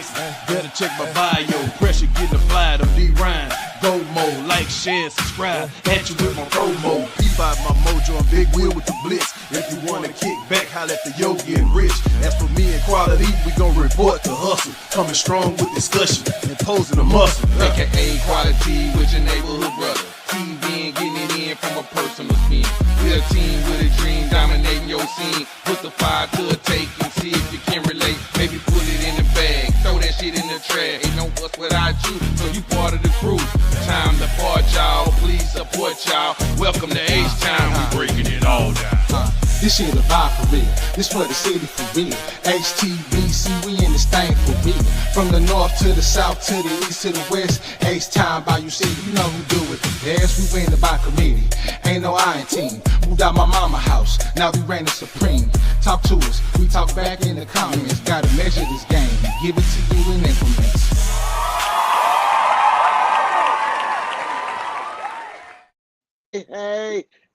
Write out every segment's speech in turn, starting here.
Texas. Better check my bio. Pressure getting applied on D-Rhyme. Go mode, like, share, subscribe. At you with my promo. Peep out my mojo and Big Wheel with the blitz. If you wanna kick back, holla at the yo getting rich. As for me and quality, we gon' report to hustle. Coming strong with discussion and posing a muscle. AKA quality with your neighborhood brother. TV and getting it in from a personal spin. We're a team with a dream, dominating your scene. Put the fire to a take and see if you can relate. Maybe put it in the bag, throw that shit in the trash. Ain't no us without you, so you part of the crew. Time to part, y'all. Please support y'all. Welcome to H-Town. We breaking it all down. This shit a vibe for real. This for the city for real. HTBC, we in this thing for real. From the north to the south to the east to the west. H-Town by you city, you know who do it the best. We win the by committee. Ain't no iron team. Moved out my mama house. Now we reign the supreme. Talk to us. We talk back in the comments. Gotta measure this game. Give it to you in increments.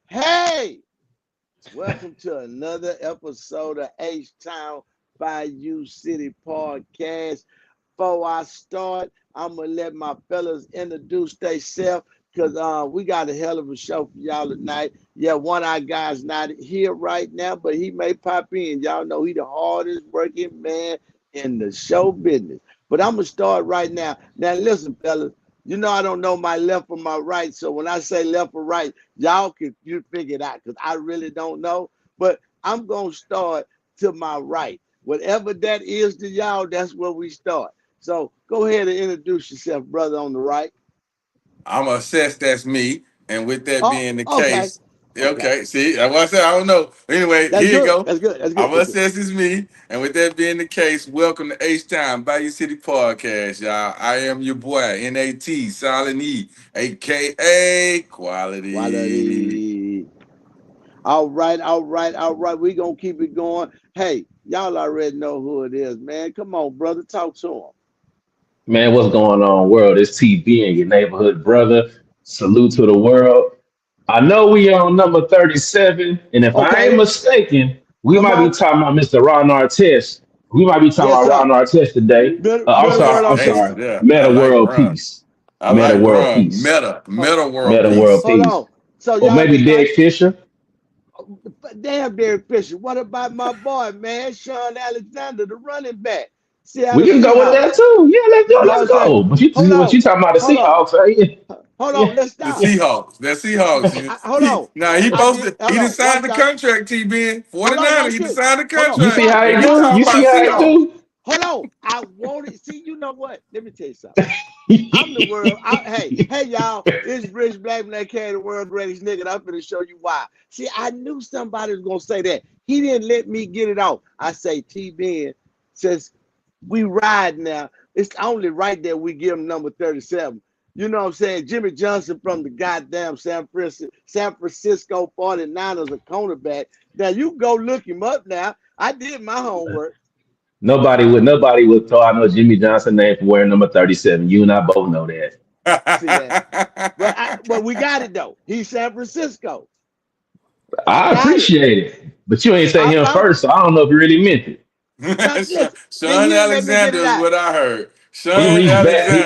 Hey! Welcome to another episode of H-Town by You City Podcast. Before I start, I'm going to let my fellas introduce themselves because we got a hell of a show for y'all tonight. Yeah, one of our guys not here right now, but he may pop in. Y'all know he the hardest working man in the show business. But I'm going to start right now. Now, listen, fellas. You know I don't know my left from my right, so when I say left or right, you figure it out because I really don't know. But I'm gonna start to my right. Whatever that is to y'all, that's where we start. So go ahead and introduce yourself, brother, on the right. I'm assess that's me, and with that being the case, okay. See, that's what I said. I don't know. Anyway, That's here good. you go. That's good. I'm gonna assess it's me, and with that being the case, welcome to H-Town by Your City Podcast, y'all. I am your boy, N-A-T, Solid E, aka Quality. All right. We gonna keep it going. Hey, y'all already know who it is, man. Come on, brother, talk to him. Man, what's going on, world? It's TB and your neighborhood brother. Salute to the world. I know we on number 37, and if I ain't mistaken, we might be talking about Mr. Ron Artest. We might be talking about Ron Artest today. I'm sorry. Yeah, Meta World Peace. Meta World Peace. Meta World Peace. Hold on. So or maybe Derek Fisher. Damn, Derek Fisher. What about my boy, man, Sean Alexander, the running back? We can go with that too. Yeah, let's go. But you talking about the Seahawks, right? Hold on, let's stop. The Seahawks. Hold on. Now he done signed the contract, T-Ben. 49, he done signed the contract. You see how he do? You see how he do? Hold on. I want it. See, you know what? Let me tell you something. I'm the world. Hey, y'all. This Rich Blackman carry the world greatest nigga. And I'm going to show you why. See, I knew somebody was going to say that. He didn't let me get it off. I say, T-Ben, since we ride now, it's only right that we give him number 37. You know what I'm saying? Jimmy Johnson from the goddamn San Francisco 49ers, a cornerback. Now, you go look him up now. I did my homework. Nobody would throw out no Jimmy Johnson name for wearing number 37. You and I both know that. See that? But we got it, though. He's San Francisco. I appreciate it. But you ain't say him first, so I don't know if you really meant it. Sean Alexander is what I heard.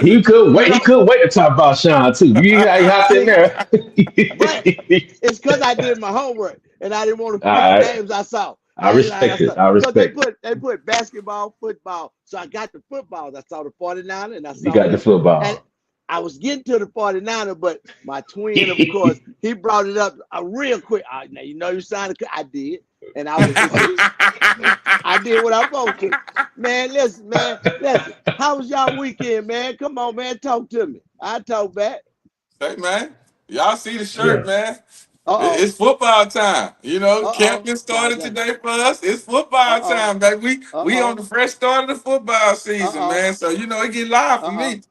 He could wait. He could wait to talk about Sean too. You hopped in there. It's because I did my homework and I didn't want to put the names I saw. I respect it. They put basketball, football. So I got the football. I saw the 49er and I saw you got the football. And I was getting to the 49er, but my twin, of course, he brought it up real quick. Now you know you signed it. I did. And I was I did what I supposed to. Man, listen. How was y'all weekend, man? Come on, man. Talk to me. I talk back. Hey, man. Y'all see the shirt, man. It's football time. You know, camping started today for us. It's football time, baby. We on the fresh start of the football season, man. So, you know, it get live for me.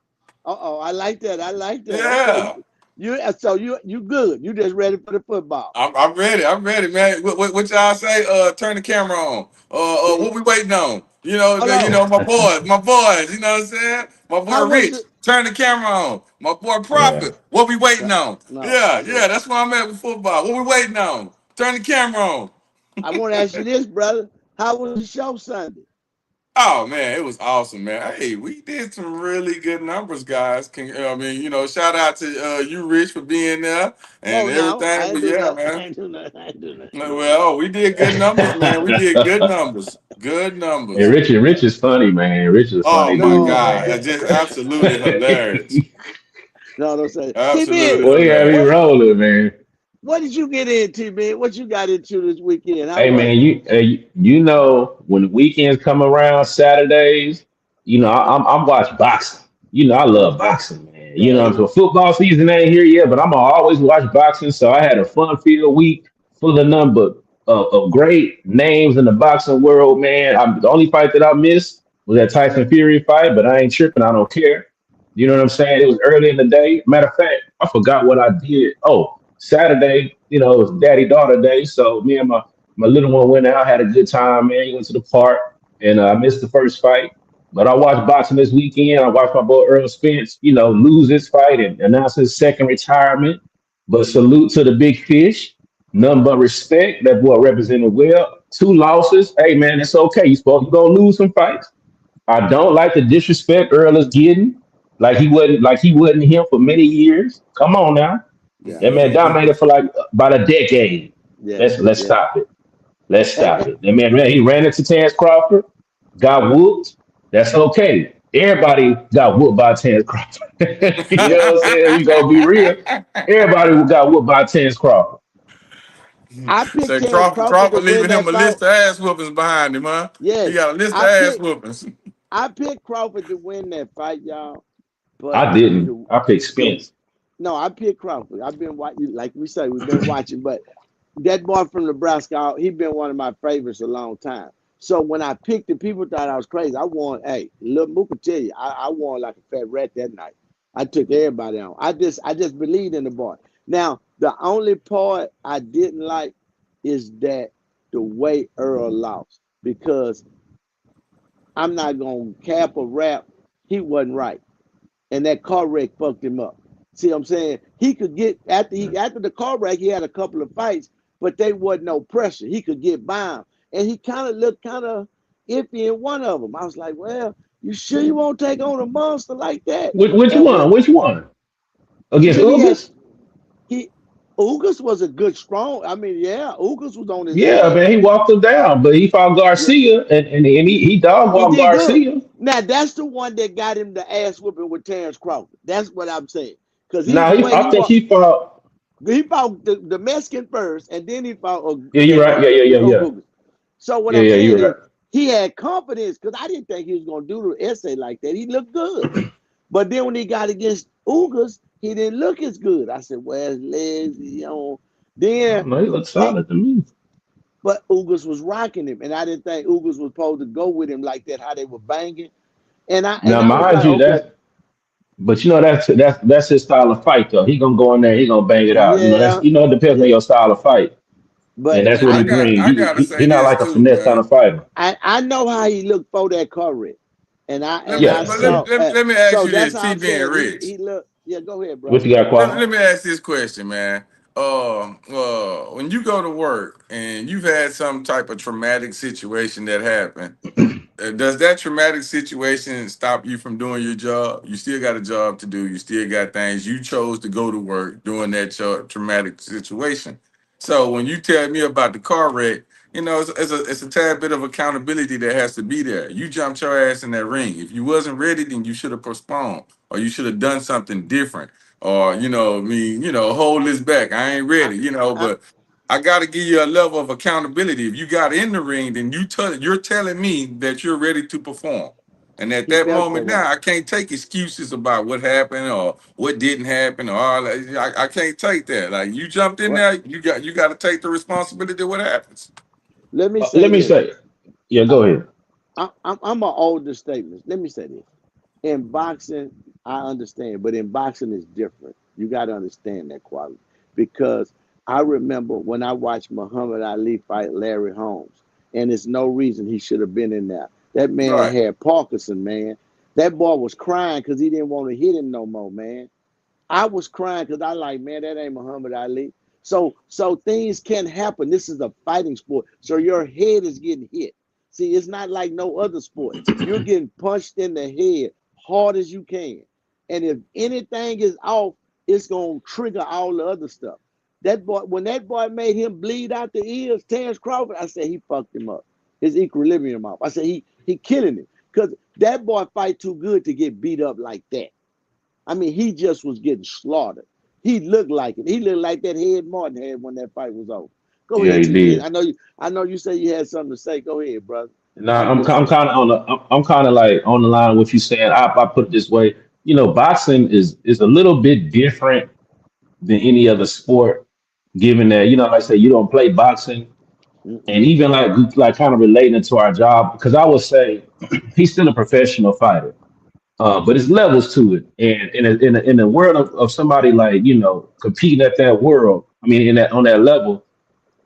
I like that. Yeah. You good. You just ready for the football. I'm ready, man. What y'all say? Turn the camera on. What we waiting on? You know, my boys, you know what I'm saying? My boy Rich, turn the camera on. My boy Prophet, what we waiting on? Yeah, that's where I'm at with football. What we waiting on? Turn the camera on. I want to ask you this, brother. How was the show Sunday? Oh man, it was awesome, man. Hey, we did some really good numbers, guys. I mean, shout out to you, Rich, for being there and Whoa, now I everything. ain't But do yeah, nothing. I man. ain't do nothing. I ain't do nothing. Well, we did good numbers, man. We did good numbers. Good And numbers. No, Rich is funny, man. Rich is a Oh funny my dude, no, God, man. that's just absolutely hilarious. no, don't say. Absolutely TB, Well, yeah, he hilarious. rolling, man. what did you get into, man? What you got into this weekend? How Hey was man, it? you know when the weekends come around, Saturdays, I'm watch boxing. I love Okay. boxing, man. Hey, So football season ain't here yet, but I'm gonna always watch boxing. So I had a fun-filled week full of number of great names in the boxing world, man. The only fight that I missed was that Tyson Fury fight, but I ain't tripping. I don't care. You know what I'm saying? It was early in the day. Matter of fact, I forgot what I did. Oh, Saturday, it was daddy daughter day. So me and my little one went out, had a good time, man. He went to the park, and I missed the first fight. But I watched boxing this weekend. I watched my boy Earl Spence, lose his fight and announce his second retirement. But salute to the big fish. None but respect. That boy represented well. Two losses. Hey, man, it's okay. You gonna lose some fights. I don't like the disrespect Earl is getting. Like he wasn't him for many years. Come on now. yeah, That man dominated for like about a decade. yeah, Let's yeah. stop it. Let's stop it. That man he ran into Terrence Crawford, got whooped. That's okay. Everybody got whooped by Terrence Crawford. You know what I'm saying? We gonna be real. Everybody got whooped by Terrence Crawford. I picked Say Terrence Crawford to Crawford win leaving him that a fight. list of ass whoopings behind him, huh? He Yes, got a list of I ass picked. whoopings. I picked Crawford to win that fight, y'all. But I didn't. the I picked the Spence. no, I picked Crawford. I've been watching, like we say, we've been watching. But that boy from Nebraska, he been one of my favorites a long time. So when I picked it, people thought I was crazy. I won. Hey, Lil Mook can tell you, I won like a fat rat that night. I took everybody on. I just believed in the boy. Now the only part I didn't like is that the way Earl lost because I'm not gonna cap or rap. He wasn't right, and that car wreck fucked him up. See what I'm saying? He could get after the car wreck, he had a couple of fights, but they wasn't no pressure. He could get by him, and he kind of looked kind of iffy in one of them. I was like, well, you sure you won't take on a monster like that? Which And one? when Which one? Against when he had Ugas? he Ugas was a good strong. I mean, yeah, Ugas was on his Yeah, ass. man, he walked him down, but he fought Yeah, Garcia and he dog he walked did good. Garcia. Now that's the one that got him the ass whooping with Terrence Crawford. That's what I'm saying. Cause Now the way he I think walked, he fought. he fought the Mexican first, and then he fought Yeah, you're right. Yeah, yeah, yeah, yeah, Ogugas. So what yeah, I'm yeah. saying You're is right. he had confidence because I didn't think he was gonna do the essay like that. He looked good, but then when he got against Ugas, he didn't look as good. I said, "Well, his legs, I Then don't know. He looks he, solid to me. but Ugas was rocking him, and I didn't think Ugas was supposed to go with him like that. How they were banging, and I and Now, I was mind like, you, okay, but that's his style of fight though. He gonna go in there, he gonna bang it out. yeah, It depends on yeah. your style of fight, and But that's what I he I got brings. I gotta He say not this like a too, finesse kind man. of fighter. I know how he looked for that car wreck, and I Let and me I Yeah, but yeah. saw. let me ask So you that's this, how I'm TB and saying Rich. he looked. Yeah, go ahead, What bro. you got, Qual? Let me ask this question, man. When you go to work and you've had some type of traumatic situation that happened, does that traumatic situation stop you from doing your job? You still got a job to do. You still got things. You chose to go to work during that traumatic situation. So when you tell me about the car wreck, it's a tad bit of accountability that has to be there. You jumped your ass in that ring. If you wasn't ready, then you should have postponed, or you should have done something different, or hold this back. I ain't I, ready, I, but I got to give you a level of accountability. If you got in the ring, then you're telling me that you're ready to perform. And at he that felt moment that way. now, I can't take excuses about what happened or what didn't happen or all that. I can't take that. Like you jumped in Well, there, you got to take the responsibility of what happens. let me say Let me this. say, yeah, I, go ahead. I'm an older statement. Let me say this. In boxing, I understand, but in boxing is different. You got to understand that quality because I remember when I watched Muhammad Ali fight Larry Holmes, and there's no reason he should have been in there. That man Right. had Parkinson, man. That boy was crying because he didn't want to hit him no more, man. I was crying because I like, man, that ain't Muhammad Ali. So things can happen. This is a fighting sport. So your head is getting hit. See, it's not like no other sport. You're getting punched in the head hard as you can. And if anything is off, it's gonna trigger all the other stuff. That boy, when that boy made him bleed out the ears, Terrence Crawford, I said he fucked him up. His equilibrium off. I said he killing him. Because that boy fight too good to get beat up like that. I mean, he just was getting slaughtered. He looked like it. He looked like that head Martin had when that fight was over. Go Yeah, ahead, he TJ. did. I know you say you had something to say. Go ahead, brother. Now I'm I'm listening. kind of I'm kind of like on the line with you saying. I put it this way. Boxing is a little bit different than any other sport, given that like I say, you don't play boxing, and Mm-mm. even like kind of relating it to our job, because I would say he's still a professional fighter. But it's levels to it, and in the world of somebody like competing at that world, I mean, in that on that level,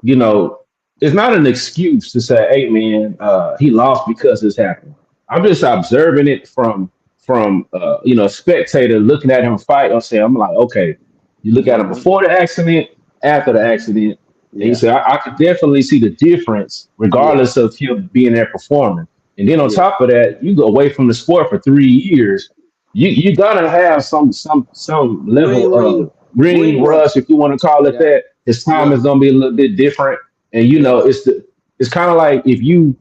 you know, it's not an excuse to say, "Hey, man, he lost because this happened." I'm just observing it from a spectator looking at him fight. I'm like, okay, you look at him Mm-hmm. before the accident, after the accident, and you Yeah. say, I could definitely see the difference, Yeah. regardless of him being there performing. And then on Yeah. top of that, you go away from the sport for 3 years. You gotta have some level Ring, of ring ring rust, rust. if you want to call it Yeah. that. His time Yeah. is gonna be a little bit different, and Yeah. it's kind of like if you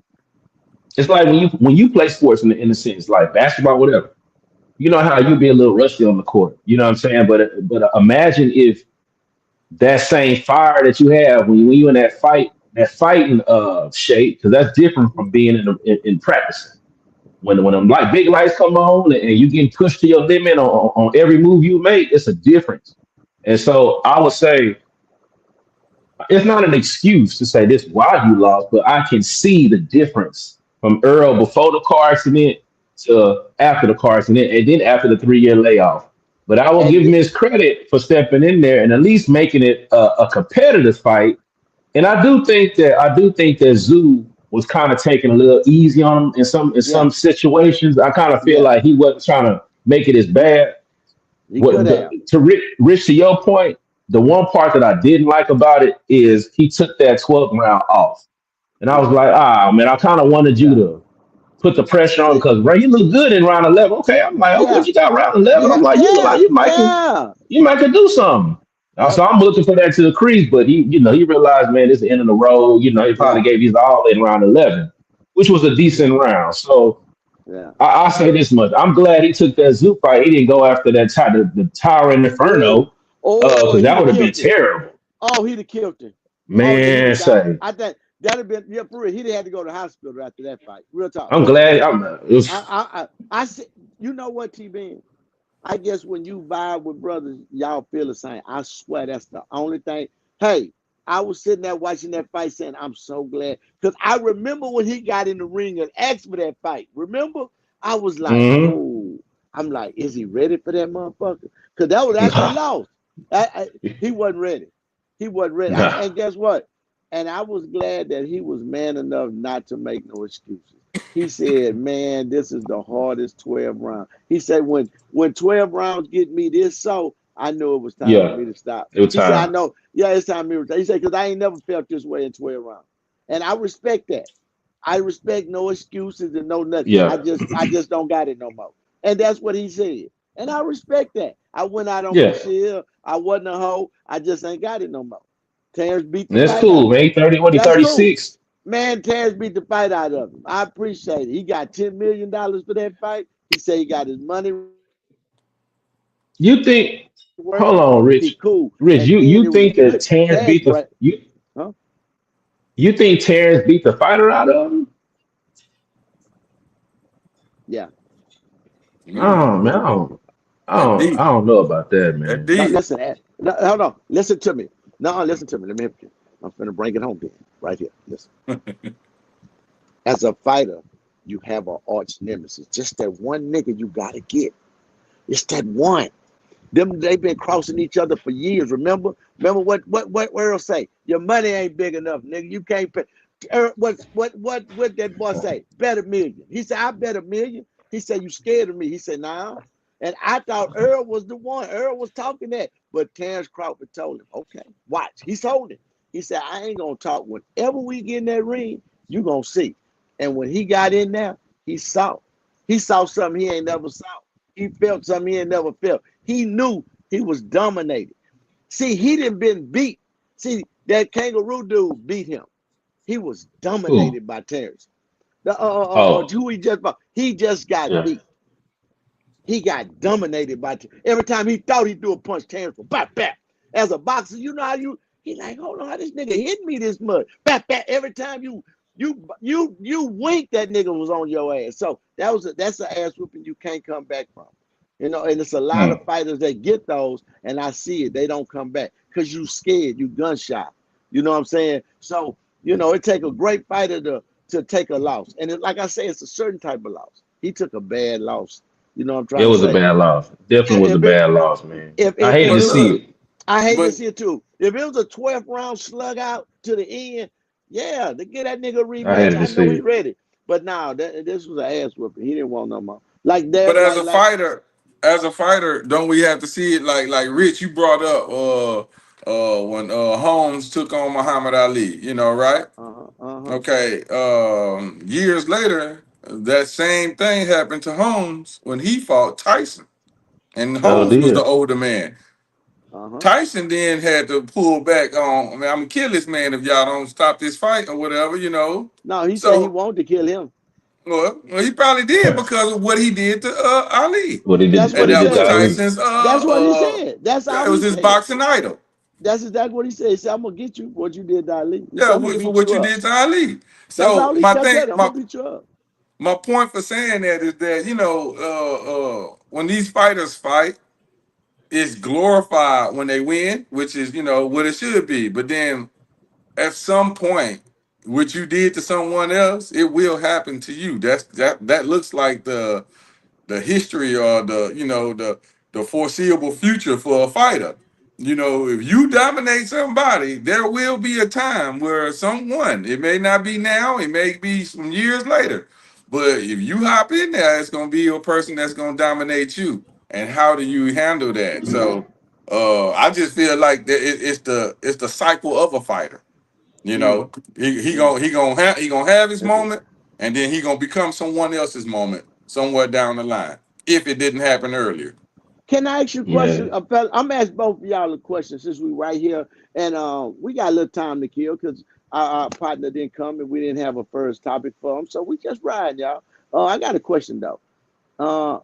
it's like when you play sports in the sense like basketball, whatever. You know how you be a little rusty on the court. You know what I'm saying? But imagine if that same fire that you have when you in that fighting shape, because that's different from being in practicing. When them like big lights come on and you getting pushed to your limit on every move you make, it's a difference. And so I would say it's not an excuse to say this why you lost, but I can see the difference from Earl before the car accident to after the car accident, and then after the 3 year layoff. But I will give And him his credit for stepping in there and at least making it a competitive fight. And I do think that Zoo was kind of taking a little easy on him in some yeah. situations. I kind of feel Yeah. like he wasn't trying to make it as Yeah. bad. He could have. To Rich, to your point, the one part that I didn't like about it is he took that 12th round off, and I was Yeah. like, man, I kind of wanted you Yeah. to put the pressure on See, because Ray, you look good in round 11. Okay, I'm like, okay, what yeah. you got round 11? I'm Yeah. like, you look like Yeah. Yeah. you might could do something. So Yep. I'm looking for that to the crease, but he realized, man, this is the end of the road. He probably Yeah. gave his all in round 11, which was a decent round. So Yeah. I say this much: I'm glad he took that Zoo fight. He didn't go after the Tower Ooh. Inferno, Oh, because he'd that have would have been killed him. terrible. Oh, he'd have killed him. Oh yeah, he'd Man, have died. say I think that'd have been yeah, for real. He'd have had to go to the hospital after that fight. Real talk. I'm glad. I said, you know what, T Ben? I guess when you vibe with brothers, y'all feel the same. I swear that's the only thing. Hey, I was sitting there watching that fight saying, I'm so glad. Because I remember when he got in the ring and asked for that fight. Remember? I was like, Mm-hmm. oh, I'm like, is he ready for that motherfucker? Because that was after he Nah, lost. He wasn't ready. He wasn't ready. nah. And guess what? And I was glad that he was man enough not to make no excuses. He said, man, this is the hardest 12 rounds. He said, when 12 rounds get me this so, I knew it was time for Yeah, me to stop. it was He said, I time. know, yeah, it's time for me to retire. He said, because I ain't never felt this way in 12 rounds. And I respect that. I respect no excuses and no nothing. I Yeah, just I just don't got it no more. And that's what he said. And I respect that. I went out on my yeah. shield. I wasn't a hoe. I just ain't got it no more. Terrence beat the That's fight out cool, of him. man. 30, what, he That's cool. 36? Man, Terrence beat the fight out of him. I appreciate it. He got $10 million for that fight. He said he got his money You think, worth. hold on, He Rich. cool. Rich, And you then it was think that good. Terrence Cash beat the, price. Huh? you think Terrence beat the fighter out of him? Yeah. Mm, Oh, man, that deep. I don't know about that, That man. No, deep. listen. No, hold on. Listen to me. No, listen to me. Let me help you. I'm gonna bring it home then. Right here. Listen. As a fighter, you have an arch nemesis. Just that one nigga you gotta get. It's that one. Them they've been crossing each other for years. Remember what Earl say? Your money ain't big enough, nigga. You can't pay. What that boy say? Bet a million. He said, I bet a million. He said, you scared of me. He said, nah. And I thought Earl was the one. Earl was talking that. But Terrence Crawford told him, okay, watch. He's holding. He said, I ain't gonna talk. Whenever we get in that ring, you gonna see. And when he got in there, he saw. He saw something he ain't never saw. He felt something he ain't never felt. He knew he was dominated. See, he didn't been beat. See, that kangaroo dude beat him. He was Who? dominated by Terrence. The Oh, who he just got yeah. beat. He got dominated by every time he thought he threw a punch, Terrence would back back. As a boxer, you know how he like, hold on, how this nigga hit me this much? Back back. Every time you wink, that nigga was on your ass. So that's an ass whooping you can't come back from. You know, and it's a lot Hmm. of fighters that get those, and I see it, they don't come back because you scared, you gun shy. You know what I'm saying? So, you know, it take a great fighter to take a loss. And like I say, it's a certain type of loss. He took a bad loss. You know what I'm It trying to was a say? bad loss. Definitely was a If it bad loss, man. if I if, hated if to But it was see look, it. I hate to but see it too. If it was a 12th round slug out to the end, yeah, to get that nigga a I rematch, hated I to know see he it. ready. But now this was an ass whooping. He didn't want no more. Like but that, as a fighter, don't we have to see it like Rich? You brought up when Holmes took on Muhammad Ali. You know, right? uh-huh. Okay. Years later, that same thing happened to Holmes when he fought Tyson, and So Holmes was the did. older man. Uh-huh. Tyson then had to pull back on. I mean, I'm gonna kill this man if y'all don't stop this fight or whatever, you know. No, he said he So, wanted to kill him. well, he probably did because of what he did to Ali, What he did, That's what what and he he that did to was said. Ali. Tyson's. That's what he said. That's Yeah, all it he was his said. boxing idol. That's exactly what he said. He said, I'm gonna get you what you did to Ali. He said, Yeah, I'm gonna for beat what you you up. did to Ali. That's So all he kept telling him. I'm gonna beat you up. my point for saying that is that when these fighters fight, it's glorified when they win, which is what it should be. But then at some point, what you did to someone else, it will happen to you. That looks like the history or the foreseeable future for a fighter. If you dominate somebody, there will be a time where someone, it may not be now, it may be some years later, but if you hop in there, it's going to be a person that's going to dominate you. And how do you handle that? So I just feel like that it's the cycle of a fighter. You Mm, know, he mm. gonna he gonna have his That's it. moment, and then he gonna become someone else's moment somewhere down the line if it didn't happen earlier. Can I ask you a Yeah. question? I'm gonna ask both of y'all a question since we right here, and we got a little time to kill because our partner didn't come and we didn't have a first topic for him, so we just ride, y'all. I got a question though. Uh,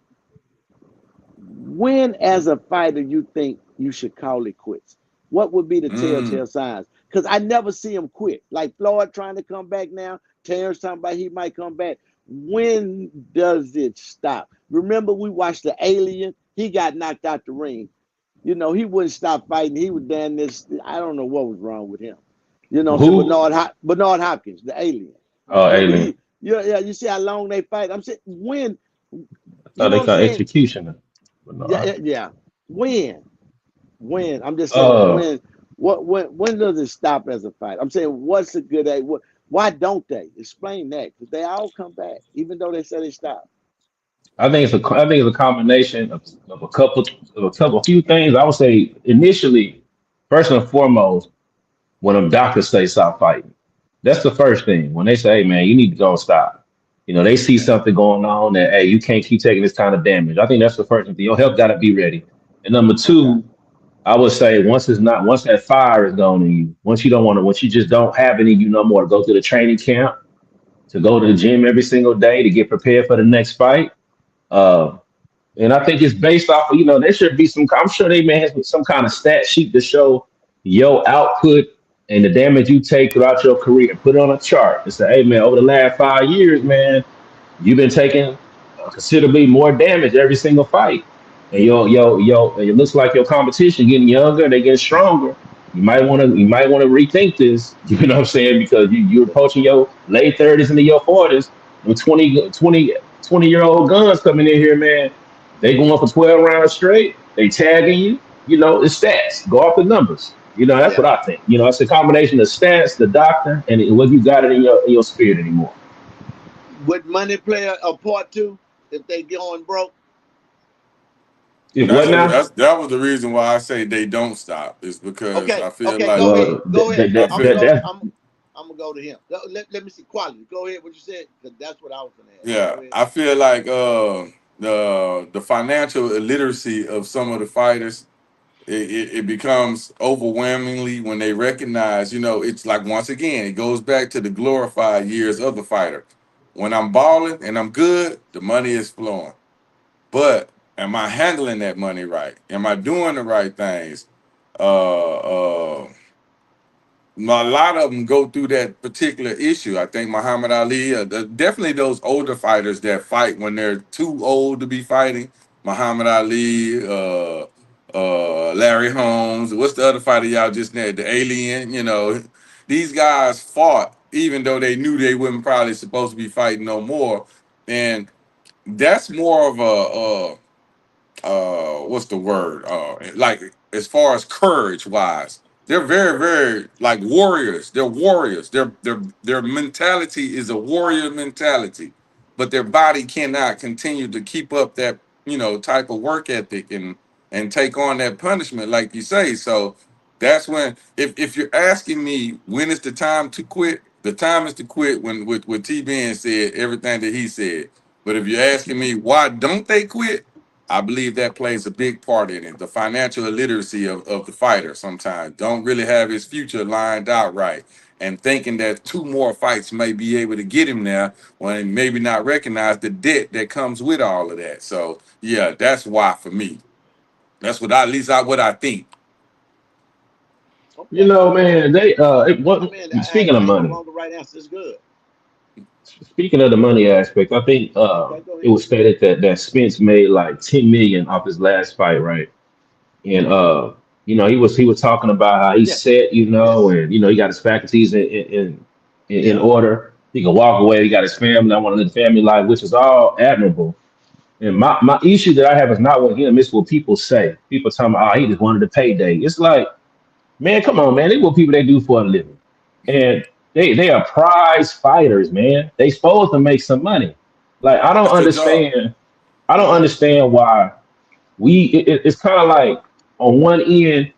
when, as a fighter, you think you should call it quits? What would be the Mm. telltale signs? Because I never see him quit. Like Floyd trying to come back now. Terrence talking about he might come back. When does it stop? Remember, we watched the Alien. He got knocked out the ring. You know, he wouldn't stop fighting. He was down this. I don't know what was wrong with him. You know what I'm saying? Who? Bernard Hopkins, the Alien. Oh, Remember alien. he? Yeah. You see how long they fight? I'm saying when. I You thought know they what I'm called saying? executioner. But no. Yeah. When? When? I'm just saying Uh, when. When does it stop as a fight? I'm saying what's a good age? Why don't they explain that? Because they all come back, even though they say they stop. I think it's a combination of a few things. I would say initially, first and foremost, when a doctor say stop fighting, that's the first thing. When they say, "Hey, man, you need to go and stop," they see something going on that, hey, you can't keep taking this kind of damage. I think that's the first thing. Your health got to be ready. And number Okay. two, I would say once that fire is gone in you, once you just don't have any, no more to go to the training camp, to go to the gym every single day to get prepared for the next fight. Uh, and I think it's based off of, there should be I'm sure they may have some kind of stat sheet to show your output and the damage you take throughout your career. Put it on a chart and say, hey, man, over the last 5 years, man, you've been taking considerably more damage every single fight. And it looks like your competition getting younger, they getting stronger. You might want to rethink this, you know what I'm saying? Because you're approaching your late 30s into your 40s, with 20-year-old guns coming in here, man. They going for 12 rounds straight. They tagging you. It's stats. Go off the numbers. That's what Yeah. I think. It's a combination of stats, the doctor, and whether you got it in your spirit anymore. Would money play a part too if they going broke? If what That's the now? that was the reason why I say they don't stop. Is because Okay. I feel Okay. like Go ahead. Well, Go ahead. I I'm gonna feel go. that I'm gonna go to him. Let me see quality. Go ahead. What you said? Because that's what I was gonna ask. Yeah, Go ahead. I feel like the financial illiteracy of some of the fighters, it becomes overwhelmingly when they recognize, it's like, once again, it goes back to the glorified years of the fighter. When I'm balling and I'm good, the money is flowing. But am I handling that money right? Am I doing the right things? Uh, uh, a lot of them go through that particular issue. I think Muhammad Ali, definitely those older fighters that fight when they're too old to be fighting. Muhammad Ali, Larry Holmes. What's the other fighter y'all just named? The Alien. These guys fought even though they knew they weren't probably supposed to be fighting no more, and that's more of what's the word, like, as far as courage wise, they're very, very, like, warriors. They're warriors. Their mentality is a warrior mentality, but their body cannot continue to keep up that, type of work ethic and take on that punishment, like you say. So that's when, if you're asking me when is the time to quit, the time is to quit when, with T Ben said everything that he said. But if you're asking me why don't they quit, I believe that plays a big part in it. The financial illiteracy of the fighter sometimes don't really have his future lined out right, and thinking that two more fights may be able to get him there, when maybe not recognize the debt that comes with all of that. So yeah, that's why for me. That's what what I think. You Okay. know, man, they it I what mean, speaking of ain't no money, wrong or right answer. It's good. speaking of the money aspect, I think Okay, go it ahead. was stated that Spence made like 10 million off his last fight, right? And he was talking about how he's Yes. set, Yes. and he got his faculties in Yeah. order. He can walk away. He got his family. I want to live the family life, which is all admirable. And my issue that I have is not with him. It's what people say. People talking about, oh, he just wanted a payday. It's like, man, come on, man. They what people they do for a living, and they are prize fighters, man. They supposed to make some money. Like I don't That's their job. understand. I don't Mm-hmm. understand why it's kind of like on one end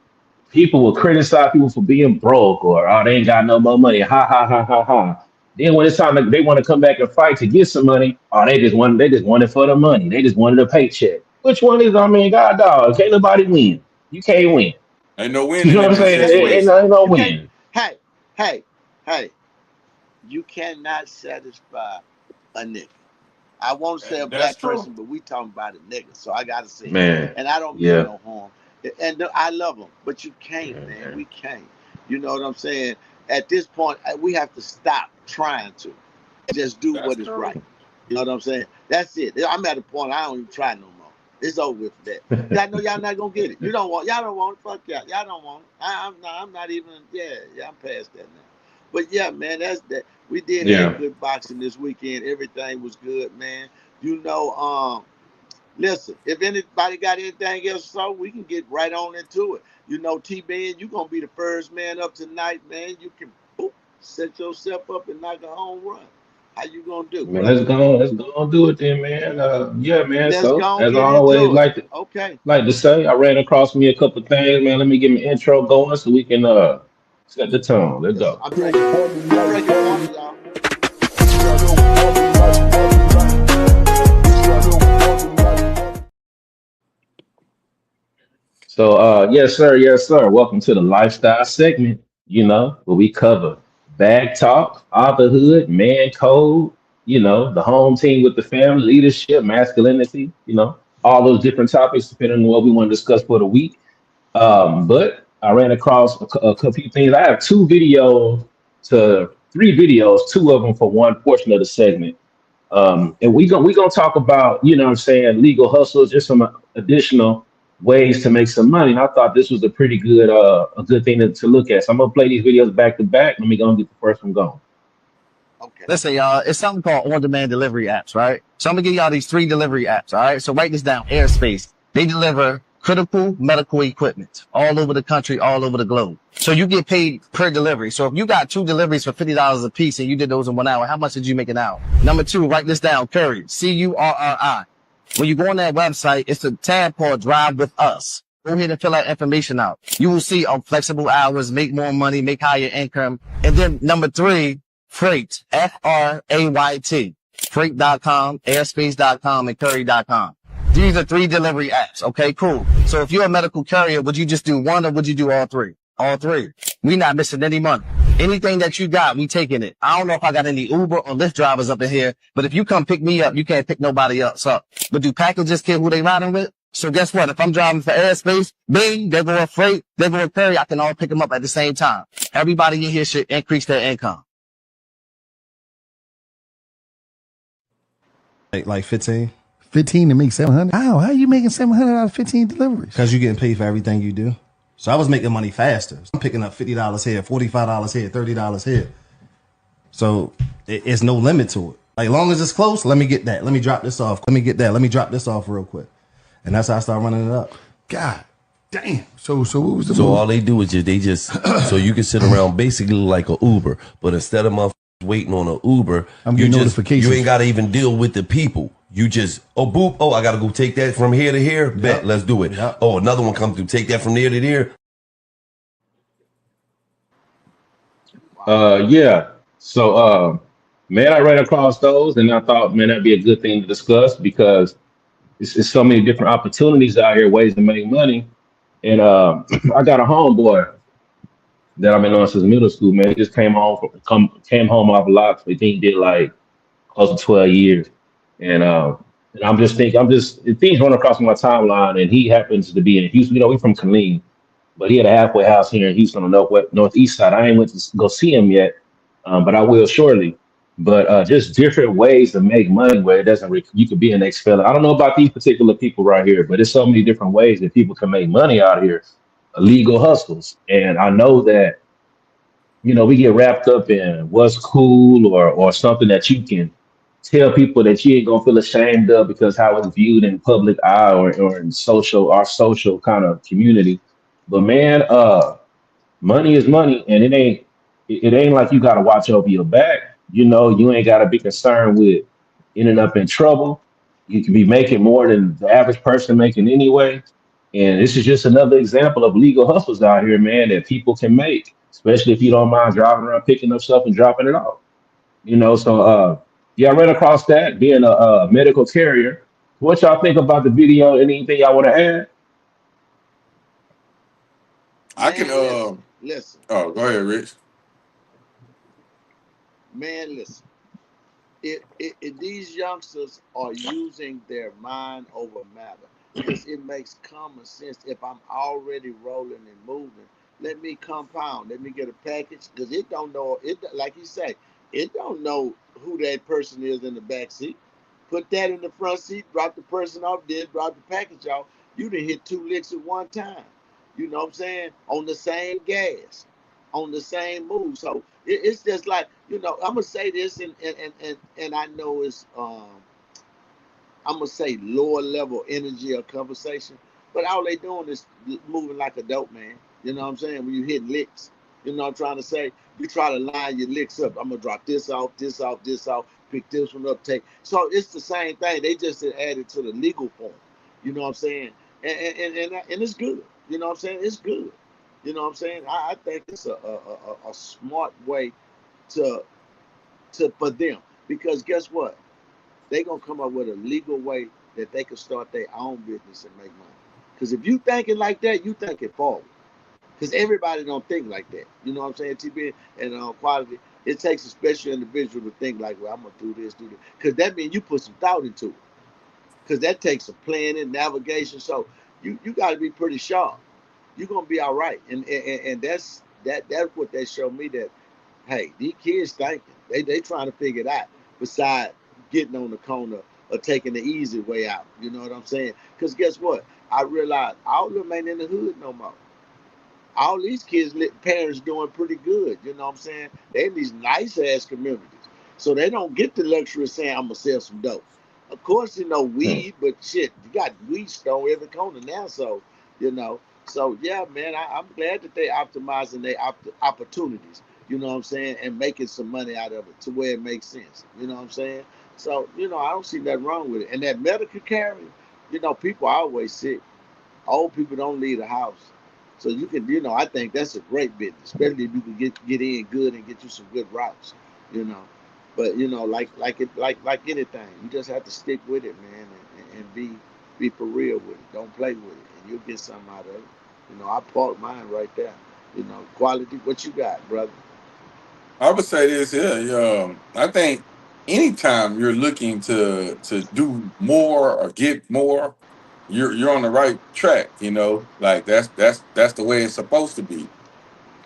people will criticize people for being broke or oh they ain't got no more money. Ha ha ha ha ha. Then when it's time they want to come back and fight to get some money, oh they just want it for the money. They just wanted a paycheck. Which one is I mean, God dog, can't nobody win. You can't win. Ain't no You winning know what in I'm this saying? You can't win. Ain't, situation. no You can't. win. Hey, hey, hey. You cannot satisfy a nigga. I won't say a That's black true. person, but we talking about a nigga, so I gotta say it. Man. And I don't mean Yeah. no harm. And I love them, but you can't, Yeah, man. man. We can't. You know what I'm saying? At this point, we have to stop trying to and just do That's what is right. true. You know what I'm saying? That's it. I'm at a point I don't even try no more. It's over with that. Y'all know y'all not gonna get it. Y'all don't want it. Fuck y'all. Y'all don't want it. I'm not even. Yeah. I'm past that now. But yeah, man, that's that. We did have Yeah. good boxing this weekend. Everything was good, man. You know, listen, if anybody got anything else, so we can get right on into it. You know, T Ben, you gonna be the first man up tonight, man. You can boop, set yourself up and knock a home run. How you gonna do, Man, brother? let's go and do it then, man. Yeah, man. Let's So go and as I get always into it. Okay. like to say, I ran across me a couple things, man. Let me get my intro going so we can set the tone. Let's Yes, go. I'm drinking water, y'all. So yes, sir. Welcome to the lifestyle segment, where we cover bag talk, fatherhood, man code, the home team with the family, leadership, masculinity, all those different topics depending on what we want to discuss for the week. But I ran across a few things. I have three videos, two of them for one portion of the segment. And we gonna talk about, what I'm saying, legal hustles, just some additional ways to make some money. And I thought this was a good thing to look at. So I'm gonna play these videos back to back. Let me go and get the first one going. Okay. Listen, y'all, it's something called on-demand delivery apps, right? So I'm gonna give y'all these 3 delivery apps, all right? So write this down, Airspace. They deliver critical medical equipment all over the country, all over the globe. So you get paid per delivery. So if you got 2 deliveries for $50 a piece and you did those in 1 hour, how much did you make an hour? Number 2, write this down, Curry, Curri. When you go on that website, it's a tab called Drive with Us. Go ahead and fill that information out. You will see flexible hours, make more money, make higher income. And then number 3, Freight, Frayt, Freight.com, airspace.com, and Curry.com. These are 3 delivery apps. Okay, cool. So if you're a medical carrier, would you just do one or would you do all 3? All 3. We not missing any money. Anything that you got, we taking it. I don't know if I got any Uber or Lyft drivers up in here, but if you come pick me up, you can't pick nobody else up. But do packages care who they riding with? So guess what? If I'm driving for airspace, bing, they're going freight, they're going carry, I can all pick them up at the same time. Everybody in here should increase their income. Like 15? 15 to make 700. How are you making 700 out of 15 deliveries? Because you're getting paid for everything you do. So I was making money faster. I'm picking up $50 here, $45 here, $30 here. So it's no limit to it. Like, long as it's close, let me get that. Let me drop this off. Let me get that. Let me drop this off real quick. And that's how I start running it up. God damn. So what was the So move? all they do is they just so you can sit around basically like a Uber, but instead of motherfuckers waiting on an Uber, I'm you getting just notifications. you ain't got to even deal with the people. You just boop, I got to go take that from here to here. Bet, let's do it. Yep. Oh, another one comes through. Take that from there to there. Yeah. So, man, I ran across those and I thought, man, that'd be a good thing to discuss because it's so many different opportunities out here, ways to make money. And I got a homeboy that I've been on since middle school, man. He just came home off a lot. I think he did like close to 12 years. And things run across my timeline, and he happens to be in Houston. You know, we're from Killeen, but he had a halfway house here in Houston on the northeast side. I ain't went to go see him yet, but I will shortly. But just different ways to make money where it doesn't. You could be an ex-felon. I don't know about these particular people right here, but there's so many different ways that people can make money out here, illegal hustles. And I know that we get wrapped up in what's cool or something that you can tell people that you ain't gonna feel ashamed of because how it's viewed in public eye or in our social kind of community. But man, money is money, and it ain't like you gotta watch over your back. You ain't gotta be concerned with ending up in trouble. You can be making more than the average person making anyway. And this is just another example of legal hustles out here, man, that people can make, especially if you don't mind driving around, picking up stuff and dropping it off. So yeah, I ran across that being a medical carrier. What y'all think about the video? Anything y'all want to add? I Man, can. listen, Oh, go ahead, Rich. man, listen. If these youngsters are using their mind over matter, because it makes common sense. If I'm already rolling and moving, let me compound. Let me get a package because it don't know it. Like you say, it don't know who that person is in the back seat. Put that in the front seat. Drop the person off. Then drop the package off. You done hit 2 licks at one time. You know what I'm saying? On the same gas, on the same move. So it's just like I'm gonna say this, and I know it's I'm gonna say lower level energy or conversation, but all they doing is moving like a dope man. You know what I'm saying? When you hit licks, you know what I'm trying to say. You try to line your licks up. I'm gonna drop this off, this off, this off, pick this one up, take. So it's the same thing. They just added to the legal form. You know what I'm saying? And it's good. You know what I'm saying? It's good. You know what I'm saying? I think it's a smart way to for them because guess what? They gonna come up with a legal way that they can start their own business and make money. Because if you thinking like that, you thinking forward. Because everybody don't think like that. You know what I'm saying? TB and quality. It takes a special individual to think like, well, I'm gonna do this. Because that means you put some thought into it. Because that takes some planning, navigation. So you got to be pretty sharp. You're gonna be all right. And that's what they show me that. Hey, these kids thinking. They trying to figure it out. Besides getting on the corner or taking the easy way out. You know what I'm saying? Because guess what? I realized all of them ain't in the hood no more. All these kids, parents doing pretty good. You know what I'm saying? They in these nice ass communities. So they don't get the luxury of saying, I'm going to sell some dope. Of course, weed, but shit, you got weed store every corner now. So, so yeah, man, I'm glad that they optimizing their opportunities, you know what I'm saying, and making some money out of it to where it makes sense. You know what I'm saying? So, I don't see nothing wrong with it. And that medical carrier, people are always sick. Old people don't leave the house. So you can, I think that's a great business, especially if you can get in good and get you some good routes, you know. But like anything, you just have to stick with it, man, and be for real with it. Don't play with it, and you'll get something out of it. I parked mine right there. Quality. What you got, brother? I would say this here. I think anytime you're looking to do more or get more, you're on the right track. Like that's the way it's supposed to be.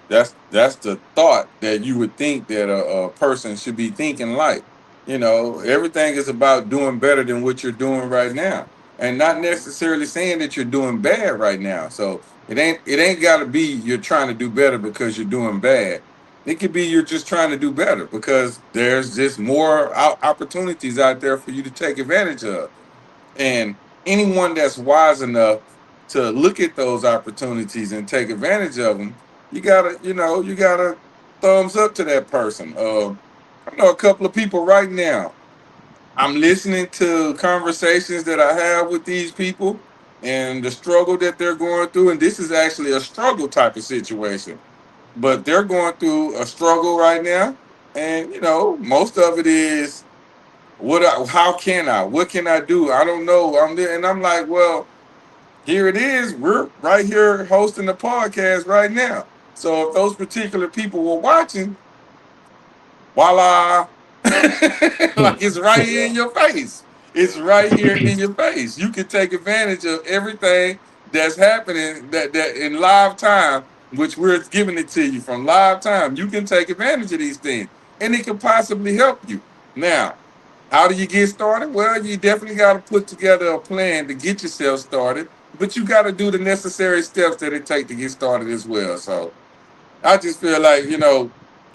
That's the thought that you would think that a person should be thinking like. Everything is about doing better than what you're doing right now. And not necessarily saying that you're doing bad right now. So it ain't gotta be you're trying to do better because you're doing bad. It could be you're just trying to do better because there's just more opportunities out there for you to take advantage of. And anyone that's wise enough to look at those opportunities and take advantage of them, you gotta thumbs up to that person. I know a couple of people right now. I'm listening to conversations that I have with these people and the struggle that they're going through. And this is actually a struggle type of situation, but they're going through a struggle right now. And most of it is how can I? What can I do? I don't know. I'm there, and I'm like, well, here it is. We're right here hosting the podcast right now. So if those particular people were watching, voila, like it's right here in Yeah. your face. It's right here in your face. You can take advantage of everything that's happening that in live time, which we're giving it to you from live time. You can take advantage of these things, and it can possibly help you. Now, how do you get started? Well, you definitely got to put together a plan to get yourself started, but you got to do the necessary steps that it take to get started as well. So I just feel like,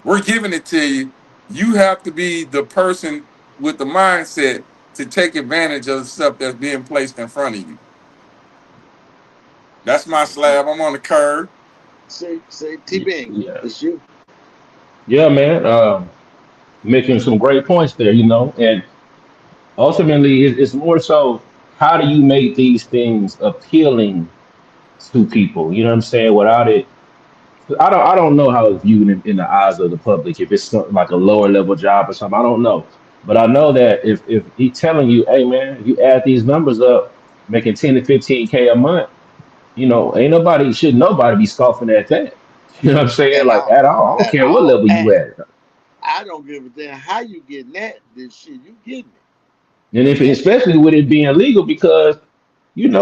we're giving it to you. You have to be the person with the mindset to take advantage of the stuff that's being placed in front of you. That's my slab. I'm on the curb. Say T Bing, Yeah. it's you. Yeah, man. Making some great points there, and ultimately it's more so how do you make these things appealing to people? You know what I'm saying? Without it, I don't know how it's viewed in the eyes of the public. If it's something like a lower level job or something, I don't know. But I know that if he's telling you, hey man, you add these numbers up, making 10 to 15K a month, ain't nobody should nobody be scoffing at that. You know what I'm saying? At Like all. at all. I don't At care what all. level you at. I don't give a damn how you getting that. This shit, you getting And if it. especially with it being legal, because and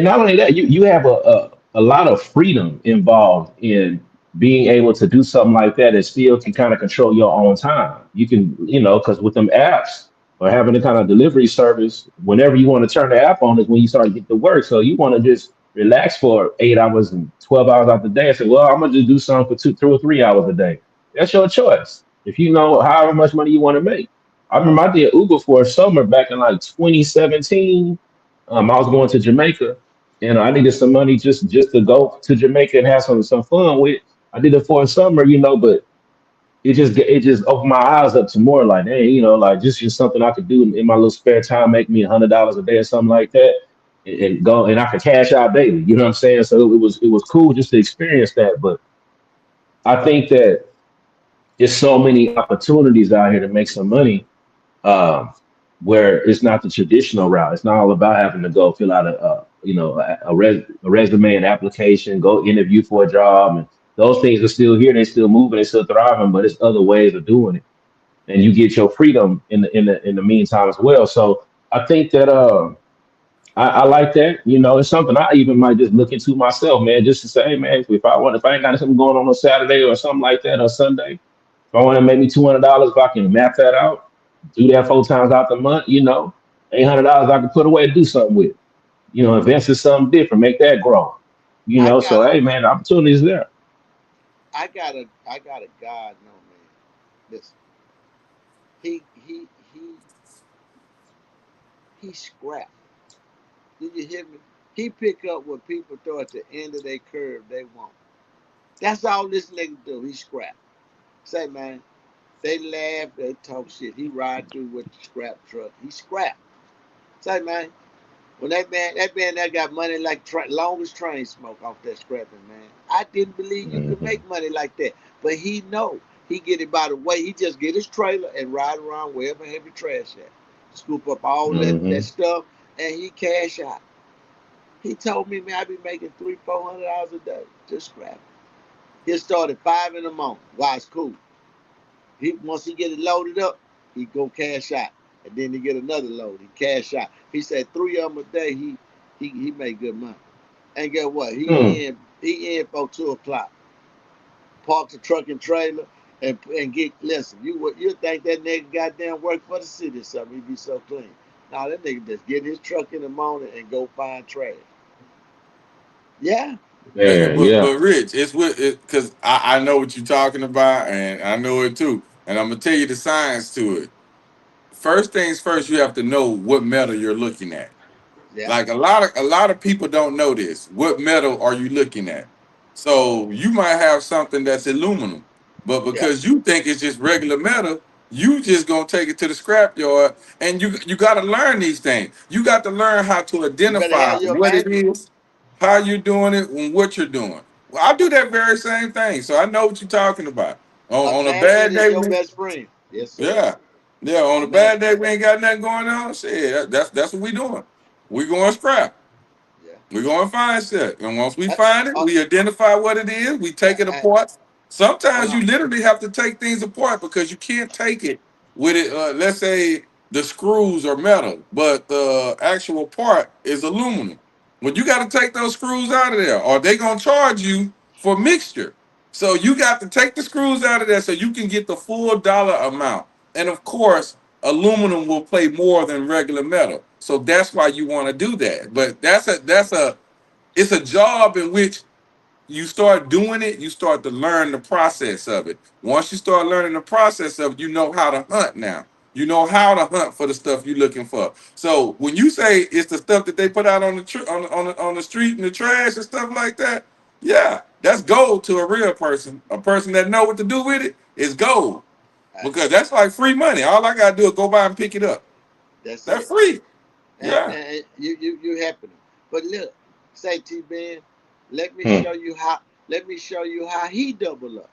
not only that, you have a lot of freedom involved in being able to do something like that and still can kind of control your own time. You can, because with them apps or having the kind of delivery service, whenever you want to turn the app on is when you start to get to work. So you want to just relax for 8 hours and 12 hours out the day and say, well, I'm gonna just do something for 2 or 3 hours a day. That's your choice. If you know however much money you want to make. I remember I did Uber for a summer back in like 2017. I was going to Jamaica, and I needed some money just to go to Jamaica and have some fun with. I did it for a summer, but it just opened my eyes up to more like, hey, like just something I could do in my little spare time, make me $100 a day or something like that, and go and I could cash out daily. You know what I'm saying? So it was cool just to experience that. But I think that there's so many opportunities out here to make some money, um, where it's not the traditional route. It's not all about having to go fill out a resume and application, go interview for a job, and those things are still here. They're still moving. They're still thriving. But it's other ways of doing it, and you get your freedom in the meantime as well. So I think that I like that. It's something I even might just look into myself, man, just to say, hey, man, if I ain't got something going on Saturday or something like that or Sunday, if I want to make me $200, if I can map that out, do that 4 times out the month, $800 I can put away to do something with. Invest in something different, make that grow. I got So a hey, man, the opportunity is there. I got a God no man. Listen, he he scrapped. Did you hear me? He pick up what people throw at the end of their curve they want. That's all this nigga do. He scrap. Say man, they laugh, they talk shit. He ride through with the scrap truck. He scrap. Say man, When that got money like longest train smoke off that scrapping, man. I didn't believe you could Mhm. make money like that, but he know he get it by the way. He just get his trailer and ride around wherever heavy trash at, scoop up all that Mhm. stuff, and he cash out. He told me, man, I be making $300-400 a day just scrapping. He start at 5 in the morning. Why it's cool. He once he get it loaded up, he go cash out, and then he get another load. He cash out. He said 3 of them a day. He made good money. And guess what? Mm. He in for 2 o'clock. Park the truck and trailer and get listen. You think that nigga goddamn work for the city or something? He be so clean. Nah, that nigga just get his truck in the morning and go find trash. Yeah, Man, yeah. But Rich, it's what it because I know what you're talking about, and I know it too. And I'm gonna tell you the science to it. First things first, you have to know what metal you're looking at. yeah, Like a lot of people don't know this. What metal are you looking at? So you might have something that's aluminum, but yeah. because you think it's just regular metal, you just gonna take it to the scrap yard. And you got to learn these things. You got to learn how to You better identify have your what it manual. is, how you're doing it, and what you're doing. Well, I do that very same thing, so I know what you're talking about. A On a manual bad is day, your best friend. Yes, sir. yeah. Yeah, on A a bad manual. day, we ain't got nothing going on. Shit, that's what we doing. We going scrap. Yeah. We're going to find shit. And once we Uh, find it, uh, we identify what it is, we take it uh, apart. hold Sometimes you on. literally have to take things apart because you can't take it with it. Let's say the screws are metal, but the actual part is aluminum. Well, you got to take those screws out of there, or they gonna charge you for mixture. So you got to take the screws out of there so you can get the full dollar amount. And of course, aluminum will play more than regular metal. So that's why you want to do that. But that's a it's a job in which you start doing it, you start to learn the process of it. Once you start learning the process of it, you know how to hunt now. You know how to hunt for the stuff you're looking for. So when you say it's the stuff that they put out on the on the street and the trash and stuff like that, yeah, that's gold to a real person. A person that know what to do with it is gold Uh, because that's like free money. All I gotta do is go by and pick it up. that's That's it. free. Yeah. And you helping him. But look, say T Ben, let me Mm. show you how. Let me show you how he double up.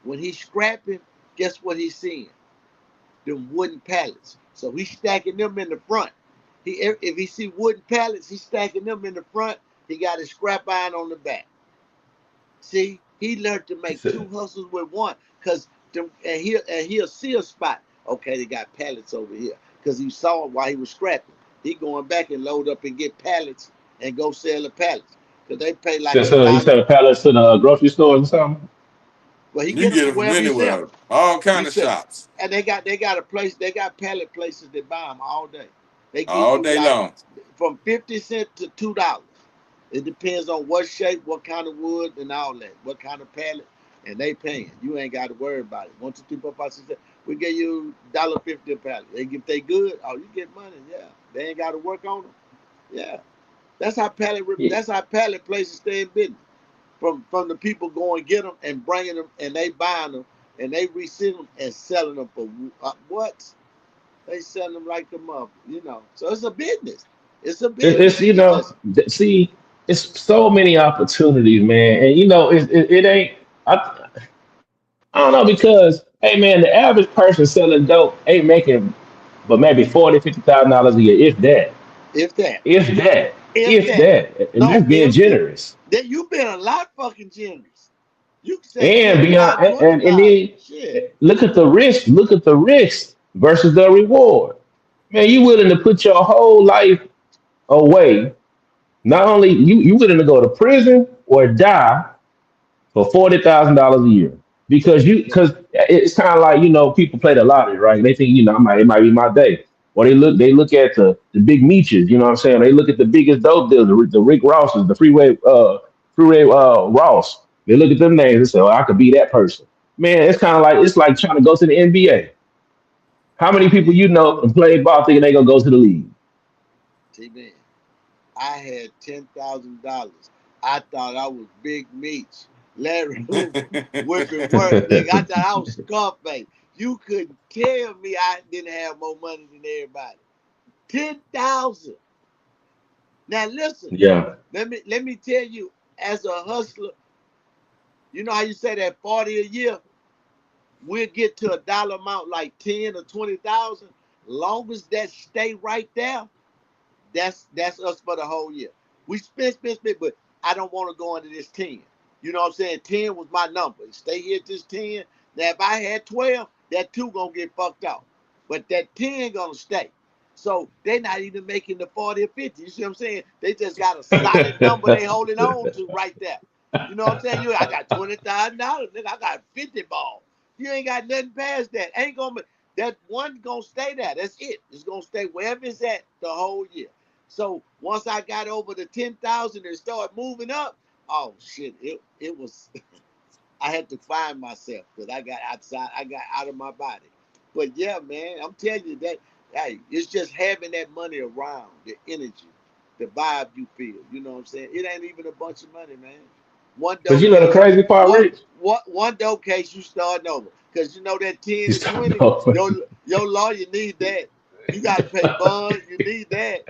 When he's scrapping, guess what he's seeing? Them wooden pallets. So he's stacking them in the front. If he see wooden pallets, he's stacking them in the front. He got his scrap iron on the back. See, he learned to He make two said, hustles with one, cause he'll see a spot. Okay, they got pallets over here, cause he saw it while he was scrapping. He going back and load up and get pallets and go sell the pallets, cause they pay like a he dollar. said pallets to the grocery stores or something. Well, he You get them get from it from wherever he sell anywhere. them. All He kind of said, shops. and they got a place. They got pallet places that buy them all day. They give All you day like long. from 50 cents to $2. It depends on what shape, what kind of wood, and all that. What kind of pallet, and they paying. You ain't got to worry about it. 1, 2, 3, 4, 5, 6, 7. We give you $1.50 a pallet. If they good, oh, you get money. Yeah, they ain't got to work on them. Yeah, that's how pallet. Yeah. That's how pallet places stay in business. From the people going get them and bringing them, and they buying them, and they resell them and selling them for what? They selling them like the mother, So it's a business. It's a business. It's It's just see, it's so many opportunities, man, and it ain't. I, I don't know because hey, man, the average person selling dope ain't making, but maybe 40, 50,000 dollars a year, if that, if that, if that, if if that, that, and no, that's being if that. generous. That you've been a lot fucking generous. You can say And 10,000, beyond, and 20,000. then Shit. look at the risk versus the reward. Man, you willing to put your whole life away. Not only you willing to go to prison or die for $40,000 a year Yeah. because it's kind of like people play the lottery, right? They think it might be my day, or they look at the big meechers, you know what I'm saying? They look at the biggest dope dealers, the Rick Rosses, the Freeway Ross. They look at them names and say, "Oh, I could be that person." Man, it's like trying to go to the NBA. How many people and play ball thinking they gonna go to the league? T-Man, I had $10,000. I thought I was Big Meech. Larry Hoover, whipping work, nigga. I thought I was Scarface. You couldn't tell me I didn't have more money than everybody. 10,000. Now listen, Yeah. let me tell you, as a hustler, you know how you say that 40 a year, we'll get to a dollar amount like 10 or 20,000. Long as that stay right there, that's us for the whole year. We spend, but I don't want to go into this 10. You know what I'm saying? 10 was my number. Stay here at this 10. Now if I had 12, that 2 gonna get fucked off. But that 10 gonna stay. So they're not even making the 40 or 50. You see what I'm saying? They just got a solid number they holding on to right there. You know what I'm saying? I got $20,000, nigga. I got 50 ball. You ain't got nothing past that. Ain't gonna that one gonna stay there. That's it. It's gonna stay wherever it's at the whole year. So once I got over the 10,000 and started moving up, oh shit, it was. I had to find myself because I got outside. I got out of my body. But yeah, man, I'm telling you that. Hey, it's just having that money around, the energy, the vibe you feel. You know what I'm saying? It ain't even a bunch of money, man. One Because dope you know the case, crazy part, one Rich? one dope case, you starting over. Because you know that 10 You and start 20, over. your lawyer need that. You got to pay bond. You need that.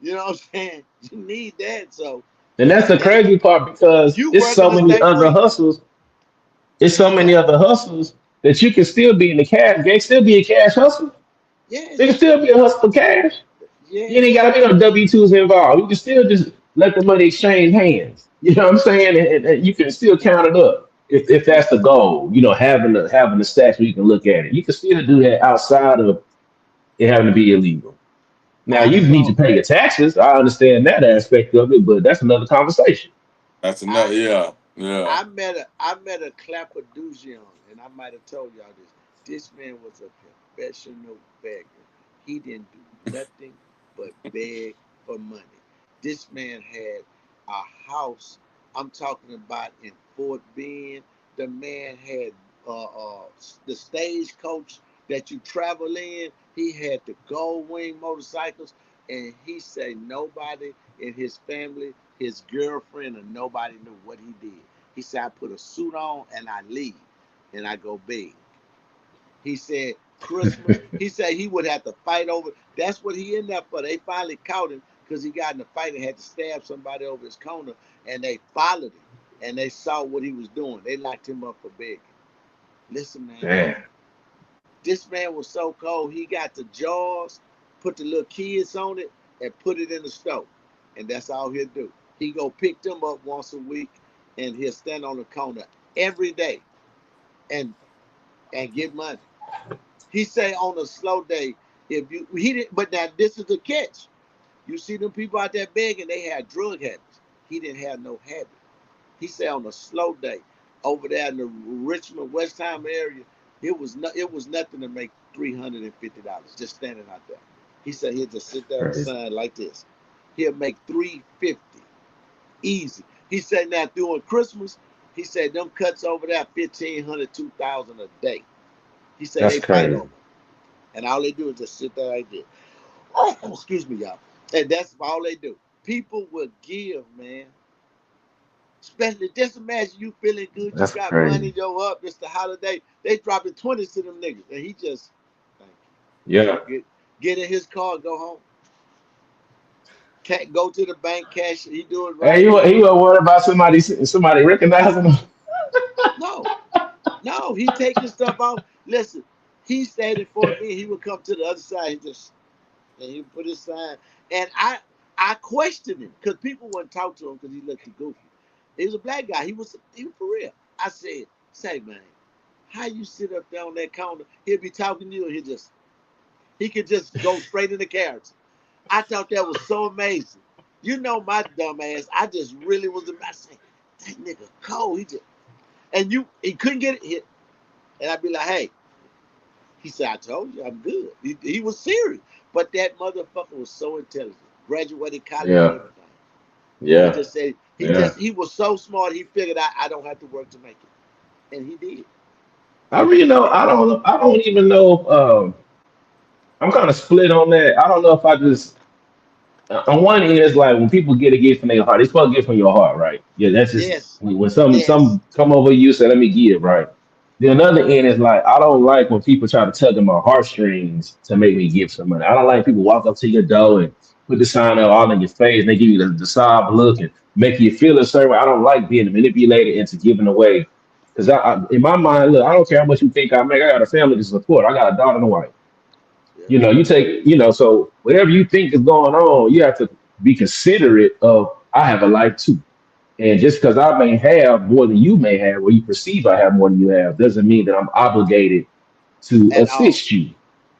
You know what I'm saying? You need that. So, And that's the and crazy part because you it's working so to many stay other free. hustles. It's so many Yeah. other hustles that you can still be in the cash. They still be a cash hustle. They can Yes. still be a hustle for cash. You ain't Yes. gotta be no W-2s involved. You can still just let the money exchange hands. You know what I'm saying? And you can still count it up if Yeah. that's the goal. You know, having the stats where you can look at it. You can still do that outside of it having to be illegal. Now I you need to saw. pay your taxes. I understand that aspect of it, but that's another conversation. That's another. I Yeah, yeah. I met a Clapperdusian, and I might have told y'all this. This man was a professional beggar. He didn't do nothing but beg for money. This man had a house. I'm talking about in Fort Bend. The man had the stagecoach that you travel in. He had the Gold Wing motorcycles, and he said nobody in his family, his girlfriend, or nobody knew what he did. He said, I put a suit on and I leave and I go beg. He said, Christmas, he said he would have to fight over. That's what he ended up for. They finally caught him because he got in a fight and had to stab somebody over his corner, and they followed him and they saw what he was doing. They locked him up for begging. Listen, man, Damn. this man was so cold. He got the jars, put the little kids on it, and put it in the stove. And that's all he'll do. He go pick them up once a week, and he'll stand on the corner every day and get money. He say on a slow day, if you he didn't. But now this is the catch. You see them people out there begging, they had drug habits. He didn't have no habit. He said on a slow day, over there in the Richmond West Ham area, it was nothing to make $350 just standing out there. He said he'll just sit there in the Crazy. sun like this. He'll make 350 easy. He said now during Christmas, he said them cuts over there 1,500, 2,000 a day. He said That's they fight over, crazy. and all they do is just sit there like this. Oh, excuse me, y'all. And that's all they do. People will give, man. Especially just imagine you feeling good, you That's got money, crazy. yo up, it's the holiday. They dropping 20s to them niggas. And he just thank Yeah. you. Get in his car, go home. Can't go to the bank, cash it. He do it Hey, right here. he was worried about somebody recognizing him. No, no, he taking stuff off. Listen, he stayed in Fort Lee. He would come to the other side. And he put his sign. And I questioned him because people wouldn't talk to him because he looked too goofy. He was a black guy. He was for real. I said, say man, how you sit up there on that counter? He'll be talking to you and he could just go straight into character. I thought that was so amazing. You know my dumb ass. I just really was. I said, that nigga cold. He couldn't get it hit. And I'd be like, hey, he said, I told you I'm good. He was serious. But that motherfucker was so intelligent. Graduated college and Yeah. everything. He Yeah. just said Yeah. he was so smart. He figured out I don't have to work to make it, and he did. I really know. I don't even know. If, I'm kind of split on that. I don't know if I just on one end it's like when people get a gift from their heart, they supposed to get from your heart, right? Yeah, that's just Yes, when yes. some come over you say let me give, right? The another end is like I don't like when people try to tug at my heartstrings to make me give some money. I don't like people walk up to your door and put the sign up all in your face, and they give you the sob look and make you feel a certain way. I don't like being manipulated into giving away. Because in my mind, look, I don't care how much you think I make. I got a family to support. I got a daughter and a wife. Yeah. You take, so whatever you think is going on, you have to be considerate of. I have a life too, and just because I may have more than you may have, or you perceive I have more than you have, doesn't mean that I'm obligated to At all. assist you.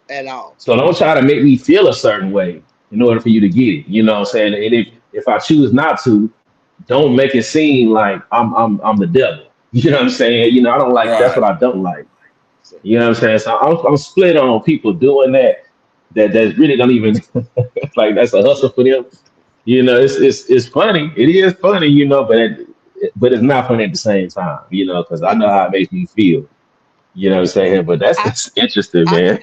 At all. So don't try to make me feel a certain way in order for you to get it. You know what I'm saying? And if I choose not to, don't make it seem like I'm the devil. You know what I'm saying? I don't like that's Right. what I don't like. So, You know what I'm saying? So I'm split on people doing that. That really don't even like that's a hustle for them. It's funny. It is funny, but it's not funny at the same time. Because I yeah. know how it makes me feel. You know what I'm saying? But I, that's interesting, man.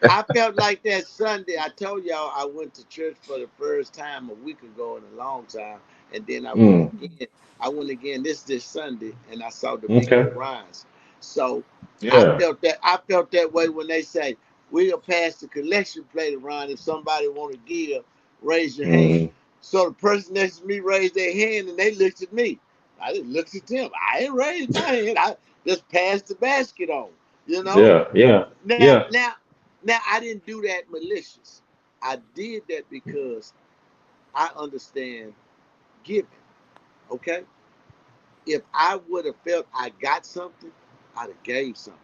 I felt like that Sunday. I told y'all I went to church for the first time a week ago in a long time, and then I went Mm, again. I went again this Sunday, and I saw the big okay. old rise. So I Yeah. felt that. I felt that way when they say we'll pass the collection plate around. If somebody want to give, raise your hand. Mm, So the person next to me raised their hand, and they looked at me. I didn't look at them. I ain't raised my hand. I just passed the basket on. You know. yeah. Yeah. Now, Yeah. now, now, I didn't do that malicious. I did that because I understand giving. Okay, if I would have felt I got something, I'd have gave something.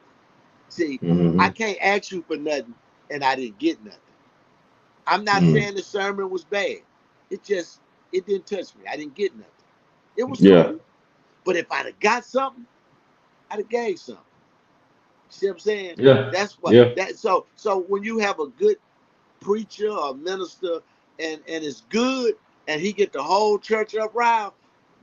See, I Mm, can't ask you for nothing and I didn't get nothing. I'm not mm, saying the sermon was bad. It didn't touch me. I didn't get nothing. It was yeah. cool. But if I'd have got something, I'd have gave something. See what I'm saying? Yeah. That's what Yeah. that so when you have a good preacher or minister and it's good and he get the whole church up riled,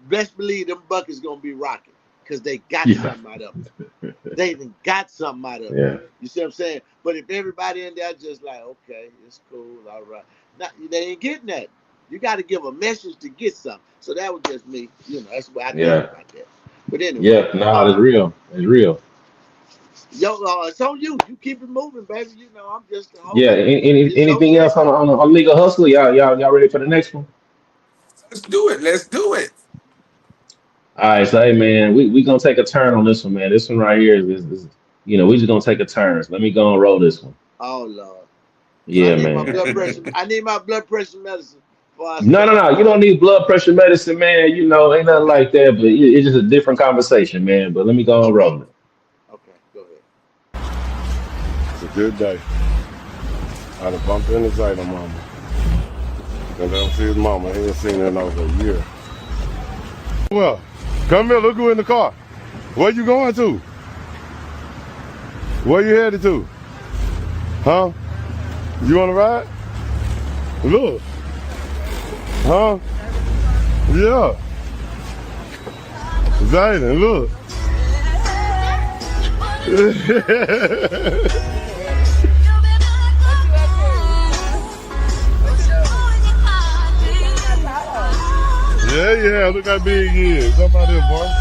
best believe them buckets gonna be rocking because they got Yeah. something out of it. They even got something out of it. Yeah. You see what I'm saying? But if everybody in there just like, okay, it's cool, all right, they ain't getting that. You got to give a message to get something. So that was just me. That's what I think Yeah. about that. But anyway, Yeah. Nah, it's real. It's real. yo, it's on you. You keep it moving, baby. I'm just the Yeah. host. It's your Anything else segment. on legal hustle? Y'all ready for the next one? Let's do it. Let's do it. All right. So hey, man, we gonna take a turn on this one, man. This one right here we just gonna take a turn. So let me go and roll this one. Oh Lord. So I Yeah, need my man. blood pressure. I need my blood pressure medicine before I No, no, start. no. You don't need blood pressure medicine, man. Ain't nothing Okay. like that. But it's just a different conversation, man. But let me go and Okay. roll it. Okay. Go ahead. It's a good day. I done bumped into Zayda mama. Cause I don't see his mama. He ain't seen her in over a year. Well, come here, look who in the car. Where you going to? Where you headed to? Huh? You wanna ride? Look. Huh? Yeah. Zayda, look. Yeah, look how big he is. Somebody there, boy.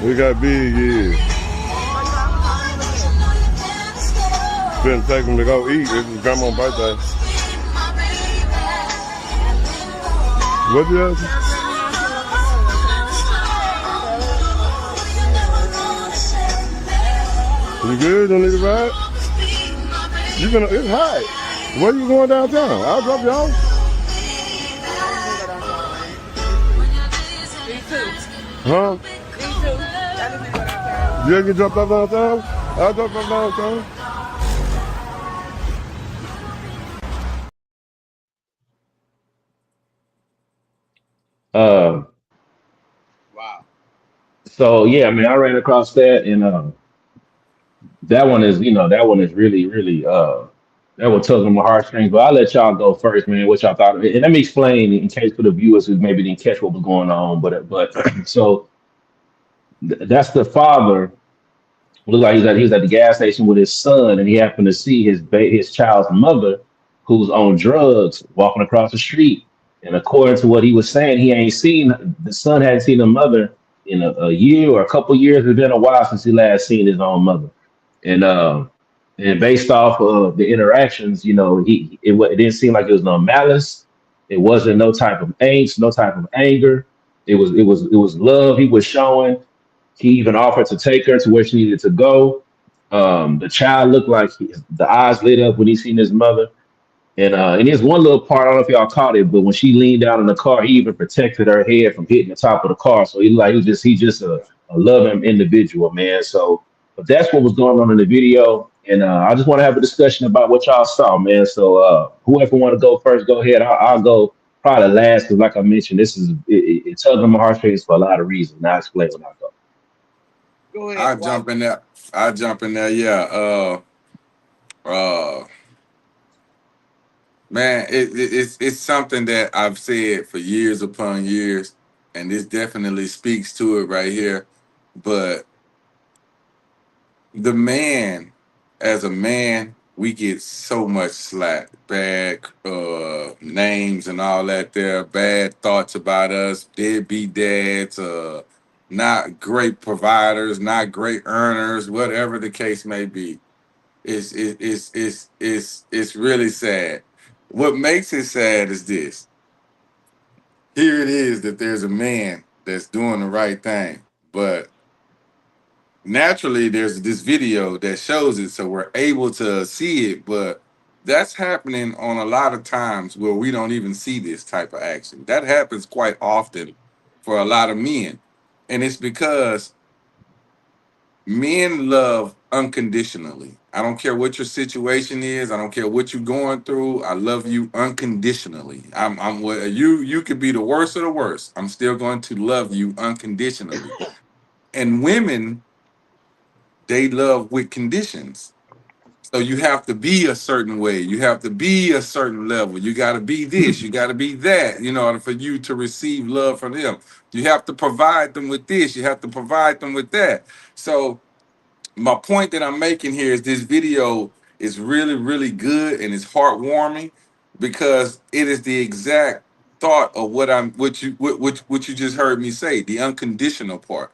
Look how big he is. Couldn't take him to go eat. It's his grandma's birthday. What you asking? You good? Don't need to ride? It's hot. Where you going downtown? I'll drop you off. Huh? You ever get dropped off downtown? I'll drop you off downtown. Uh, Wow. so yeah, I mean, I ran across that, and that one is really, really that one tugs on my heartstrings. But I'll let y'all go first, man. What y'all thought of it, and let me explain in case for the viewers who maybe didn't catch what was going on. But so that's the father. Looked like he was at the gas station with his son, and he happened to see his child's mother, who's on drugs, walking across the street. And according to what he was saying, the son hadn't seen the mother in a year or a couple years. It's been a while since he last seen his own mother, and And based off of the interactions, it didn't seem like it was no malice. It wasn't no type of angst, no type of anger. It was love he was showing. He even offered to take her to where she needed to go. The child looked like the eyes lit up when he seen his mother. And there's one little part, I don't know if y'all caught it, but when she leaned down in the car, he even protected her head from hitting the top of the car. So he's just a loving individual, man. So but that's what was going on in the video. And I just want to have a discussion about what y'all saw, man. So whoever want to go first, go ahead. I'll go probably last because, like I mentioned, it tugged on my heartstrings for a lot of reasons. Now I'll explain when I go. Go ahead, I White. jump in there. I jump in there. Yeah. Uh. Man, it's something that I've said for years upon years, and this definitely speaks to it right here. But the man, as a man, we get so much slack, bad names and all that. There, bad thoughts about us, deadbeat dads, not great providers, not great earners, whatever the case may be. It's really sad. What makes it sad is this. Here it is that there's a man that's doing the right thing, but naturally there's this video that shows it, so we're able to see it. But that's happening on a lot of times where we don't even see this type of action. That happens quite often for a lot of men, and it's because men love unconditionally. I don't care what your situation is. I don't care what you're going through. I love you unconditionally. You could be the worst of the worst. I'm still going to love you unconditionally. And women, they love with conditions. So you have to be a certain way. You have to be a certain level. You got to be this. You got to be that. In order for you to receive love from them, you have to provide them with this. You have to provide them with that. So my point that I'm making here is this video is really, really good and it's heartwarming because it is the exact thought of what you just heard me say, the unconditional part.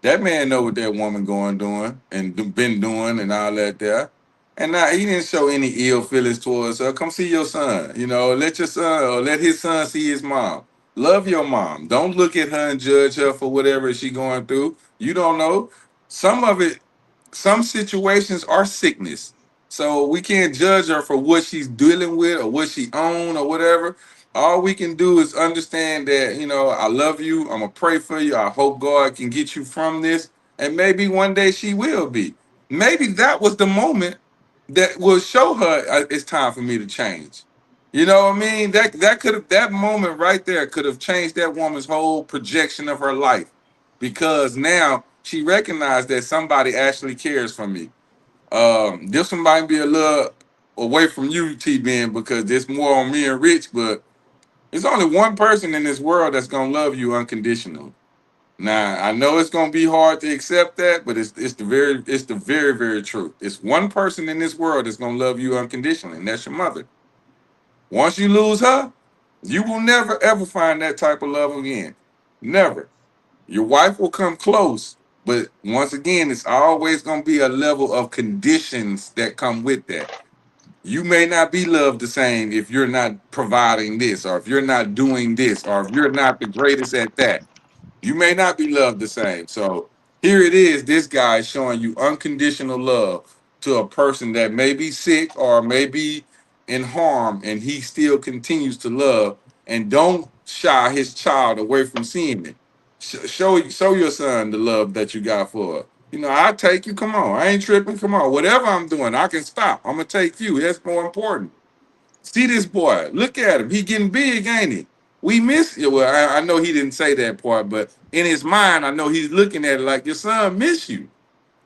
That man know what that woman doing and been doing and all that there. And now he didn't show any ill feelings towards her. Come see your son. Let your son or let his son see his mom. Love your mom. Don't look at her and judge her for whatever she going through. You don't know. Some of it, some situations are sickness. So we can't judge her for what she's dealing with or what she own or whatever. All we can do is understand that, I love you. I'm going to pray for you. I hope God can get you from this. And maybe one day she will be. Maybe that was the moment that will show her it's time for me to change. You know what I mean? That moment right there could have changed that woman's whole projection of her life because now she recognized that somebody actually cares for me. This one might be a little away from you, T Ben, because there's more on me and Rich, but there's only one person in this world that's gonna love you unconditionally. Now I know it's gonna be hard to accept that, but it's the very truth. It's one person in this world that's gonna love you unconditionally, and that's your mother. Once you lose her, you will never ever find that type of love again. Never. Your wife will come close, but once again, it's always gonna be a level of conditions that come with that. You may not be loved the same if you're not providing this, or if you're not doing this, or if you're not the greatest at that. You may not be loved the same. So here it is. This guy is showing you unconditional love to a person that may be sick or may be in harm, and he still continues to love and don't shy his child away from seeing it. Show your son the love that you got for her. I take you. Come on, I ain't tripping. Come on, whatever I'm doing, I can stop. I'm gonna take you. That's more important. See this boy. Look at him. He getting big, ain't he? We miss you. Well, I know he didn't say that part, but in his mind, I know he's looking at it like your son miss you.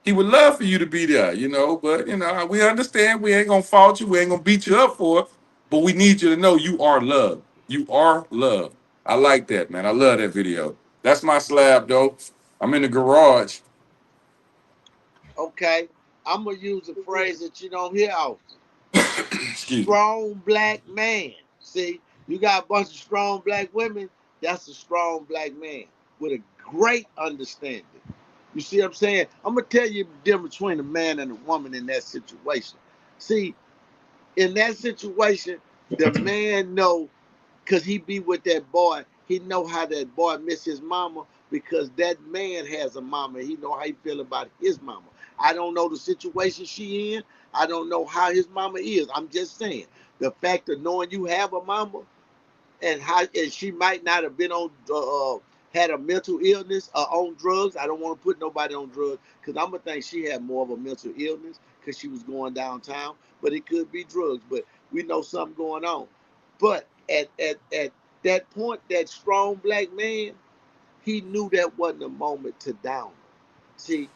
He would love for you to be there, but we understand we ain't gonna fault you, we ain't gonna beat you up for it, but we need you to know you are loved. You are loved. I like that, man. I love that video. That's my slab, though. I'm in the garage. Okay, I'm gonna use a phrase that you don't hear often. Excuse me. Strong black man. See, you got a bunch of strong black women. That's a strong black man with a great understanding. You see what I'm saying? I'm gonna tell you the difference between a man and a woman in that situation. See, in that situation, the man know because he be with that boy. He know how that boy miss his mama because that man has a mama. He know how he feel about his mama. I don't know the situation she in. I don't know how his mama is. I'm just saying the fact of knowing you have a mama and how and she might not have been on had a mental illness or on drugs. I don't want to put nobody on drugs because I'm gonna think she had more of a mental illness because she was going downtown. But it could be drugs. But we know something going on. But at that point, that strong black man, he knew that wasn't a moment to down. See,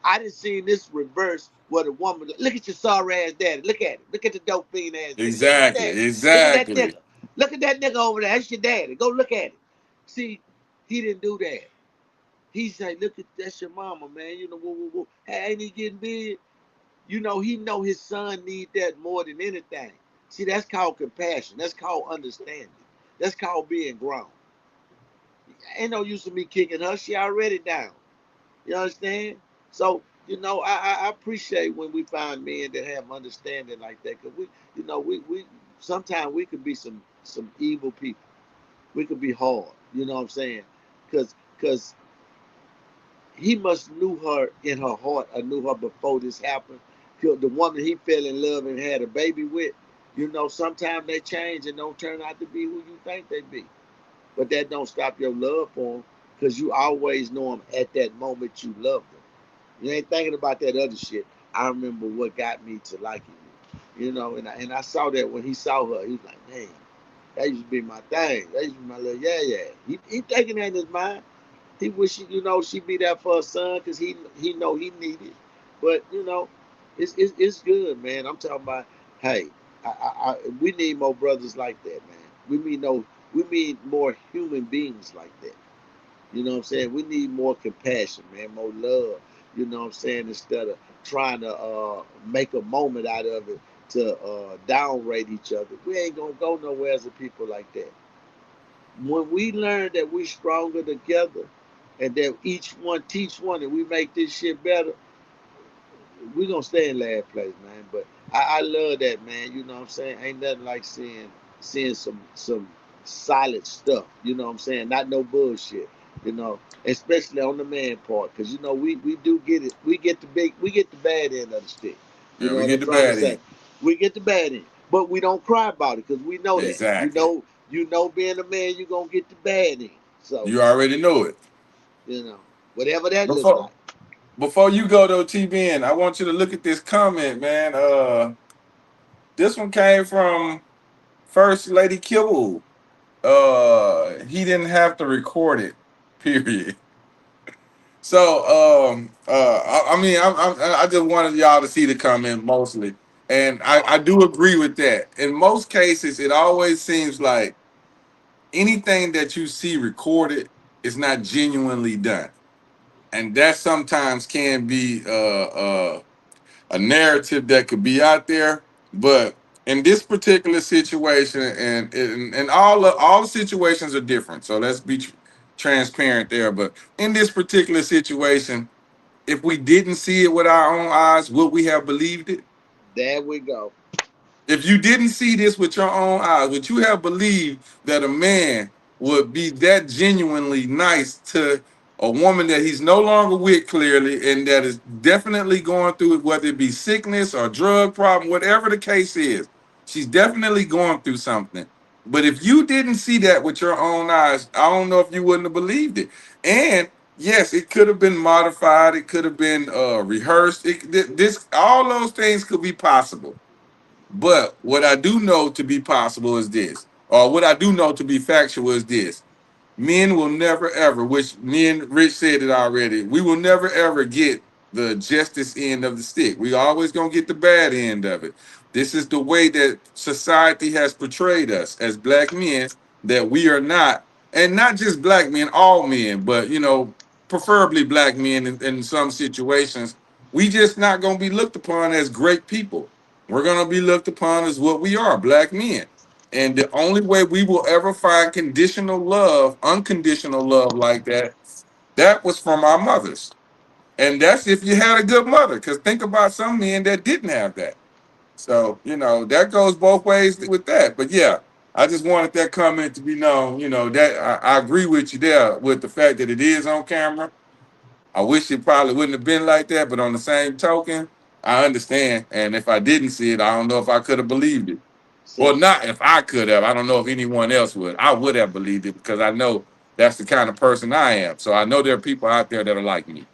I didn't see this reverse where the woman look at your sorry ass daddy. Look at him. Look at the dope fiend ass nigga. That's your Exactly, daddy. Look at that exactly. nigga. Look at that nigga over there. That's your daddy. Go look at him. See, he didn't do that. He said, look at that's your mama, man. You know, whoa, whoa, whoa. Hey, ain't he getting big? You know, he know his son need that more than anything. See, that's called compassion. That's called understanding. That's called being grown. Ain't no use of me kicking her. She already down. You understand? So, you know, I appreciate when we find men that have understanding like that. Cause we, you know, we sometimes we could be some evil people. We could be hard. You know what I'm saying? Cause he must knew her in her heart. I knew her before this happened. The woman he fell in love and had a baby with. You know, sometimes they change and don't turn out to be who you think they be. But that don't stop your love for them because you always know them at that moment you love them. You ain't thinking about that other shit. I remember what got me to liking you. You know, and I saw that when he saw her, he was like, man, that used to be my thing. That used to be my little yeah. He thinking that in his mind. He wish you know she be there for her son because he know he needed. But you know, it's good, man. I'm talking about hey, we need more brothers like that, man. We need more human beings like that. You know what I'm saying? We need more compassion, man, more love. You know what I'm saying? Instead of trying to make a moment out of it to downrate each other. We ain't gonna go nowhere as a people like that. When we learn that we stronger together and that each one teach one and we make this shit better, we gonna stay in last place, man. But I love that, man. You know what I'm saying? Ain't nothing like seeing some solid stuff. You know what I'm saying? Not no bullshit. You know, especially on the man part, because you know we do get it. We get the bad end of the stick. You Yeah, know we what get I'm the trying to bad say? end. We get the bad end, but we don't cry about it because we know that. Exactly. You know, being a man, you gonna get the bad end. So You already know it. you know, whatever that look Before like. before you go though, TBN, I want you to look at this comment, man. This one came from First Lady Kibble. He didn't have to record it. Period. So, I mean, I just wanted y'all to see the comment mostly, and I do agree with that. In most cases, it always seems like anything that you see recorded is not genuinely done, and that sometimes can be a narrative that could be out there. But in this particular situation, and all the situations are different, so let's be transparent there. But in this particular situation, if we didn't see it with our own eyes, would we have believed it? There we go. If you didn't see this with your own eyes, would you have believed that a man would be that genuinely nice to a woman that he's no longer with clearly and that is definitely going through it, whether it be sickness or drug problem, whatever the case is, she's definitely going through something. But if you didn't see that with your own eyes, I don't know if you wouldn't have believed it. And yes, it could have been modified, it could have been rehearsed. This all those things could be possible. But what I do know to be possible is this, or what I do know to be factual is this. Men will never ever, which me and Rich said it already, we will never ever get the justice end of the stick. We always gonna get the bad end of it. This is the way that society has portrayed us as black men, that we are not, and not just black men, all men, but you know, preferably black men in some situations. We just not gonna be looked upon as great people. We're gonna be looked upon as what we are, black men. And the only way we will ever find conditional love, unconditional love like that, that was from our mothers. And that's if you had a good mother. Because think about some men that didn't have that. So, that goes both ways with that. But yeah, I just wanted that comment to be known. That I agree with you there with the fact that it is on camera. I wish it probably wouldn't have been like that, but on the same token, I understand. And if I didn't see it, I don't know if I could have believed it. Or See, not if I could have. I don't know if anyone else would. I would have believed it because I know that's the kind of person I am. So I know there are people out there that are like me.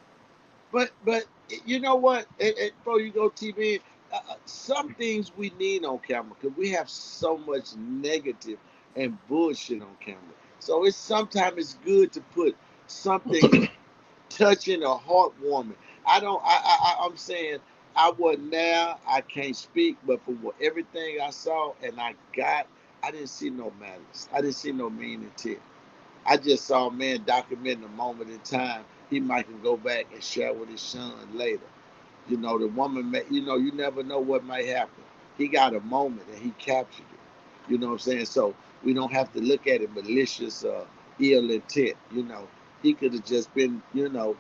but you know what? Before you go, TV, some things we need on camera because we have so much negative and bullshit on camera. So it's sometimes it's good to put something touching or heartwarming. I don't. I'm saying I wasn't there. I can't speak, but for everything I saw and I got, I didn't see no malice. I didn't see no mean intent. I just saw a man documenting a moment in time he might can go back and share with his son later. The woman may, you never know what might happen. He got a moment and he captured it. You know what I'm saying? So we don't have to look at it malicious, ill intent. He could have just been,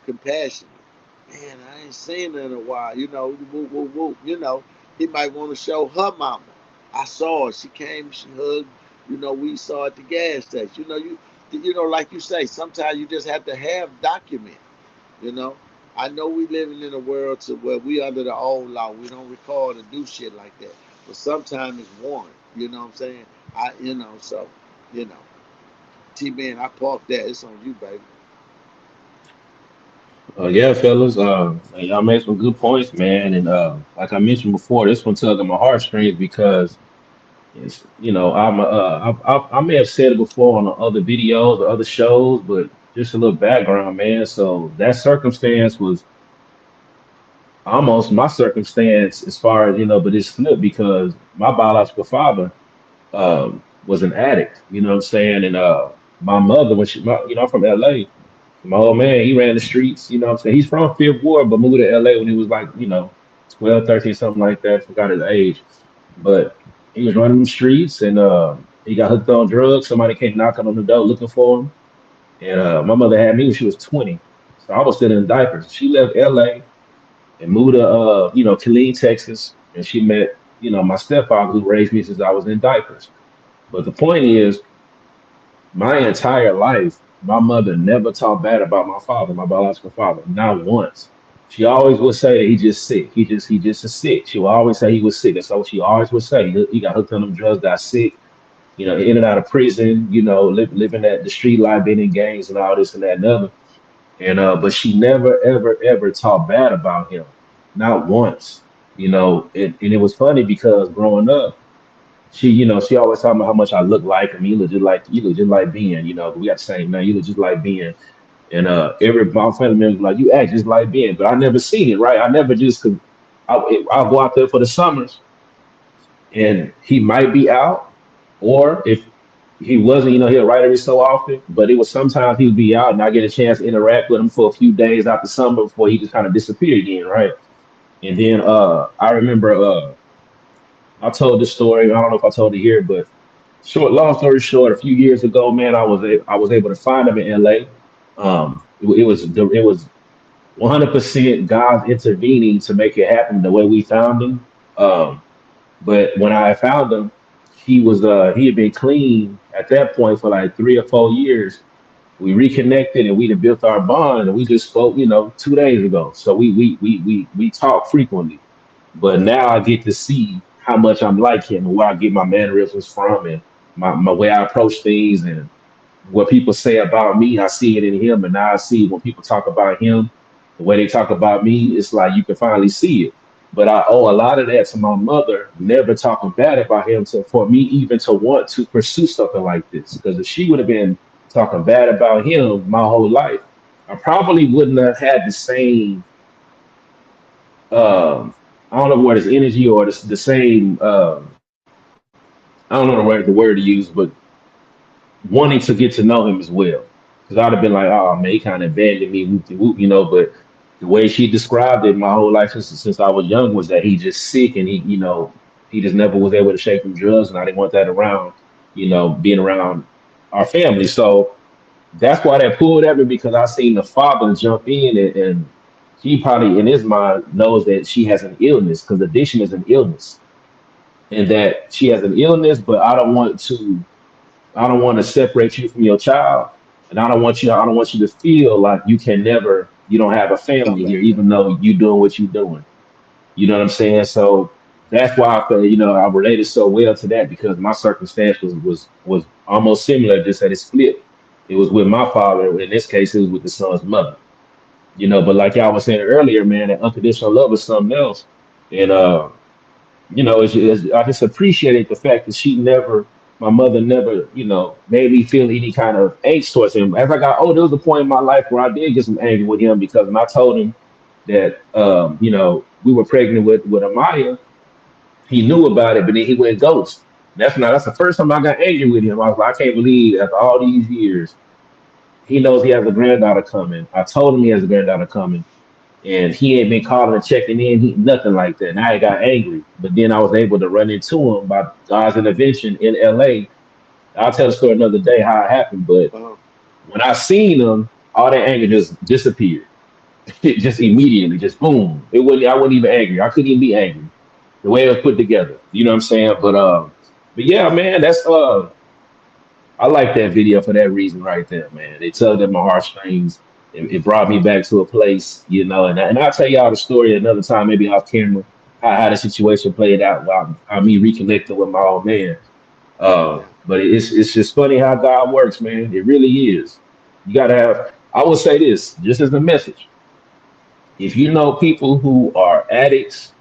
compassionate. Man, I ain't seen her in a while. Whoop, whoop, whoop. He might want to show her mama. I saw her. She came, she hugged. We saw at the gas station. Like you say, sometimes you just have to have document. You know, I know we living in a world to where we under the old law. We don't record or do shit like that. But sometimes it's warrant. You know what I'm saying? So, you know, T-Man, I parked that. It's on you, baby. Yeah, fellas, y'all made some good points, man. And like I mentioned before, this one tugged at my heartstrings because I may have said it before on the other videos or other shows, but just a little background, man. So that circumstance was almost my circumstance as far as but it's flipped because my biological father was an addict. You know what I'm saying? And my mother, I'm from LA. My old man, he ran the streets. You know what I'm saying? He's from Fifth Ward, but moved to LA when he was like 12, 13, something like that. Forgot his age, but he was running the streets and he got hooked on drugs. Somebody came knocking on the door looking for him, and my mother had me when she was 20, so I was still in diapers. She left LA and moved to Killeen, Texas, and she met my stepfather who raised me since I was in diapers. But the point is, my entire life, my mother never talked bad about my father, my biological father, not once. She always would say that he just sick. He just is sick. She would always say he was sick. And so she always would say he got hooked on them drugs, got sick, in and out of prison, living at the street life, being in gangs and all this and that and other. And but she never, ever, ever talked bad about him. Not once. And it was funny because growing up, she always talking about how much I look like him. You look just like Ben. We got the same name. You look just like Ben. And every my family member was like, you act just like Ben. But I never seen it, right? I never just cause I'll go out there for the summers and he might be out, or if he wasn't, he'll write every so often. But it was sometimes he'd be out and I get a chance to interact with him for a few days after summer before he just kind of disappeared again, right? And then I remember I told this story. I don't know if I told it here, but long story short, a few years ago, man, I was able to find him in LA. It was 100% God intervening to make it happen the way we found him. But when I found him, he had been clean at that point for like 3 or 4 years. We reconnected and we had built our bond, and we just spoke, 2 days ago. So we talk frequently. But now I get to see how much I'm like him and where I get my mannerisms from and my way I approach things and what people say about me. I see it in him. And now I see when people talk about him, the way they talk about me, it's like you can finally see it. But I owe a lot of that to my mother, never talking bad about him for me even to want to pursue something like this. Because if she would have been talking bad about him my whole life, I probably wouldn't have had the same I don't know what his energy or the same I don't know the word to use, but wanting to get to know him as well. Because I'd have been like, oh man, he kind of abandoned me, whoop de whoop, But the way she described it, my whole life since I was young was that he just sick and he just never was able to shake from drugs, and I didn't want that around, being around our family. So that's why that pulled at me because I seen the father jump in and he probably in his mind knows that she has an illness because addiction is an illness, and that she has an illness. But I don't want to separate you from your child, and I don't want you to feel like you don't have a Come family here, back there. even though you doing what you're doing. You know what I'm saying? So that's why I feel, I related so well to that because my circumstance was almost similar, just that it's flipped. It was with my father. In this case, it was with the son's mother. But like y'all was saying earlier, man, that unconditional love is something else. And I just appreciated the fact that my mother never, made me feel any kind of angst towards him. As I got older, there was a point in my life where I did get some angry with him because when I told him that, we were pregnant with Amaya, he knew about it, but then he went ghost. That's the first time I got angry with him. I was like, I can't believe after all these years, he knows he has a granddaughter coming. I told him he has a granddaughter coming and he ain't been calling and checking in, nothing like that. And I got angry, but then I was able to run into him by God's intervention in LA. I'll tell the story another day how it happened, but Uh-huh. when I seen him, all that anger just disappeared. It just immediately, just boom. I wasn't even angry. I couldn't even be angry. The way it was put together. You know what I'm saying? But yeah, man, that's I like that video for that reason right there, man. It tugged at my heartstrings. It brought me back to a place, and I'll tell y'all the story another time, maybe off camera, how the situation played out while how me reconnecting with my old man. Yeah. But it's just funny how God works, man. It really is. You gotta have. I will say this, just as a message. If you know people who are addicts,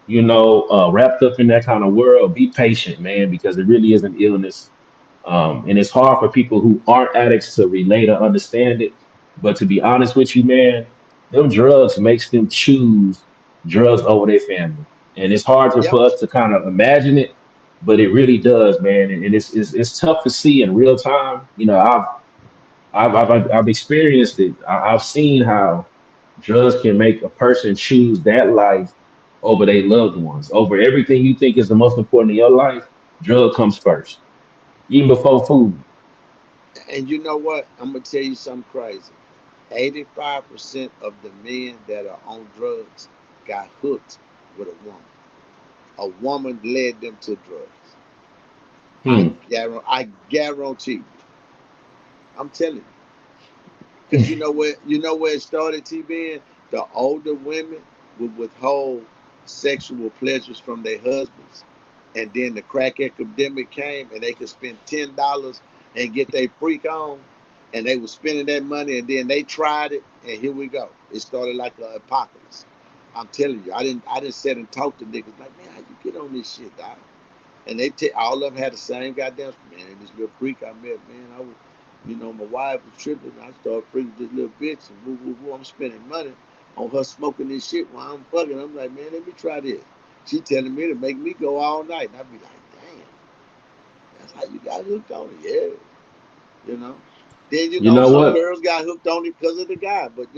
wrapped up in that kind of world, be patient, man, because it really is an illness. And it's hard for people who aren't addicts to relate or understand it. But to be honest with you, man, them drugs makes them choose drugs over their family. And it's hard Yep. for us to kind of imagine it, but it really does, man. And it's tough to see in real time. I've experienced it. I've seen how drugs can make a person choose that life over their loved ones, over everything you think is the most important in your life. Drug comes first, even before food. And you know what? I'm gonna tell you something crazy. 85% of the men that are on drugs got hooked with a woman. A woman led them to drugs. Hmm. I guarantee you. I'm telling you. Because you know where it started, T-Ben? The older women would withhold sexual pleasures from their husbands. And then the crack epidemic came and they could spend $10 and get their freak on. And they were spending that money and then they tried it and here we go. It started like an apocalypse. I'm telling you, I didn't sit and talk to niggas like, man, how you get on this shit, dog? And all of them had the same goddamn man. And this little freak I met, man, my wife was tripping. I started freaking this little bitch and woo woo woo. I'm spending money on her smoking this shit while I'm fucking. I'm like, man, let me try this. She telling me to make me go all night, and I be like, damn, that's how you got hooked on it, yeah, you know. Then You know some what? girls got hooked on it because of the guy, but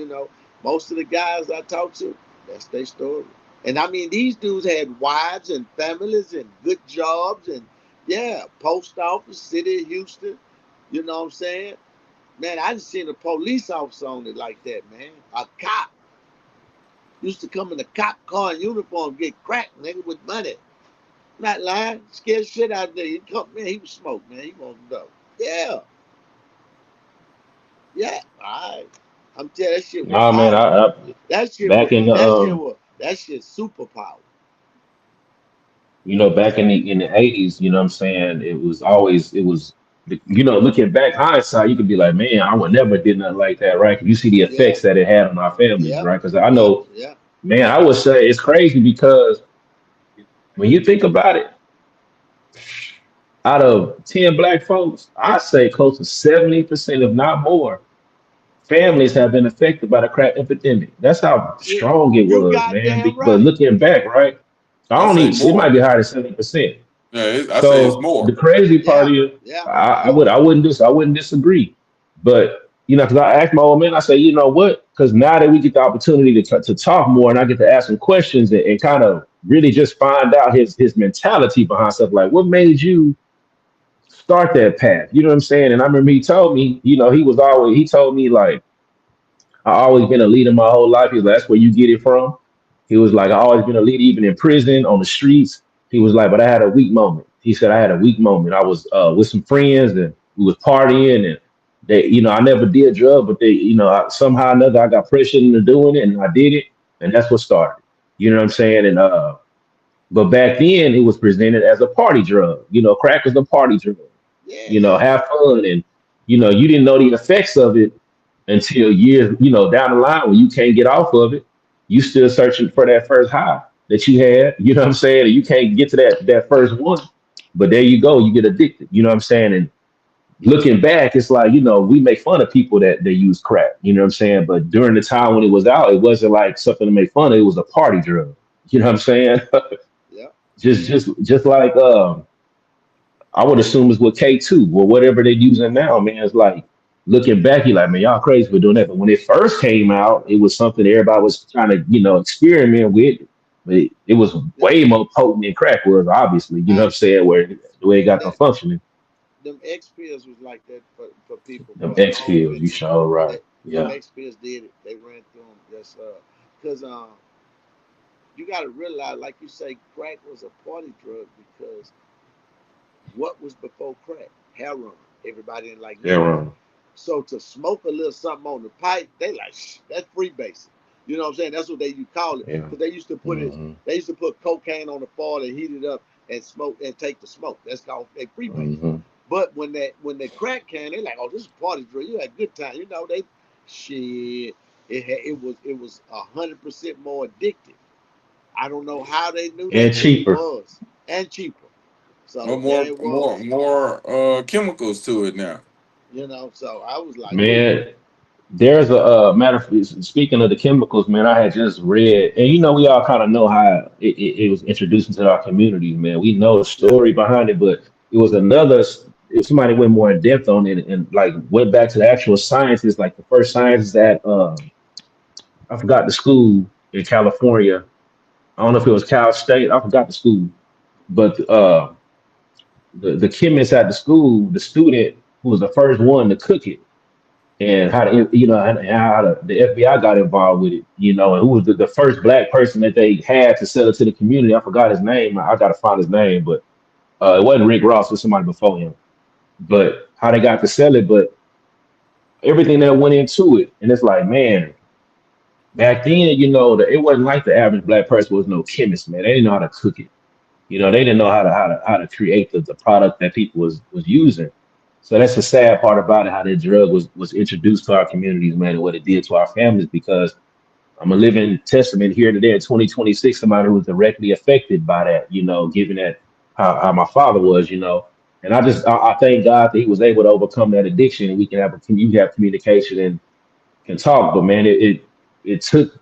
most of the guys I talk to, that's their story. And I mean, these dudes had wives and families and good jobs and yeah, post office, city of Houston. You know what I'm saying? Man, I just seen a police officer on it like that, man. A cop used to come in a cop car in uniform, get cracked, nigga, with money. Not lying, scared shit out there. He come, man, he was smoke, man. He wanted to go. Yeah, yeah. All right. I'm telling you, that shit was Nah, man. powerful. That shit was Back in the that shit superpower. back in the 80s, you know what I'm saying? Looking back hindsight, you could be like, man, I would never did nothing like that, right? 'Cause you see the Yeah, effects that it had on our families, yep, right? Because I yep, know, yep. man, I would say it's crazy because when you think about it, out of 10 black folks, I say close to 70%, if not more, families have been affected by the crack epidemic. That's how You, strong it you was, man. goddamn But right. looking back, right? I I don't say even. It might more. be higher than 70%. Yeah, I say it's So the more. crazy part Yeah, is, yeah, I wouldn't disagree. But because I asked my old man, I say, you know what? Because now that we get the opportunity to talk more, and I get to ask him questions and kind of really just find out his mentality behind stuff, like what made you start that path? You know what I'm saying? And I remember he told me, he told me like I always been a leader my whole life. He was like, that's where you get it from. He was like, I always been a leader, even in prison, on the streets. He was like, but I had a weak moment. He said I had a weak moment. I was with some friends and we was partying and they, I never did drugs, but they, somehow or another I got pressured into doing it and I did it, and that's what started. You know what I'm saying? And but back then it was presented as a party drug. Crack was a party drug. Yeah, yeah, Have fun, and you didn't know the effects of it until years, down the line when you can't get off of it. You still searching for that first high that you had. You know what I'm saying? And you can't get to that first one, but there you go. You get addicted. You know what I'm saying? And looking back, it's like we make fun of people that they use crack. You know what I'm saying? But during the time when it was out, it wasn't like something to make fun of. It was a party drug. You know what I'm saying? yeah. just like I would assume it's with K2 or whatever they're using now, man. It's like looking back, you're like, man, y'all crazy for doing that. But when it first came out, it was something everybody was trying to, experiment with. But it was Them, way more potent than crack was, obviously. You know what I'm I, saying? Where the way it got them that functioning. them X pills was like that for people Them for a X long pills, period you of time. sure right. That them Yeah. X pills did it. They ran through them. That's because you got to realize, like you say, crack was a party drug because what was before crack? Heroin. Everybody didn't like They're heroin. wrong. So to smoke a little something on the pipe, they like, shh, that's freebasing. You know what I'm saying? That's what they used to call it. Yeah. Because they used to put it, Hmm. they used to put cocaine on the foil and heat it up and smoke and take the smoke. That's called they freebase. Hmm. But when the crack came, they like, oh, this is party drug. You had a good time. They shit. It was 100% more addictive. I don't know how they knew And that, but it cheaper. was and cheaper. Or So there more, it more, was. more chemicals to it now. So I was like, ooh, Man, there's a matter of speaking of the chemicals, man. I had just read, and we all kind of know how it was introduced into our communities, man. We know the yeah, story behind it, but it was if somebody went more in depth on it and like went back to the actual sciences, like the first sciences that I forgot the school in California. I don't know if it was Cal State. I forgot the school, but the chemist at the school, the student who was the first one to cook it and how to, and how the FBI got involved with it, and who was the first black person that they had to sell it to the community. I forgot his name. I got to find his name, but it wasn't Rick Ross. It was somebody before him. But how they got to sell it, but everything that went into it, and it's like, man, back then, it wasn't like the average black person was no chemist, man. They didn't know how to cook it. They didn't know how to create the product that people was using. So that's the sad part about it, how that drug was introduced to our communities, man, and what it did to our families. Because I'm a living testament here today in 2026, somebody who was directly affected by that, given that how my father was, And I thank God that he was able to overcome that addiction, and we can you have communication and can talk. But man, it took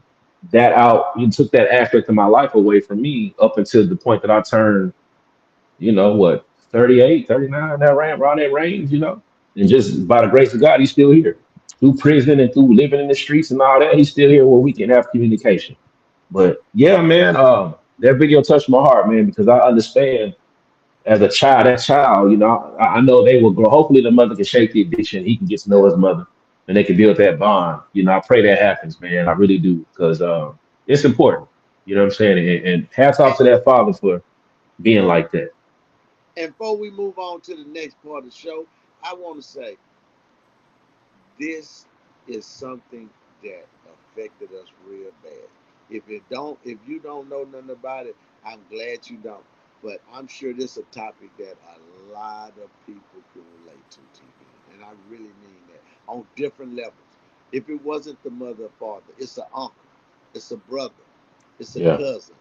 that out. It took that aspect of my life away from me up until the point that I turned, what, 38, 39, around that range, And just by the grace of God, he's still here. Through prison and through living in the streets and all that, he's still here where we can have communication. But yeah, man, that video touched my heart, man, because I understand as a child, that child, I know they will grow. Hopefully the mother can shake the addiction. He can get to know yeah. his mother and they can build that bond. I pray that happens, man. I really do. Because it's important. You know what I'm saying? And hats off And, to that father for being like that. and before we move on to the next part of the show, I want to say this is something that affected us real bad. If you don't know nothing about it, I'm glad you don't. But I'm sure this is a topic that a lot of people can relate to, TV, and I really mean that on different levels. If it wasn't the mother or father, it's an uncle, it's a brother, it's a Yeah. cousin,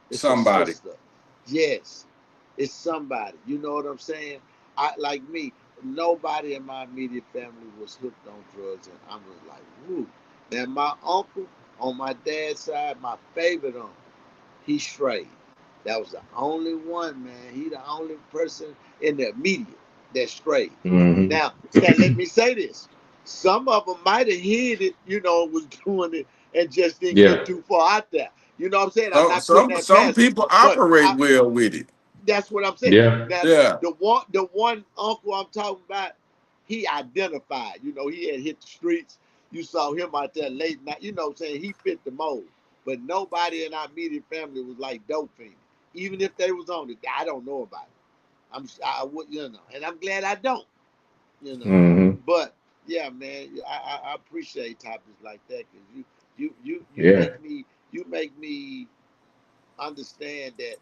it's a Somebody. sister. Yes, it's somebody. You know what I'm saying? I like me. Nobody in my immediate family was hooked on drugs, and I was like, woo. Now my uncle on my dad's side, my favorite uncle, he strayed. That was the only one, man. He the only person in the immediate that strayed. Hmm. Now let me say this. Some of them might have hid it, was doing it and just didn't get Yeah. too far out there. You know what I'm saying? I'm Some not putting some that some past them. people But operate well with it. that's what I'm saying. Yeah. Now Yeah. the one uncle I'm talking about, he identified. He had hit the streets. you saw him out there late night. You know what I'm saying? He fit the mold. But nobody in our immediate family was like dope fiend. Even if they was on it, I don't know about it. I would, you know, and I'm glad I don't, you know. Mm-hmm. But yeah, man, I appreciate topics like that because you Yeah. make me understand that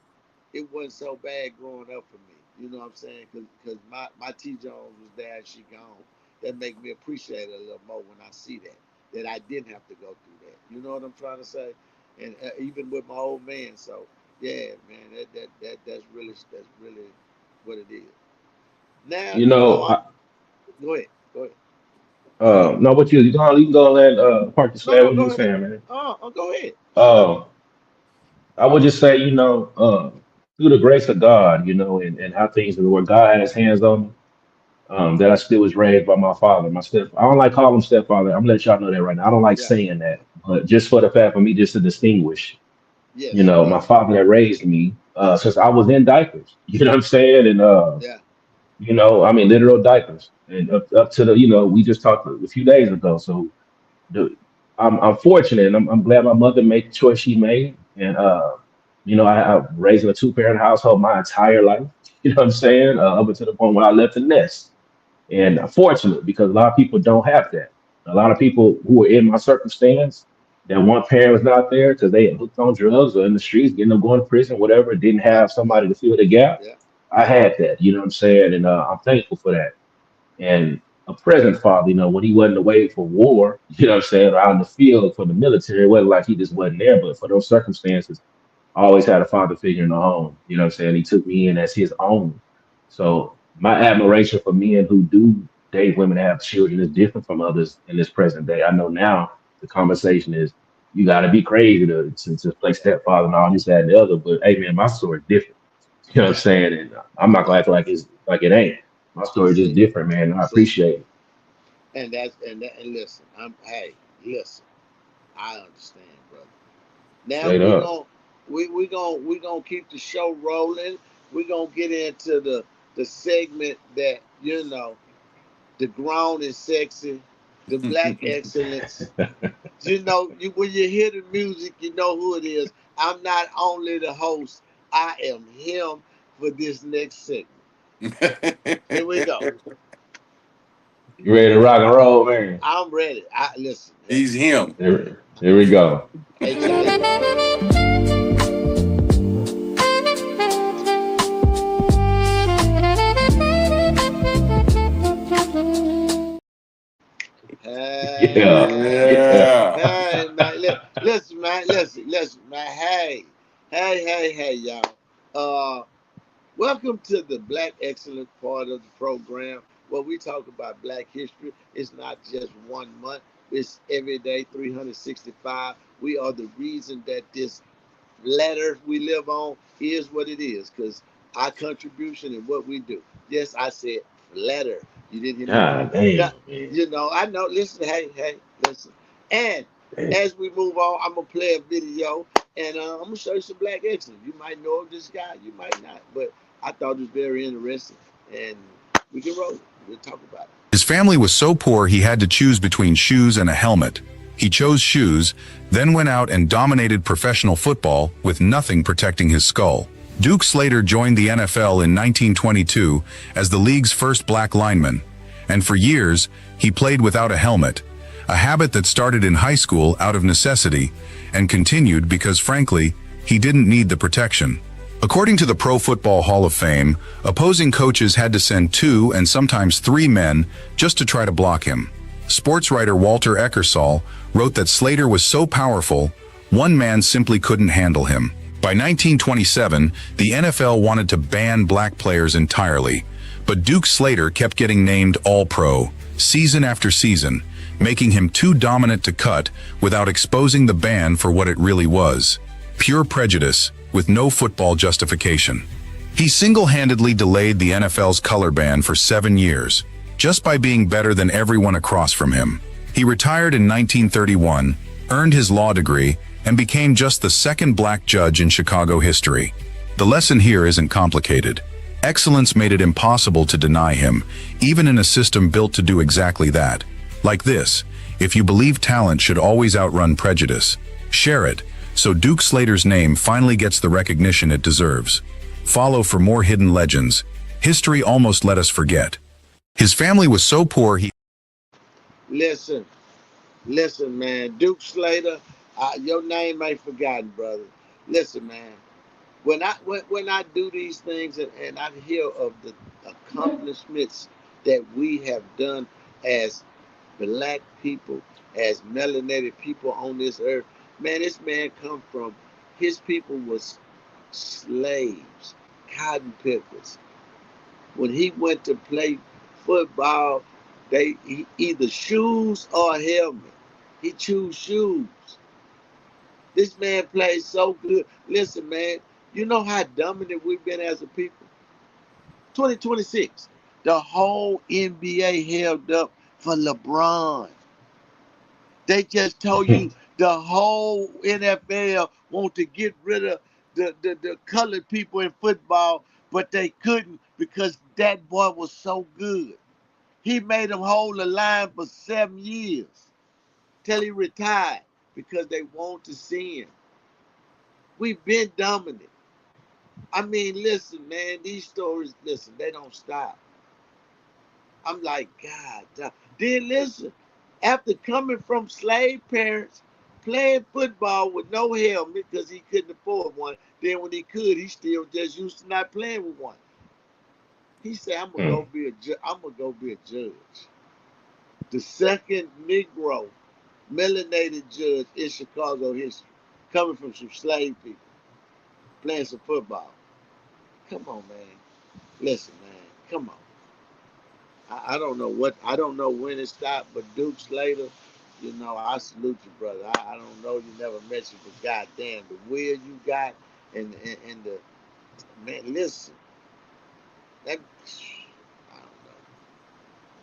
it wasn't so bad growing up for me. You know what I'm saying? Because my T Jones was there and she gone. That make me appreciate it a little more when I see that I didn't have to go through that. You know what I'm trying to say? And even with my old man. So yeah, man, that's really what it is. Now You you know know, I'm. Go ahead. Go ahead. no, what you can go and park the slab. No, What you go were ahead. saying, man? Go ahead. Uh, I would just say, through the grace of God, and how things where God had His hands on me, that I still was raised by my father. I don't like calling him stepfather. I'm gonna let y'all know that right now. I don't like Yeah. saying that, but just for the fact for me just to distinguish, Yes. my father that raised me, since I was in diapers. You know what I'm saying? And Yeah. I mean literal diapers, and up to the, we just talked a few days ago. So the, I'm fortunate, and I'm glad my mother made the choice she made, and I raised in a two-parent household my entire life. You know what I'm saying? Up until the point when I left the nest. And I'm fortunate because a lot of people don't have that. A lot of people who are in my circumstance that one parent was not there because they had hooked on drugs or in the streets, getting them going to prison, whatever, didn't Yeah. have Yeah. somebody to fill the gap. Yeah. I had that, you know what I'm saying? And I'm thankful for that. And a present father, when he wasn't away for war, you know what I'm saying, or out in the field for the military, it wasn't like he just wasn't there, but for those circumstances, I always had a father figure in the home. You know what I'm saying? He took me in as his own. So my admiration for men who do date women that have children is different from others in this present day. I know now the conversation is you got to be crazy to play stepfather and all this, that, and the other. But hey, man, my story is different. You know what I'm Yeah. saying? And I'm not gonna act like it ain't. My story is just See. different, man. And I See. appreciate it. And listen. Listen. I understand, brother. Now Straight we're up. gonna we gonna keep the show rolling. We're gonna get into the segment that the grown and sexy, the black excellence. When you hear the music, you know who it is. I'm not only the host, I am him for this next segment. Here we go. You ready to rock and roll, man? I'm ready. Listen. Hey, He's him. Here we go. Yeah. Yeah. Yeah. Hey, man, listen, man, hey, y'all. Welcome to the Black Excellence part of the program where we talk about Black history. It's not just 1 month; it's every day, 365. We are the reason that this letter we live on is what it is, because our contribution and what we do. Yes, I said letter. You didn't hear me wrong. God damn, Now, man. I know. Listen, hey, listen. And as we move on, I'm gonna play a video, and I'm gonna show you some black excellence. You might know of this guy, you might not, but I thought it was very interesting, and we can roll it. We'll talk about it. His family was so poor he had to choose between shoes and a helmet. He chose shoes, then went out and dominated professional football with nothing protecting his skull. Duke Slater joined the NFL in 1922 as the league's first black lineman, and for years he played without a helmet, a habit that started in high school out of necessity and continued because, frankly, he didn't need the protection. According to the Pro Football Hall of Fame, opposing coaches had to send 2 and sometimes 3 men just to try to block him. Sports writer Walter Eckersall wrote that Slater was so powerful, one man simply couldn't handle him. By 1927, the NFL wanted to ban black players entirely, but Duke Slater kept getting named All-Pro, season after season, making him too dominant to cut without exposing the ban for what it really was: pure prejudice, with no football justification. He single-handedly delayed the NFL's color ban for 7 years, just by being better than everyone across from him. He retired in 1931, earned his law degree, and became just the second black judge in Chicago history. The lesson here isn't complicated. Excellence made it impossible to deny him, even in a system built to do exactly that. Like this: If you believe talent should always outrun prejudice, share it, so Duke Slater's name finally gets the recognition it deserves. Follow for more hidden legends. History almost let us forget. His family was so poor he... Listen, listen, man. Duke Slater, your name ain't forgotten, brother. Listen, man. When I do these things and I hear of the accomplishments that we have done as black people, as melanated people on this earth, man, this man come from, his people was slaves, cotton pickers. When he went to play football, either shoes or helmet. He chose shoes. This man plays so good. Listen, man, you know how dominant we've been as a people? 2026, the whole NBA held up for LeBron. They just told you the whole NFL want to get rid of the colored people in football, but they couldn't because that boy was so good. He made them hold the line for 7 years till he retired because they want to see him. We've been dominant. I mean, listen, man, these stories, listen, they don't stop. I'm like, God. Then listen, after coming from slave parents, playing football with no helmet because he couldn't afford one, then when he could, he still just used to not playing with one. He said, I'm gonna go be a I'm gonna go be a judge. The second Negro melanated judge in Chicago history, coming from some slave people, playing some football. Come on, man. Listen, man. Come on. I don't know when it stopped, but Duke Slater, I salute you, brother. I don't know, you never met you, but goddamn, the will you got and the man, listen, that I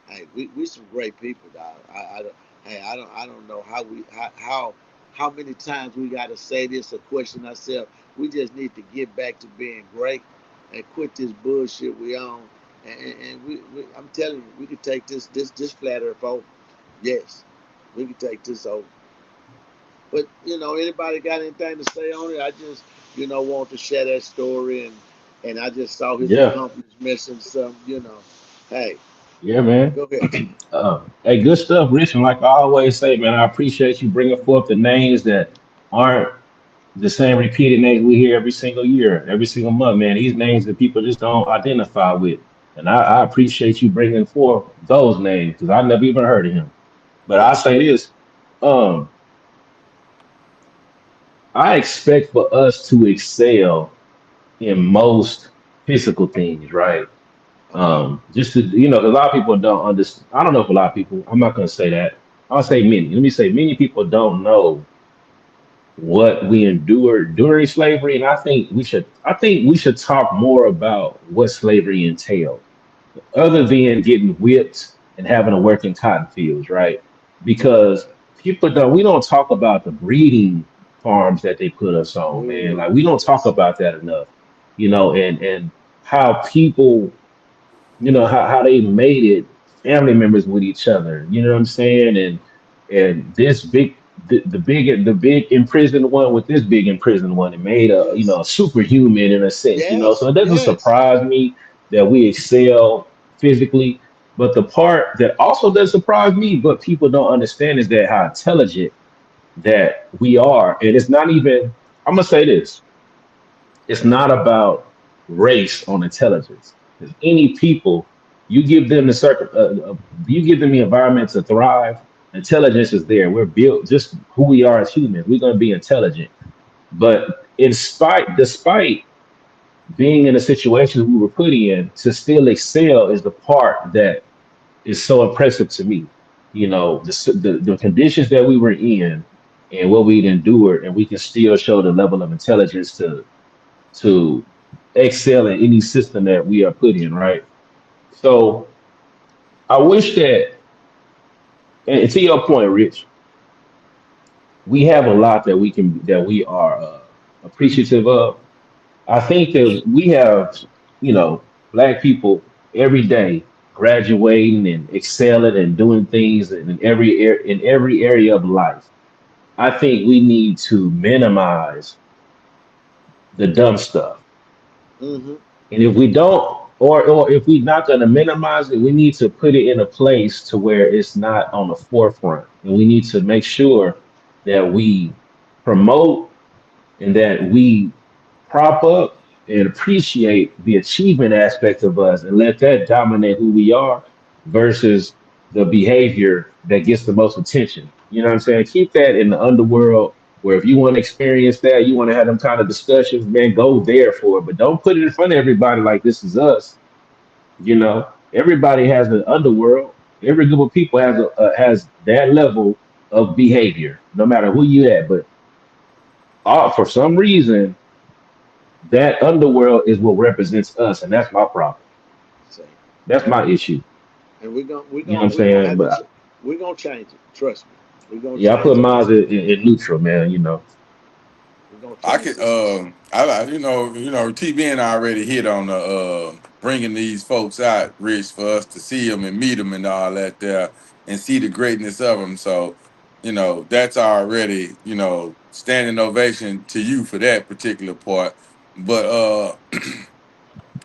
don't know. Hey, we some great people, dog. I don't know how many times we gotta say this or question ourselves. We just need to get back to being great and quit this bullshit we on. And I'm telling you, we could take this flat earth over. Yes, we could take this over. But anybody got anything to say on it? I just want to share that story and I just saw his Yeah, accomplishments and some. Hey, yeah, man. go ahead. Hey, good stuff, Rich. And like I always say, man, I appreciate you bringing forth the names that aren't the same repeated names we hear every single year, every single month, man. These names that people just don't identify with. And I appreciate you bringing forth those names because I never even heard of him. But I say this, um, I expect for us to excel in most physical things, right? Just to, because a lot of people don't understand. I don't know if a lot of people, I'm not going to say that. I'll say many. Let me say many people don't know what we endured during slavery. And I think we should talk more about what slavery entailed other than getting whipped and having to work in cotton fields, right? Because we don't talk about the breeding farms that they put us on, man. Ooh, Like we don't talk yes. about that enough, and how people, how they made it family members with each other. You know what I'm saying? And this the big imprisoned one with this big imprisoned one, it made Yes. a superhuman in a sense. So Yes. it doesn't Yes. surprise me that we excel physically. But the part that also does surprise me, but people don't understand, is that how intelligent that we are. And it's not even, I'm gonna say this, it's not about race on intelligence. Because any people, you give them you give them the environment to thrive. Intelligence is there. We're built just who we are as humans. We're going to be intelligent. But despite being in the situations we were put in, to still excel is the part that is so impressive to me. The conditions that we were in and what we endured, and we can still show the level of intelligence to excel in any system that we are put in, right? So I wish that, and to your point, Rich, we have a lot that we are appreciative of. I think that we have, black people every day graduating and excelling and doing things in every area of life. I think we need to minimize the dumb stuff. Mm-hmm. And if we don't, or if we're not going to minimize it, we need to put it in a place to where it's not on the forefront. And we need to make sure that we promote and that we prop up and appreciate the achievement aspect of us and let that dominate who we are versus the behavior that gets the most attention. You know what I'm saying? Keep that in the underworld where if you want to experience that, you want to have them kind of discussions, man, go there for it. But don't put it in front of everybody like this is us. You know, everybody has an underworld. Every group of people has that level of behavior, no matter who you at. But for some reason, that underworld is what represents us, and that's my problem. See, That's my issue. and You know what I'm saying? have to But we're gonna change it. Trust me, we're gonna yeah, I change put it. mine in neutral, man. You know. We're gonna I change could, it. TBN already hit on the bringing these folks out, Rich, for us to see them and meet them and all that there, and see the greatness of them. So, that's already, standing ovation to you for that particular part. But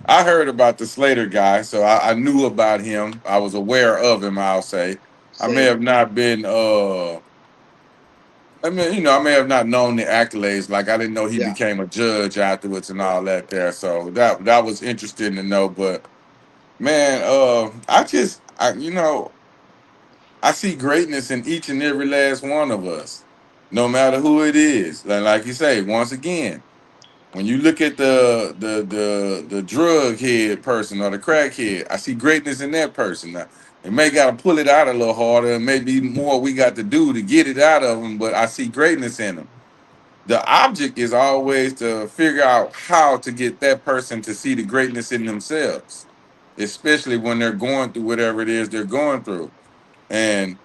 I heard about the Slater guy, so I knew about him. I was aware of him. I'll say, I may Same have here. not been. I may have not known the accolades. Like I didn't know he Yeah. became a judge afterwards and Yeah. all that there. So that was interesting to know. But man, I see greatness in each and every last one of us, no matter who it is. Like you say, once again, when you look at the drug head person or the crack head, I see greatness in that person. Now, they may got to pull it out a little harder, and maybe more we got to do to get it out of them. But I see greatness in them. The object is always to figure out how to get that person to see the greatness in themselves, especially when they're going through whatever it is they're going through. And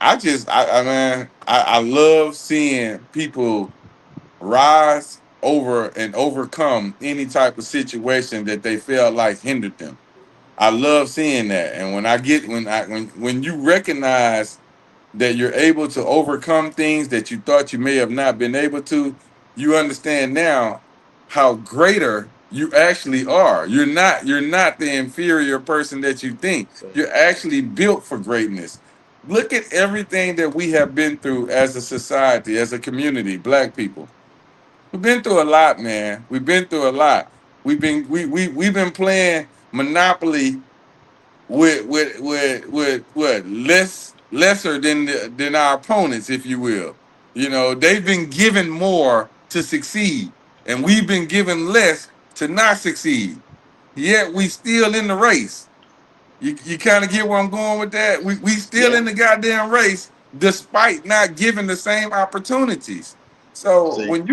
I love seeing people rise over and overcome any type of situation that they felt like hindered them. I love seeing that. And when you recognize that you're able to overcome things that you thought you may have not been able to, you understand now how greater you actually are. You're not the inferior person that you think. Same. You're actually built for greatness. Look at everything that we have been through as a society, as a community, black people. We've been through a lot, man. We've been through a lot. We've been playing Monopoly with what lesser than our opponents, if you will. They've been given more to succeed, and we've been given less to not succeed. Yet we still in the race. You kind of get where I'm going with that. We still Yeah. in the goddamn race despite not given the same opportunities. So See. when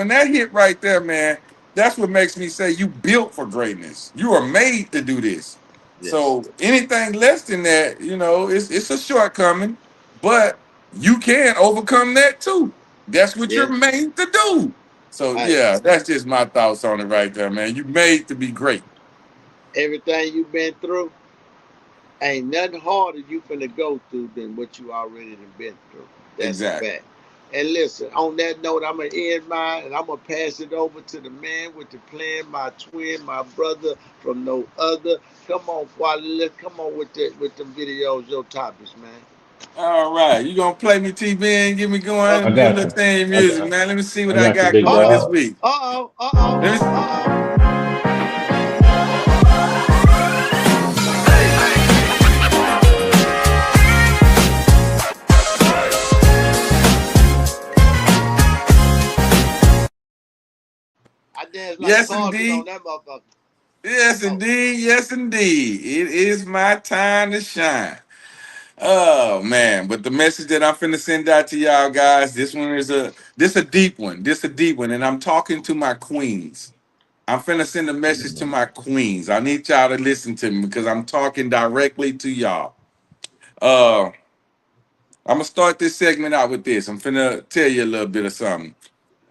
that hit right there, man, that's what makes me say you built for greatness. You are made to do this. Yes. So anything less than that, it's a shortcoming, but you can overcome that too. That's what you're Yes. made to do. So Hey, yeah, that's just my thoughts on it right there, man. You made to be great. everything you've been through, ain't nothing harder you finna go through than what you already done been through. That's a Exactly. fact. And listen, on that note, I'm gonna end mine and I'm gonna pass it over to the man with the plan, my twin, my brother from no other. Come on, Father, let's come on with the videos, your topics, man. All right, you gonna play me TV and get me going Of I and do a got little you. thing I music, got. man. Let me see what I I got you, got big going uh this dog. oh, week. uh oh, uh oh, Let me. uh oh. I danced like Yes, Carlton on indeed. that motherfucker. Yes, Oh, indeed. Yes, indeed. It is my time to shine. Oh man! But the message that I'm finna send out to y'all guys, this a deep one. This a deep one, and I'm talking to my queens. I'm finna send a message to my queens. I need y'all to listen to me because I'm talking directly to y'all. Uh, I'm gonna start this segment out with this. I'm finna tell you a little bit of something.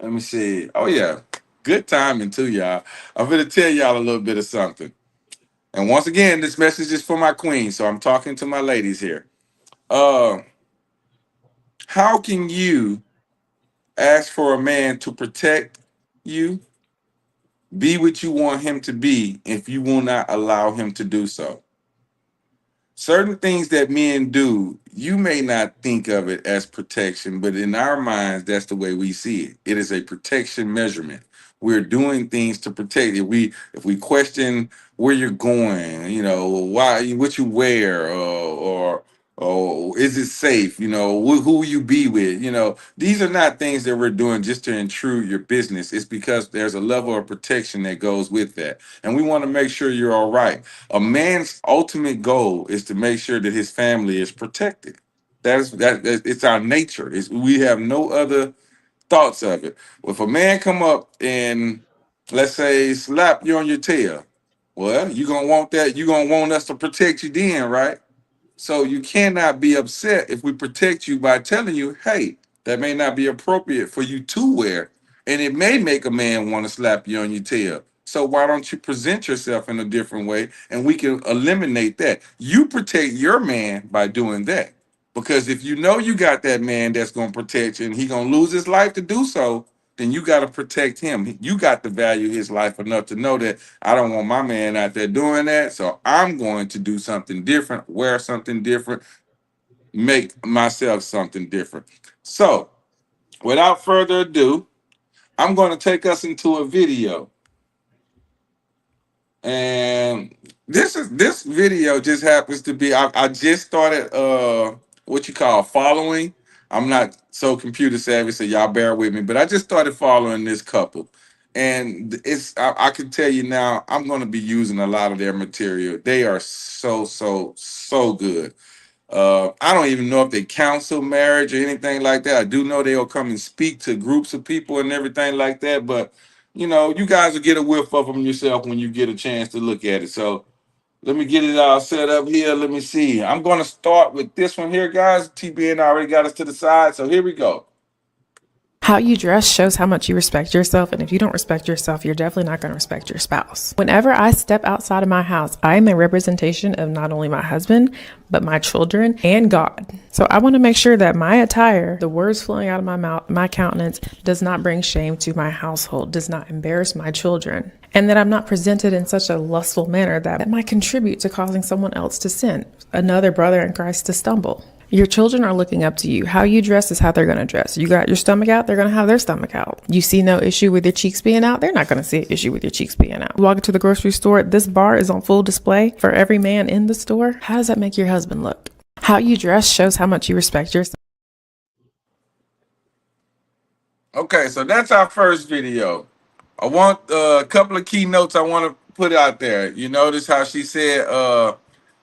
Let me see. Oh yeah, good timing too, y'all. I'm finna tell y'all a little bit of something. And once again, this message is for my queen, so I'm talking to my ladies here. How can you ask for a man to protect you, be what you want him to be, if you will not allow him to do so? Certain things that men do, you may not think of it as protection, but in our minds, that's the way we see it. It is a protection measurement. We're doing things to protect. If we question where you're going, why, what you wear, or is it safe? Who you be with. These are not things that we're doing just to intrude your business. It's because there's a level of protection that goes with that, and we want to make sure you're all right. A man's ultimate goal is to make sure that his family is protected. It's our nature. We have no other thoughts of it. If a man come up and, let's say, slap you on your tail, well, you're gonna want that. You're gonna want us to protect you then, right? So you cannot be upset if we protect you by telling you, hey, that may not be appropriate for you to wear. And it may make a man want to slap you on your tail. So why don't you present yourself in a different way, and we can eliminate that? You protect your man by doing that. Because if you know you got that man that's going to protect you and he going to lose his life to do so, then you got to protect him. You got to value his life enough to know that I don't want my man out there doing that. So I'm going to do something different, wear something different, make myself something different. So without further ado, I'm going to take us into a video. And this video just happens to be, I just started what you call following. I'm not so computer savvy, so y'all bear with me, but I just started following this couple. And I can tell you now, I'm going to be using a lot of their material. They are so good. I don't even know if they counsel marriage or anything like that. I do know they'll come and speak to groups of people and everything like that. But you guys will get a whiff of them yourself when you get a chance to look at it. So let me get it all set up here. Let me see. I'm going to start with this one here, guys. TBN already got us to the side, so here we go. How you dress shows how much you respect yourself, and if you don't respect yourself, you're definitely not going to respect your spouse. Whenever I step outside of my house, I am a representation of not only my husband, but my children and God. So I want to make sure that my attire, the words flowing out of my mouth, my countenance, does not bring shame to my household, does not embarrass my children, and that I'm not presented in such a lustful manner that might contribute to causing someone else to sin, another brother in Christ to stumble. Your children are looking up to you. How you dress is how they're going to dress. You got your stomach out, they're going to have their stomach out. You see no issue with your cheeks being out, they're not going to see an issue with your cheeks being out. You walk into the grocery store, this bar is on full display for every man in the store. How does that make your husband look? How you dress shows how much you respect yourself. Okay, so that's our first video. I want a couple of key notes I want to put out there. You notice how she said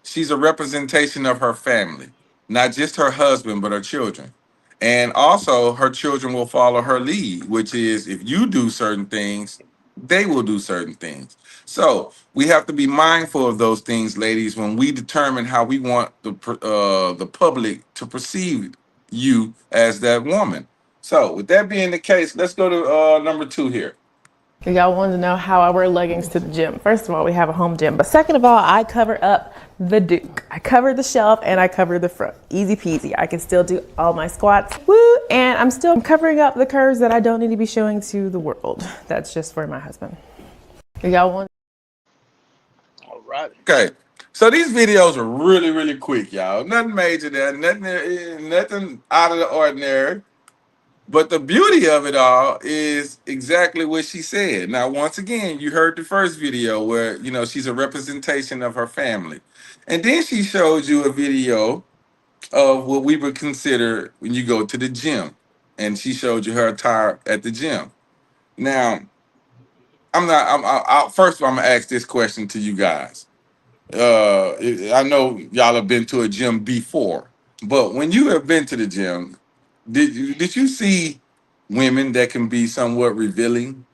she's a representation of her family, not just her husband, but her children. And also her children will follow her lead, which is if you do certain things, they will do certain things. So we have to be mindful of those things, ladies, when we determine how we want the public to perceive you as that woman. So with that being the case, let's go to number 2 here. Y'all wanted to know how I wear leggings to the gym. First of all, we have a home gym. But second of all, I cover up the Duke. I cover the shelf and I cover the front. Easy peasy. I can still do all my squats. Woo! And I'm still covering up the curves that I don't need to be showing to the world. That's just for my husband. Y'all want? All right. Okay. So these videos are really quick, y'all. Nothing major there. Nothing out of the ordinary. But the beauty of it all is exactly what she said. Now, once again, you heard the first video where, she's a representation of her family. And then she showed you a video of what we would consider when you go to the gym. And she showed you her attire at the gym. Now, first of all, I'm going to ask this question to you guys. I know y'all have been to a gym before, but when you have been to the gym, did you see women that can be somewhat revealing?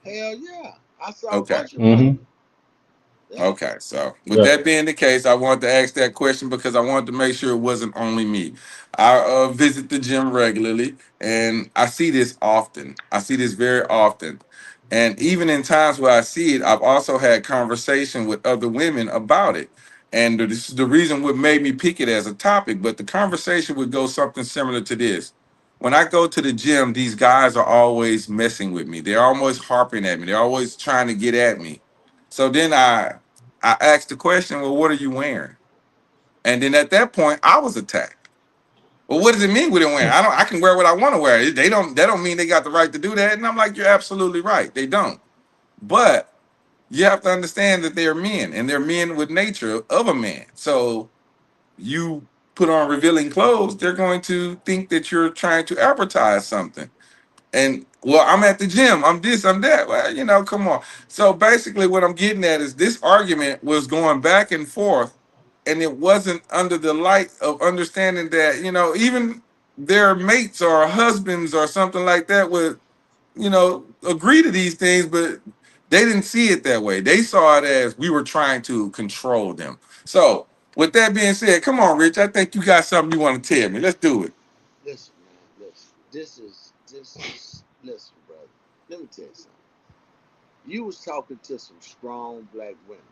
Hell yeah. I saw a Okay. bunch of women. Okay, so with Yeah. that being the case, I wanted to ask that question because I wanted to make sure it wasn't only me. I visit the gym regularly, and I see this often. I see this very often, and even in times where I see it, I've also had conversation with other women about it. And this is the reason what made me pick it as a topic. But the conversation would go something similar to this. When I go to the gym, these guys are always messing with me. They're always harping at me. They're always trying to get at me. So then I asked the question, well, what are you wearing? And then at that point, I was attacked. Well, what does it mean we don't wear? I can wear what I want to wear. They don't mean they got the right to do that. And I'm like, you're absolutely right. They don't. But you have to understand that they're men and they're men with nature of a man. So you put on revealing clothes, they're going to think that you're trying to advertise something. And well, I'm at the gym. I'm this, I'm that. Well, come on. So basically, what I'm getting at is this argument was going back and forth, and it wasn't under the light of understanding that, even their mates or husbands or something like that would, agree to these things, but they didn't see it that way. They saw it as we were trying to control them. So, with that being said, come on, Rich. I think you got something you want to tell me. Let's do it. Listen, man, listen. This is listen, brother. Let me tell you something. You was talking to some strong black women.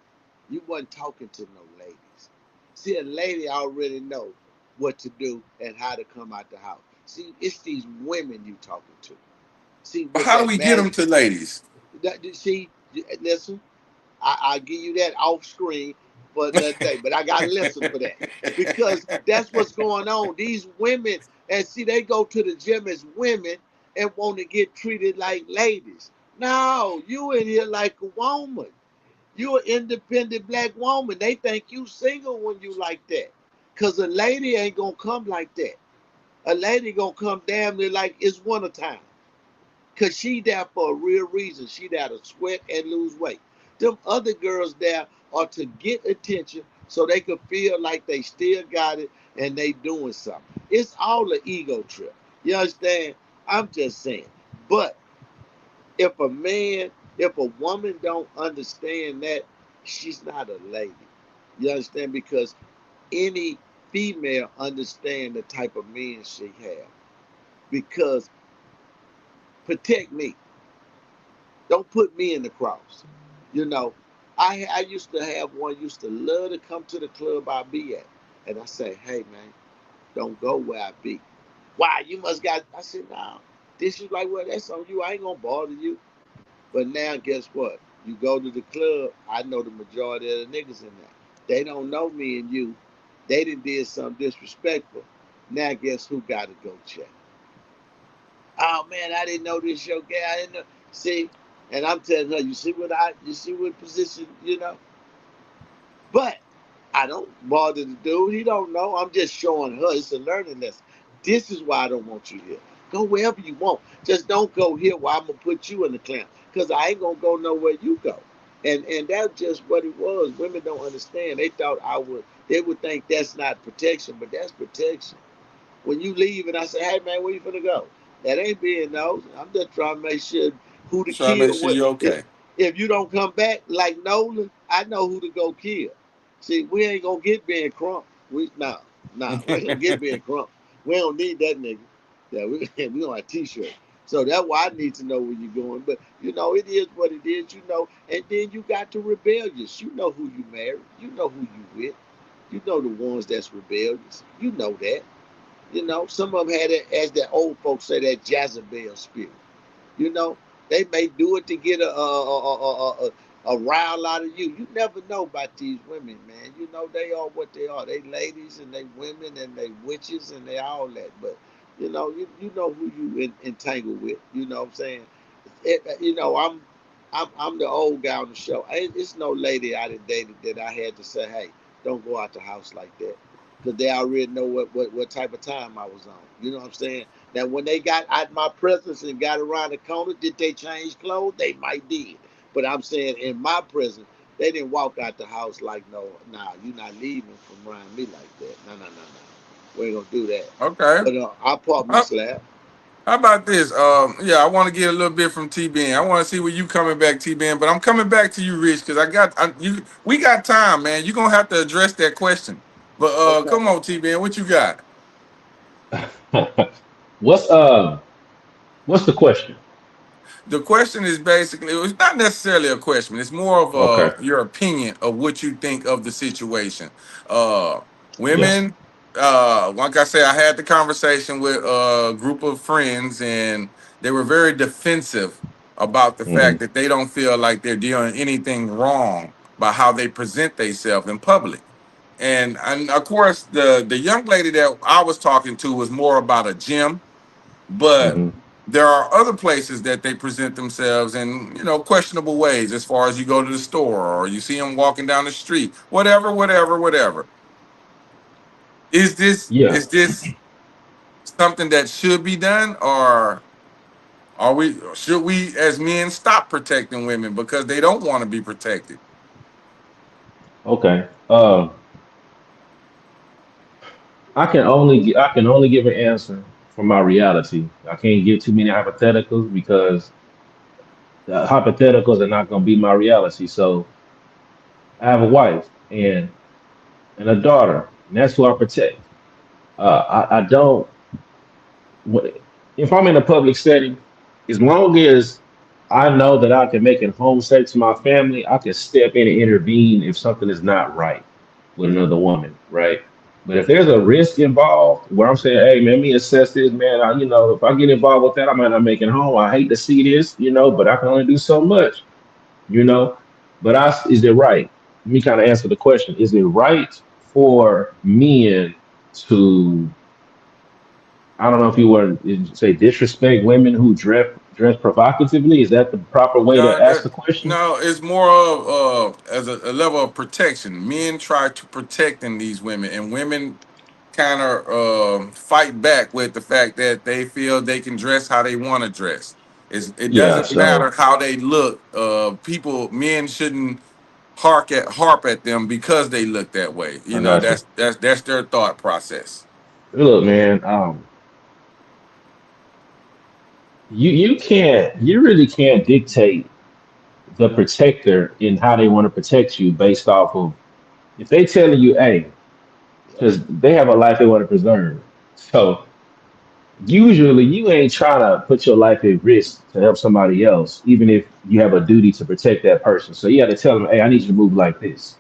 You wasn't talking to no ladies. See, a lady already know what to do and how to come out the house. See, it's these women you talking to. See, But with how do that we get mass, them to ladies? see, listen, I give you that off screen for another day, but I got to listen for that because that's what's going on. These women, and see, they go to the gym as women and want to get treated like ladies. No, you in here like a woman. You an independent black woman. They think you single when you like that. Cause a lady ain't gonna come like that. A lady gonna come damn near like it's wintertime. Cause she there for a real reason. She there to sweat and lose weight. Them other girls there are to get attention so they can feel like they still got it and they doing something. It's all an ego trip. You understand? I'm just saying. But if a man, if a woman don't understand that, she's not a lady. You understand? Because any female understand the type of men she have. Because protect me. Don't put me in the cross. You know, I used to have one used to love to come to the club I be at. And I say, hey man, don't go where I be. Why? You must got I said, nah. This is like, well, that's on you. I ain't gonna bother you. But now guess what? You go to the club, I know the majority of the niggas in there. They don't know me and you. They did something disrespectful. Now guess who gotta go check? Oh man, I didn't know this your guy. I didn't know. See, and I'm telling her, you see what position, But I don't bother the dude. He don't know. I'm just showing her. It's a learning lesson. This is why I don't want you here. Go wherever you want. Just don't go here where I'm gonna put you in the clamp. Cause I ain't gonna go nowhere you go. And that's just what it was. Women don't understand. They thought they would think that's not protection, but that's protection. When you leave and I say, hey man, where you finna go? That ain't being nosy. I'm just trying to make sure who to Try to make kill. sure What you're if okay. if you don't come back like Nolan, I know who to go kill. See, we ain't gonna get Ben Crump. We ain't gonna get Ben Crump. We don't need that nigga. Yeah, we don't have t-shirt. So that's why I need to know where you're going. But it is what it is, and then you got the rebellious. You know who you marry. You know who you with. You know the ones that's rebellious. You know that. Some of them had it, as the old folks say, that Jezebel spirit. You know, they may do it to get a rile out of you. You never know about these women, man. They are what they are. They ladies and they women and they witches and they all that. But you know who you entangle with. You know what I'm saying? I'm the old guy on the show. It's no lady I done dated that I had to say, hey, don't go out the house like that. Because they already know what type of time I was on. You know what I'm saying? Now, when they got out my presence and got around the corner, did they change clothes? They might did. But I'm saying in my presence, they didn't walk out the house like, no, nah, you're not leaving from around me like that. No. We ain't going to do that. Okay. But I parked my slab. How about this? Yeah, I want to get a little bit from T Ben. I want to see where you coming back, T Ben. But I'm coming back to you, Rich, because you. We got time, man. You're gonna have to address that question. But Okay. come on, T Ben, what you got? what's what's the question? The question is basically, it's not necessarily a question. It's more of Okay. your opinion of what you think of the situation. Uh, Yeah. Women, like I said, I had the conversation with a group of friends, and they were very defensive about the Hmm. fact that they don't feel like they're doing anything wrong by how they present themselves in public. And of course, the young lady that I was talking to was more about a gym, but Hmm. there are other places that they present themselves in, questionable ways, as far as you go to the store or you see them walking down the street, whatever, whatever, whatever. Is this Yeah. is this something that should be done, or should we as men stop protecting women because they don't want to be protected? Okay. I can only give an answer from my reality. I can't give too many hypotheticals because the hypotheticals are not going to be my reality. So I have a wife and a daughter, and that's who I protect. I don't. If I'm in a public setting, as long as I know that I can make it home safe to my family, I can step in and intervene if something is not right with another woman, right? But if there's a risk involved where I'm saying, hey man, let me assess this, man, if I get involved with that, I might not make it home. I hate to see this, but I can only do so much, you know. Is it right? Let me kind of answer the question. Is it right for men to, I don't know if you want to say disrespect women who dress provocatively? Is that the proper way to No, ask the question? no, it's more of as a level of protection. Men try to protect in these women, and women kind of fight back with the fact that they feel they can dress how they want to dress. It Yeah, doesn't matter so how they look. Men shouldn't harp at them because they look that way. I got you. That's their thought process. Look, man, you really can't dictate the protector in how they want to protect you based off of if they telling you, hey, because they have a life they want to preserve. So usually you ain't trying to put your life at risk to help somebody else, even if you have a duty to protect that person. So you got to tell them, hey, I need you to move like this.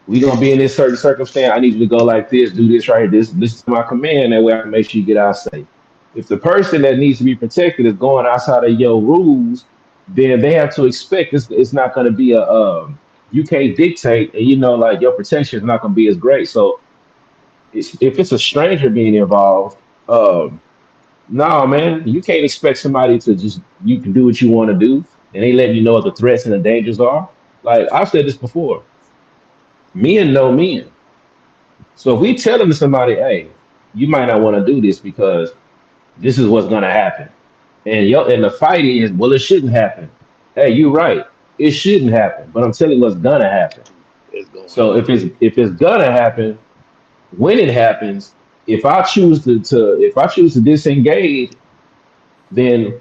We gonna be in this certain circumstance. I need you to go like this, do this right here. This is my command. That way I can make sure you get out safe. If the person that needs to be protected is going outside of your rules, then they have to expect it's not going to be a you can't dictate, and like your protection is not going to be as great. So if it's a stranger being involved, no man, you can't expect somebody to just you can do what you want to do, and they let you know what the threats and the dangers are. Like I've said this before, men know men. So if we tell them to somebody, hey, you might not want to do this because this is what's gonna happen. And the fight is, well, it shouldn't happen. Hey, you're right. It shouldn't happen. But I'm telling you what's gonna happen. It's going to So happen. if it's gonna happen, when it happens, if I choose to disengage, then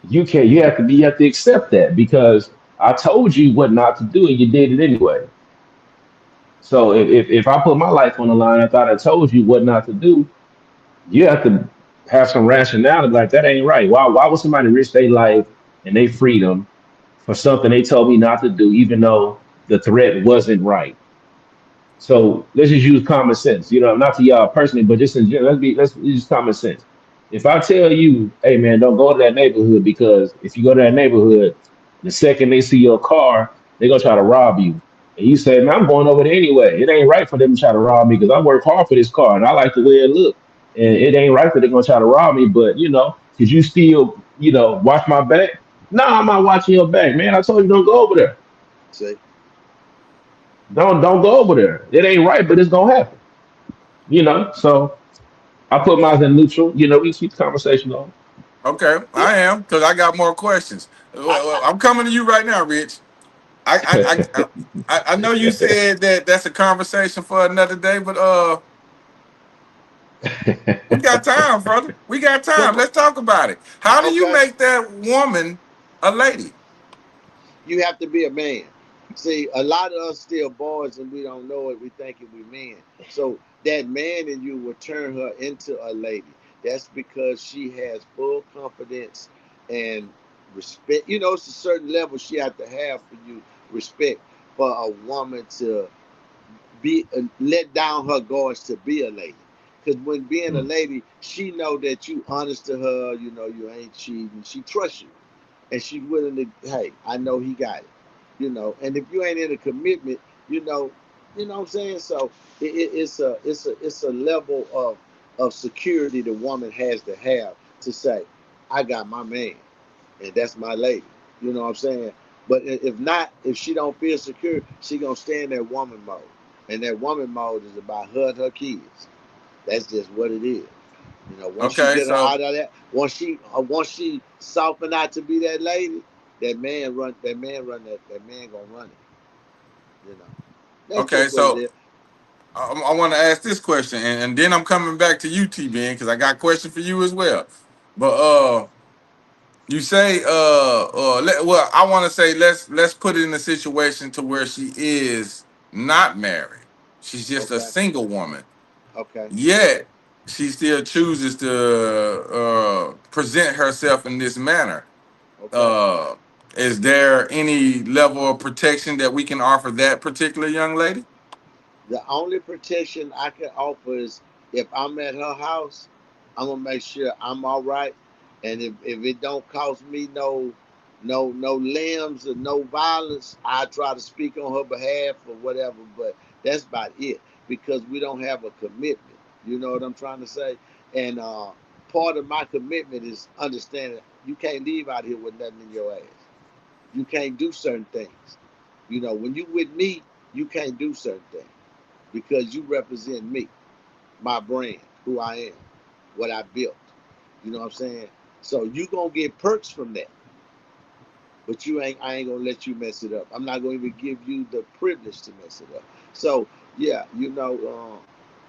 you have to accept that because I told you what not to do and you did it anyway. So if I put my life on the line, I thought I told you what not to do, you have to have some rationality. Like that ain't right. Why would somebody risk their life and their freedom for something they told me not to do, even though the threat wasn't right? So let's just use common sense. Not to y'all personally, but just in general, let's use common sense. If I tell you, hey man, don't go to that neighborhood because if you go to that neighborhood, the second they see your car, they're gonna try to rob you. And you say, man, I'm going over there anyway. It ain't right for them to try to rob me because I work hard for this car and I like the way it look. And it ain't right that they're gonna try to rob me, but could you still, watch my back? No, I'm not watching your back, man. I told you don't go over there. See, Don't go over there. It ain't right, but it's gonna happen. So I put mine in neutral. We keep the conversation on. Okay, yeah, I am, because I got more questions. Well, I'm coming to you right now, Rich. I know you said that that's a conversation for another day, but We got time, brother. We got time. Come on. Let's talk about it. How do you Okay. make that woman a lady? You have to be a man. See, a lot of us still boys and we don't know it. We thinking we men. So that man in you will turn her into a lady. That's because she has full confidence and respect. You know, it's a certain level she has to have for you respect for a woman to be let down her guards to be a lady. Because when being a lady, she know that you honest to her. You know you ain't cheating. She trusts you and she's willing to, hey, I know he got it, you know. And if you ain't in a commitment, you know what I'm saying. So it's a level of security the woman has to say, I got my man, and that's my lady. You know what I'm saying. But if not, if she don't feel secure, she gonna stay in that woman mode, and that woman mode is about her and her kids. That's just what it is. You know, once you Okay, get her so out of that, once she soften out to be that lady, that man gonna run it. You know, that's okay, just what it so is. I want to ask this question, and then I'm coming back to you, T Ben, because I got a question for you as well. But you say well, I want to say let's put it in a situation to where she is not married. She's just a Okay, single woman. okay, Yet she still chooses to present herself in this manner. okay. Uh, is there any level of protection that we can offer that particular young lady? The only protection I can offer is if I'm at her house, I'm gonna make sure I'm all right, and if it don't cost me no limbs or no violence, I try to speak on her behalf or whatever. But that's about it because we don't have a commitment. You know what I'm trying to say? And part of my commitment is understanding you can't leave out here with nothing in your ass. You can't do certain things. You know, when you with me, you can't do certain things because you represent me, my brand, who I am, what I built. You know what I'm saying? So you gonna get perks from that, but I ain't gonna let you mess it up. I'm not gonna even give you the privilege to mess it up. So yeah,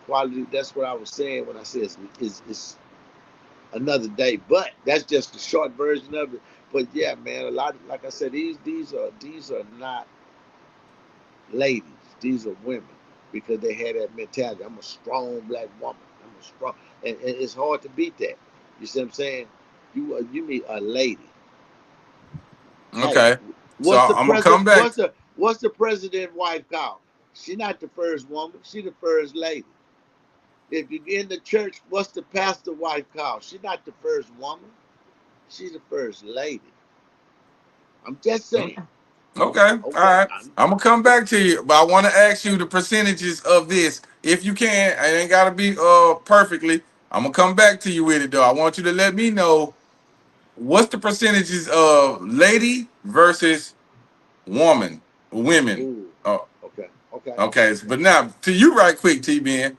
quality. That's what I was saying when I said it's another day, but that's just the short version of it. But yeah, man, a lot like I said, these are not ladies. These are women because they had that mentality. I'm a strong black woman. I'm a strong, and it's hard to beat that. You see what I'm saying? You meet a lady. Hey, Okay, so what's the I'm gonna president? come back. What's the president wife called? She not the first woman. She the first lady. If you get in the church, what's the pastor wife called? She not the first woman. She's the first lady. I'm just saying. Okay, all Okay. right. I'm gonna come back to you, but I want to ask you the percentages of this, if you can. It ain't gotta be perfectly. I'm gonna come back to you with it though. I want you to let me know what's the percentages of lady versus women. Ooh. Oh, Okay. Okay. okay. Okay. But now to you, right quick, T Ben.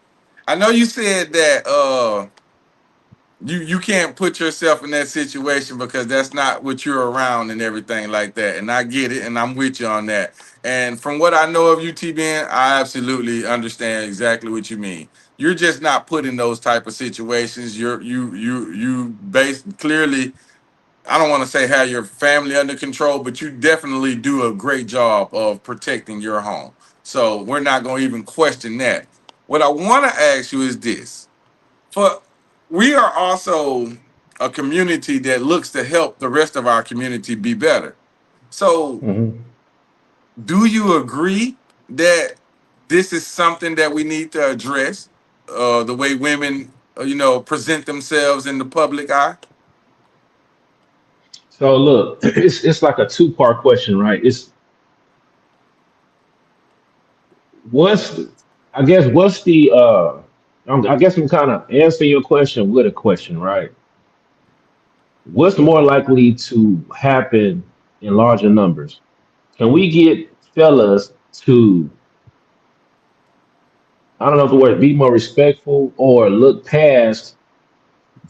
I know you said that you can't put yourself in that situation because that's not what you're around and everything like that. And I get it, and I'm with you on that. And from what I know of you, T Ben, I absolutely understand exactly what you mean. You're just not put in those type of situations. You base clearly. I don't want to say have your family under control, but you definitely do a great job of protecting your home. So we're not going to even question that. What I want to ask you is this: for we are also a community that looks to help the rest of our community be better. So, Mhm. do you agree that this is something that we need to address? The way women, present themselves in the public eye. So look, it's like a two-part question, right? It's what's what's the I guess I'm kind of answering your question with a question, right? What's more likely to happen in larger numbers? Can we get fellas to, I don't know if the word be more respectful or look past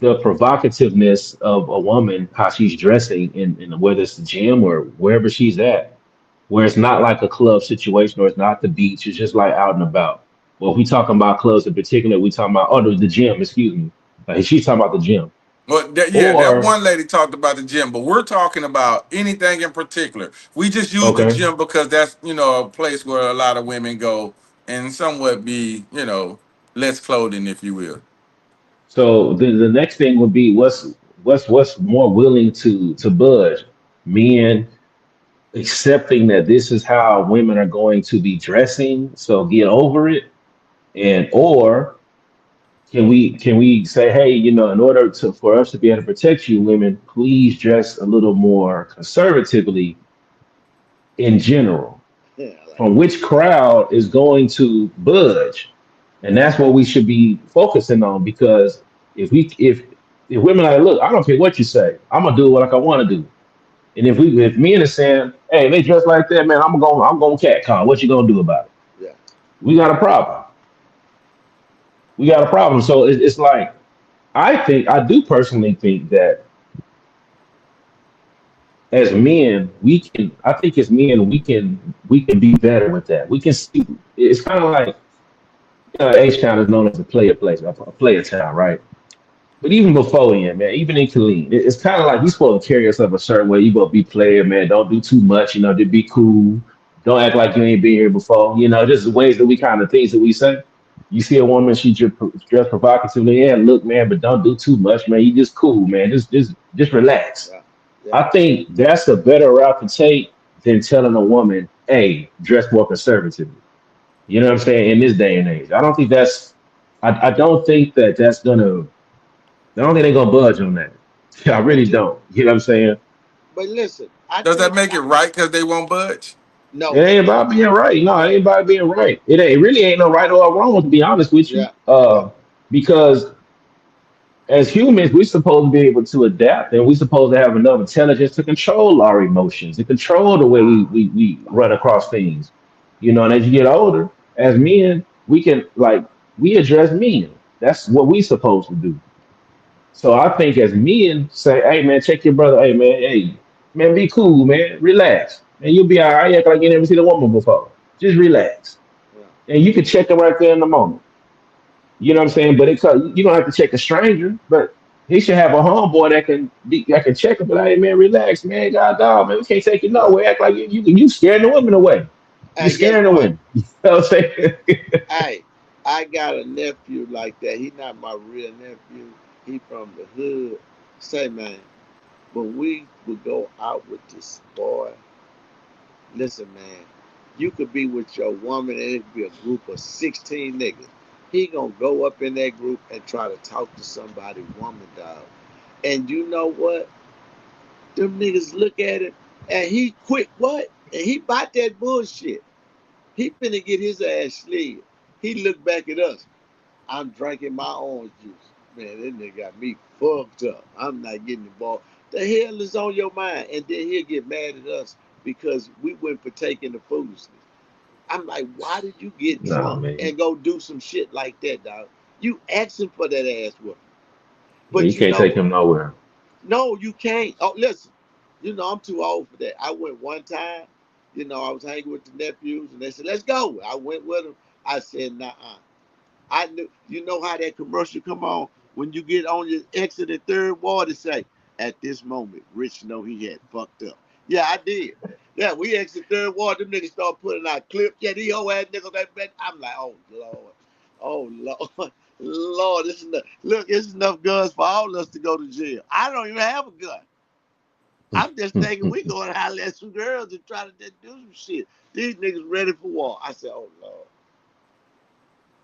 the provocativeness of a woman, how she's dressing in whether it's the gym or wherever she's at, where it's not like a club situation or it's not the beach, it's just like out and about. Well, if we talking about clubs in particular, we talking about the gym. Excuse me. She's talking about the gym. Well, that Or one lady talked about the gym, but we're talking about anything in particular. We just use the okay. gym because that's a place where a lot of women go and somewhat be less clothing, if you will. So the next thing would be what's more willing to budge, men accepting that this is how women are going to be dressing, so get over it, and or can we say, hey, in order for us to be able to protect you, women, please dress a little more conservatively in general, Yeah, like from which crowd is going to budge, and that's what we should be focusing on. Because if women are like, look, I don't care what you say, I'm gonna do it like I want to do. And if men are saying, hey, they dress like that, man, I'm going cat call. What you gonna do about it? yeah, We got a problem. We got a problem. So it's like, I do personally think that as men, I think as men, we can be better with that. We can see. It's kind of like, H Town is known as a player place, a player town, right? But even before then, man, even in Killeen, it's kind of like you supposed to carry yourself a certain way. You supposed to be player, man. Don't do too much, just be cool. Don't act like you ain't been here before. Just ways that we kind of things that we say. You see a woman, she dressed provocatively. Yeah, look, man, but don't do too much, man. You just cool, man. Just relax. yeah, yeah. I think that's a better route to take than telling a woman, hey, dress more conservatively. You know what I'm saying? In this day and age, I don't think that's. I don't think that that's gonna. I don't think they're gonna budge on that. I really But you, don't. You know what I'm saying? but listen, I Does that think make it right because they won't budge? It no, ain't about being right. No, it no, ain't about being right. It really ain't no right or wrong, to be honest with you. yeah, yeah, Because as humans, we're supposed to be able to adapt, and we're supposed to have enough intelligence to control our emotions, to control the way we run across things. And as you get older, as men, we address men. That's what we supposed to do. So I think as men say, hey man, check your brother, hey man, be cool, man, relax, and you'll be all right. Act like you never seen a woman before. Just relax, yeah. and you can check them right there in the moment. You know what I'm saying? But you don't have to check a stranger, but he should have a homeboy that can check him. But hey man, relax, man, god dog, man, we can't take you Yeah. nowhere. Act like you scaring the women away. You Hey, guess scaring the what? women. You know what I'm saying? Hey, I got a nephew like that. He not my real nephew. He from the hood. Say man, when we would go out with this boy, listen man, you could be with your woman and it could be a group of 16 niggas. He gonna go up in that group and try to talk to somebody woman dog. And you know what? Them niggas look at him and he quit what? And he bought that bullshit. He finna get his ass slid. He looked back at us. I'm drinking my orange juice. Man, that nigga got me fucked up. I'm not getting involved. The hell is on your mind? And then he'll get mad at us because we went partaking the foolishness. I'm like, why did you get Nah, drunk man, and go do some shit like that, dog? You asking for that ass whooping. yeah, But you you can't know, take him nowhere. no, you can't. Oh, listen, I'm too old for that. I went one time, I was hanging with the nephews and they said, let's go. I went with them. I said, nah. I knew, how that commercial come on when you get on your exit at third ward to say, at this moment, Rich know he had fucked up. Yeah, I did. Yeah, we exit third ward, them niggas start putting out clips. Yeah, these whole ass niggas that bet. I'm like, oh Lord. Oh Lord. Lord, it's enough guns for all of us to go to jail. I don't even have a gun. I'm just thinking we going to holler at some girls and try to do some shit. These niggas ready for war. I said, oh Lord.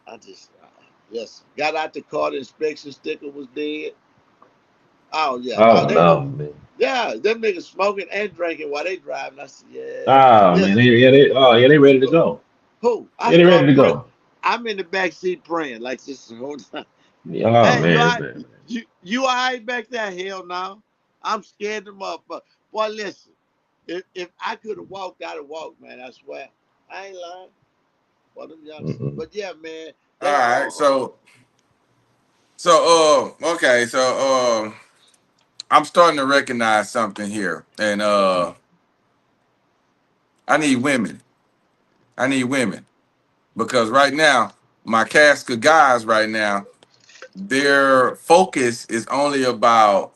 I just, yes, got out the car. The inspection sticker was dead. Oh yeah, no, Oh they, no, man. yeah, them niggas smoking and drinking while they driving. I said, yeah, Oh man, listen, they ready to go. who? I Yeah, they ready start to praying. go. I'm in the back seat praying like this the whole time. Oh Hey, you all man, right? man. You all right back there? Hell no. I'm scared to motherfucker. Boy, listen, if I could have walked, I'd have walked, man. I swear. I ain't lying. For them youngsters. Mm-mm. But yeah, man, All that right, okay, I'm starting to recognize something here, and I need women. I need women because right now my cast of guys right now, their focus is only about,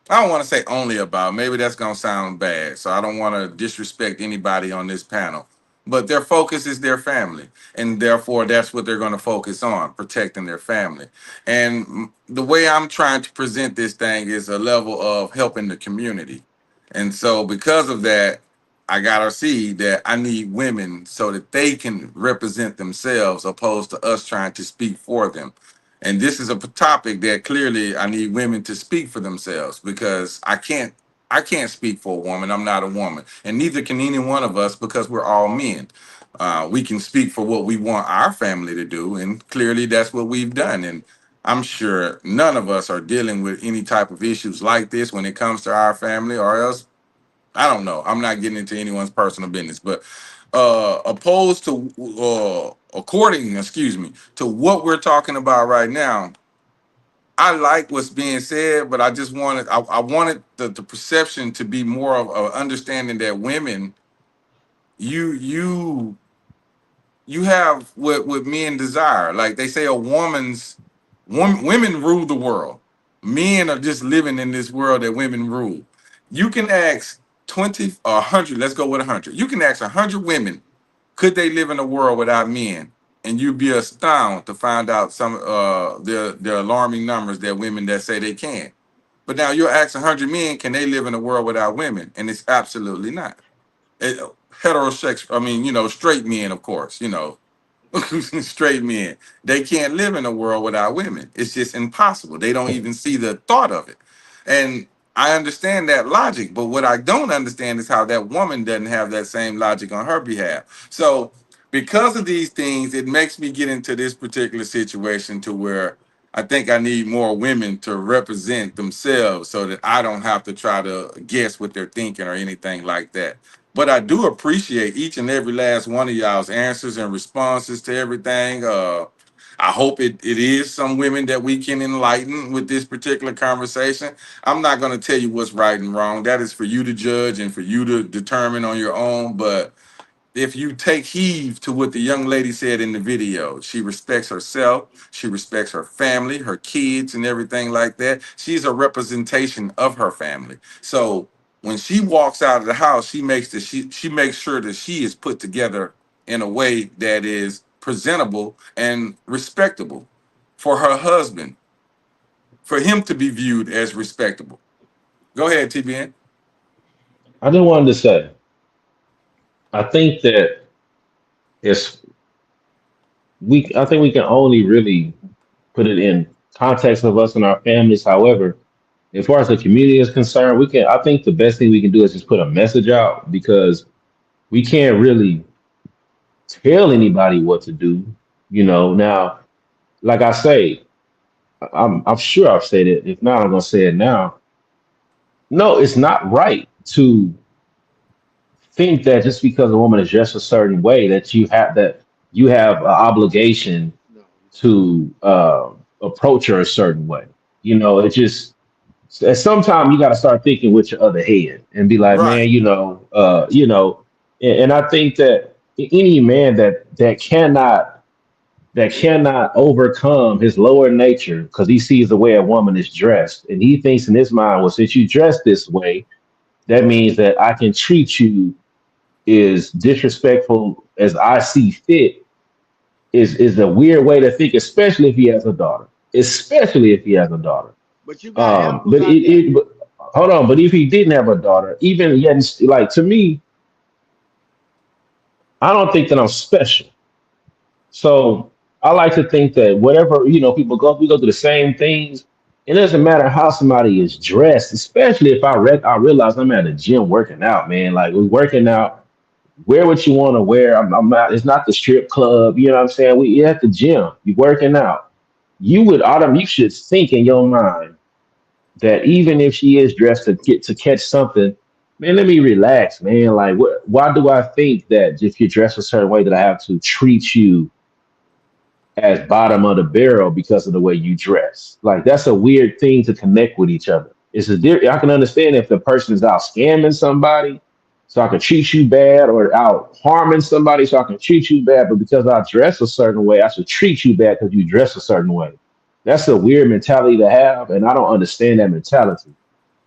I don't want to say only about, maybe that's going to sound bad. So I don't want to disrespect anybody on this panel. But their focus is their family. And therefore, that's what they're going to focus on, protecting their family. And the way I'm trying to present this thing is a level of helping the community. And so, because of that, I got to see that I need women so that they can represent themselves opposed to us trying to speak for them. And this is a topic that clearly I need women to speak for themselves, because I can't speak for a woman. I'm not a woman, and neither can any one of us, because we're all men. We can speak for what we want our family to do, and clearly that's what we've done. And I'm sure none of us are dealing with any type of issues like this when it comes to our family, or else I don't know. I'm not getting into anyone's personal business, but opposed to according, excuse me, to what we're talking about right now, I like what's being said, but I just wanted I wanted the perception to be more of understanding that women, you you you have what men desire. Like they say, women rule the world. Men are just living in this world that women rule. You can ask 20 or 100, let's go with 100. You can ask 100 women, could they live in a world without men? And you'd be astounded to find out some the alarming numbers that women that say they can. But now you'll ask 100 men, can they live in a world without women? And it's absolutely not. Heterosexual, I mean, straight men, of course, straight men, they can't live in a world without women. It's just impossible. They don't even see the thought of it. And I understand that logic, but what I don't understand is how that woman doesn't have that same logic on her behalf. So because of these things, it makes me get into this particular situation to where I think I need more women to represent themselves so that I don't have to try to guess what they're thinking or anything like that. But I do appreciate each and every last one of y'all's answers and responses to everything. I hope it is some women that we can enlighten with this particular conversation. I'm not going to tell you what's right and wrong. That is for you to judge and for you to determine on your own. But if you take heed to what the young lady said in the video, she respects herself, she respects her family, her kids, and everything like that. She's a representation of her family. So when she walks out of the house, she makes sure that she is put together in a way that is presentable and respectable for her husband, for him to be viewed as respectable. Go ahead, TBN. I just wanted to say, I think that it's I think we can only really put it in context of us and our families. However, as far as the community is concerned, I think the best thing we can do is just put a message out, because we can't really tell anybody what to do. Now, like I say, I'm sure I've said it. If not, I'm gonna say it now. No, it's not right to think that just because a woman is dressed a certain way that you have an obligation to approach her a certain way. It just at some time you got to start thinking with your other head and be like, Right. man, and I think that any man that cannot overcome his lower nature because he sees the way a woman is dressed, and he thinks in his mind, well, since you dress this way, that means that I can treat you as disrespectful as I see fit, is a weird way to think, especially if he has a daughter. Especially if he has a daughter. But you got apples But out there. hold on. But if he didn't have a daughter, even yet, like to me, I don't think that I'm special. So I like to think that whatever people we go through the same things. It doesn't matter how somebody is dressed, especially if I realize I'm at a gym working out, man. Like we're working out, wear what you want to wear. I'm not. It's not the strip club. You know what I'm saying? You're at the gym. You're working out. You should think in your mind that even if she is dressed to catch something, man, let me relax, man. Like, why do I think that if you're dressed a certain way that I have to treat you as bottom of the barrel because of the way you dress? Like, that's a weird thing to connect with each other. I can understand if the person is out scamming somebody, so I can treat you bad, or out harming somebody so I can treat you bad. But because I dress a certain way, I should treat you bad because you dress a certain way. That's a weird mentality to have, and I don't understand that mentality.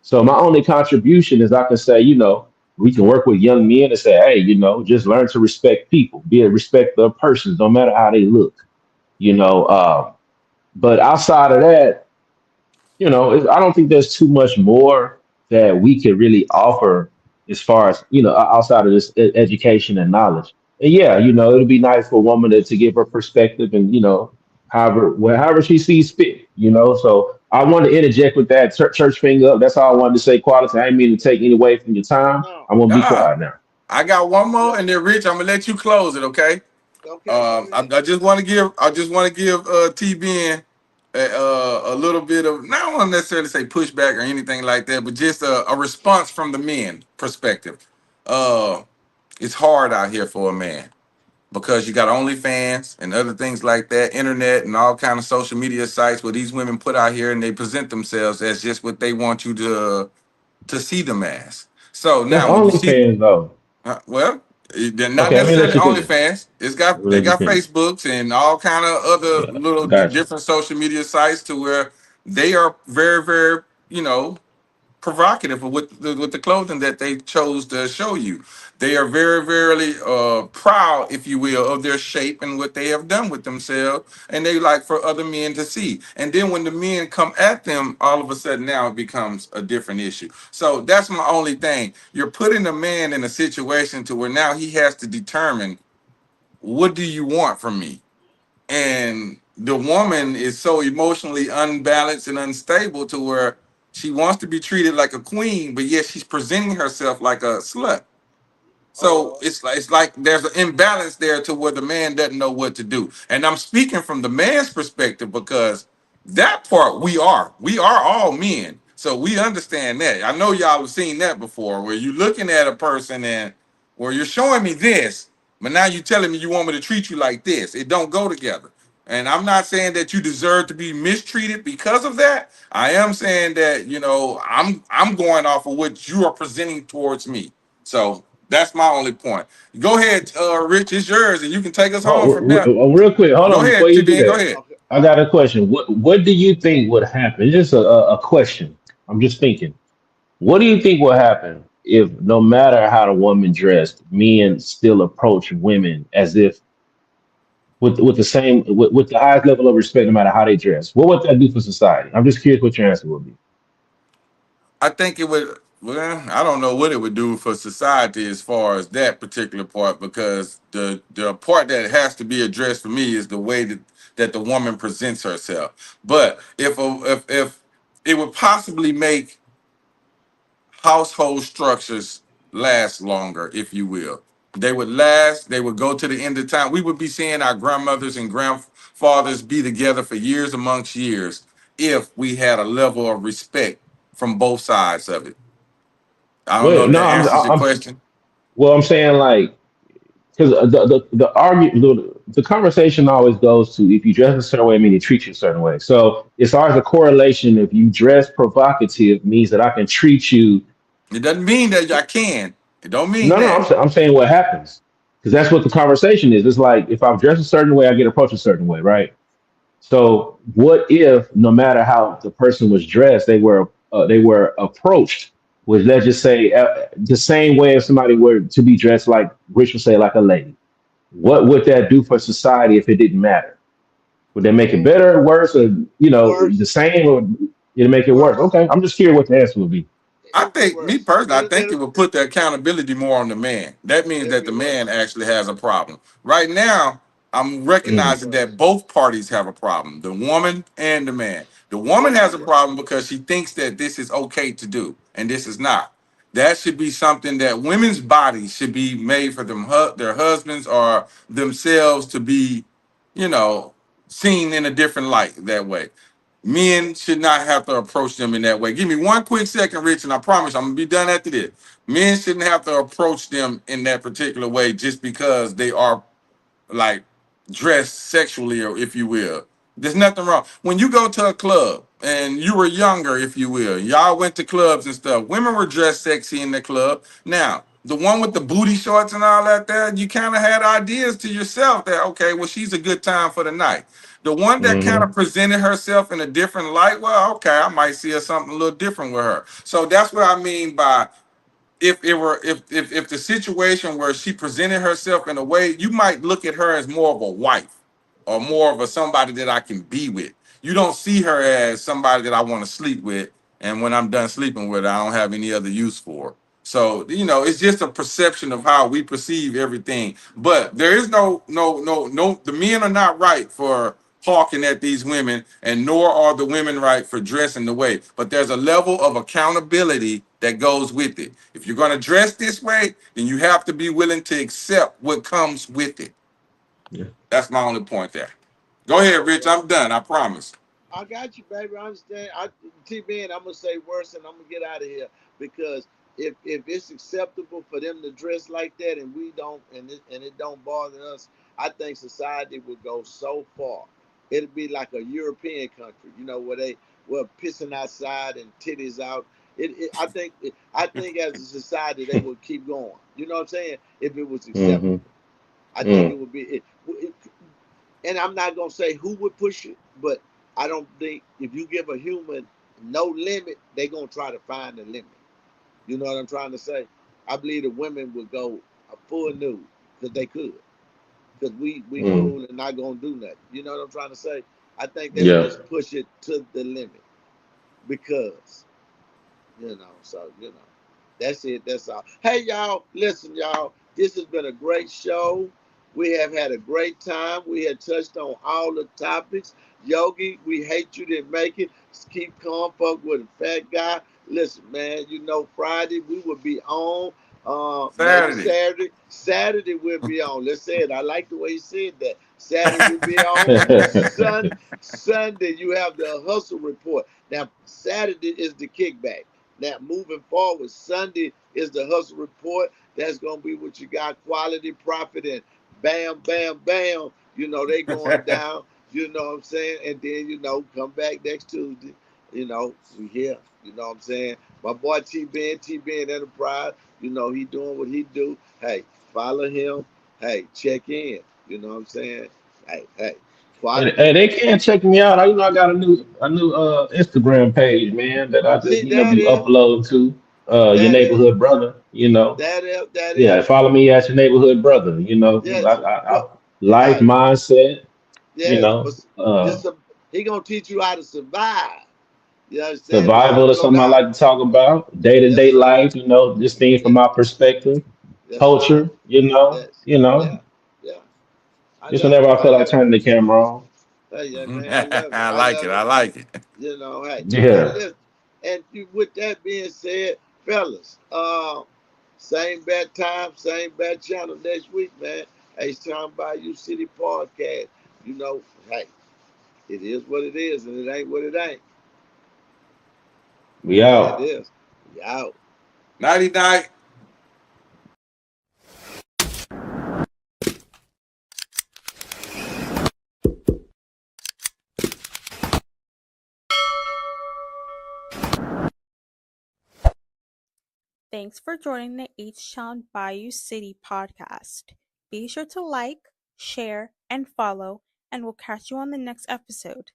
So my only contribution is I can say, we can work with young men and say, hey, just learn to respect people, be a respect of persons, no matter how they look, you know. But outside of that, I don't think there's too much more that we could really offer as far as, outside of this education and knowledge. And yeah, it'll be nice for a woman to give her perspective and, however she sees fit, So I want to interject with that church thing up. That's all I wanted to say, quality. I didn't mean to take any away from your time. No. I'm going to be Nah, quiet now. I got one more, and then Rich, I'm gonna let you close it, okay? Okay, go ahead. I just want to give T Ben a little bit of, not want to necessarily say pushback or anything like that, but just a response from the men perspective. Uh, it's hard out here for a man because you got OnlyFans and other things like that, internet and all kind of social media sites where these women put out here and they present themselves as just what they want you to see them as. So That's now when you see, OnlyFans, though. well, they're not Okay, let me let necessarily you finish. OnlyFans. Let me They let you got finish. Facebooks and all kind of other Yeah, little got you. different social media sites to where they are very, very, provocative with the clothing that they chose to show you. They are very, very proud, if you will, of their shape and what they have done with themselves, and they like for other men to see. And then when the men come at them, all of a sudden now it becomes a different issue. So that's my only thing. You're putting a man in a situation to where now he has to determine, what do you want from me? And the woman is so emotionally unbalanced and unstable to where she wants to be treated like a queen, but yet she's presenting herself like a slut. So it's like there's an imbalance there to where the man doesn't know what to do. And I'm speaking from the man's perspective because that part we are all men. So we understand that. I know y'all have seen that before where you're looking at a person and where you're showing me this, but now you're telling me you want me to treat you like this. It don't go together. And I'm not saying that you deserve to be mistreated because of that. I am saying that, I'm going off of what you are presenting towards me. So that's my only point. Go ahead, Rich, it's yours, and you can take us home from there. Real quick, hold Go on before ahead, you do TBN, go that. ahead. Okay, I got a question. What do you think would happen? Just a question. I'm just thinking. What do you think will happen if no matter how the woman dressed, men still approach women as if with the same with the highest level of respect, no matter how they dress? What would that do for society? I'm just curious what your answer would be. I think it would. Well, I don't know what it would do for society as far as that particular part, because the part that has to be addressed for me is the way that the woman presents herself. But if it would possibly make household structures last longer, if you will. They would last, they would go to the end of time. We would be seeing our grandmothers and grandfathers be together for years amongst years if we had a level of respect from both sides of it. I don't know Well, if no, that answers your question. I'm saying like because the argument the conversation always goes to if you dress a certain way, I mean they treat you a certain way. So as far as a correlation, if you dress provocative, means that I can treat you. It doesn't mean that I can. It don't mean No, that. I'm saying what happens because that's what the conversation is. It's like if I'm dressed a certain way, I get approached a certain way, right? So what if no matter how the person was dressed, they were approached with, let's just say, the same way if somebody were to be dressed like Rich would say like a lady? What would that do for society if it didn't matter? Would that make it better, worse, or the worse, same, or it'd make it worse? worse. Okay, I'm just curious what the answer would be. I It would be think, me worse. personally, I think it would put the accountability more on the man. That means It'd that be the man worse. actually has a problem. Right now, I'm It'd be Mm. recognizing that worse. both parties have a problem, the woman and the man. The woman It'd be has a worse. problem because she thinks that this is okay to do, and this is not. That should be something that women's bodies should be made for them, their husbands or themselves to be, you know, seen in a different light that way. Men should not have to approach them in that way. Give me one quick second, Rich, and I promise I'm gonna be done after this. Men shouldn't have to approach them in that particular way just because they are like dressed sexually, or if you will. There's nothing wrong. When you go to a club and you were younger, if you will, y'all went to clubs and stuff. Women were dressed sexy in the club. Now, the one with the booty shorts and all that there, you kind of had ideas to yourself that, okay, well, she's a good time for the night. The one that kind Mm-hmm. of presented herself in a different light, well, okay, I might see her something a little different with her. So that's what I mean by if the situation where she presented herself in a way, you might look at her as more of a wife or more of a somebody that I can be with. You don't see her as somebody that I want to sleep with, and when I'm done sleeping with her, I don't have any other use for her. So it's just a perception of how we perceive everything. But there is no. The men are not right for hawking at these women, and nor are the women right for dressing the way. But there's a level of accountability that goes with it. If you're going to dress this way, then you have to be willing to accept what comes with it. Yeah. That's my only point there. Go ahead, Rich. I'm done. I promise. I got you, baby. I understand. T-Ben, I'm gonna say worse, and I'm gonna get out of here because if it's acceptable for them to dress like that, and we don't, and it don't bother us, I think society would go so far. It'd be like a European country, where they were pissing outside and titties out. I think as a society they would keep going. You know what I'm saying? If it was Mm-hmm. acceptable, I think it would be. And I'm not gonna say who would push it, but I don't think if you give a human no limit, they're gonna try to find a limit. You know what I'm trying to say? I believe the women would go a full nude because they could, because we Mm. cool and not gonna do nothing. You know what I'm trying to say? I think they would Yeah. just push it to the limit because so that's it. That's all. Hey, y'all, listen, y'all. This has been a great show. We have had a great time. We had touched on all the topics. Yogi, we hate you didn't make it. Just keep calm, fuck with a fat guy. Listen, man, Friday we will be on. Maybe Saturday. Saturday. Saturday we'll be on. Let's say it. I like the way he said that. Saturday we'll be on. Sunday you have the hustle report. Now Saturday is the kickback. Now, moving forward, Sunday is the hustle report. That's going to be what you got, quality, profit, and bam, bam, bam. They going down. You know what I'm saying? And then, come back next Tuesday. We here. You know what I'm saying? My boy T-Ben Enterprise, he doing what he do. Hey, follow him. Hey, check in. You know what I'm saying? Hey, Hey, quality. they can't check me out. I got a new Instagram page, man, that I just See, that be is, uploading to your that is, neighborhood brother. that Yeah, is. follow me at your neighborhood brother. Yeah, I but life yeah, mindset. You yes, but know, uh, he gonna teach you how to survive. You understand? Not to survival is go something I down. like to talk about. Day to Yes, day sir. life. Just things from Yes, my perspective. yes, sir. Culture. Yes, yeah, yeah. I Just love whenever it. I I feel like love it. turning the camera on. Hey, yeah, man, I love it. I I like it. love I it. like it. Hey, and Yeah. listen, with that being said, fellas, same bad time, same bad channel next week, man. Hey, it's time by you City Podcast. Hey, it is what it is, and it ain't what it ain't. We There it out. is. We out. Nighty night. Thanks for joining the H-Town Bayou City podcast. Be sure to like, share, and follow, and we'll catch you on the next episode.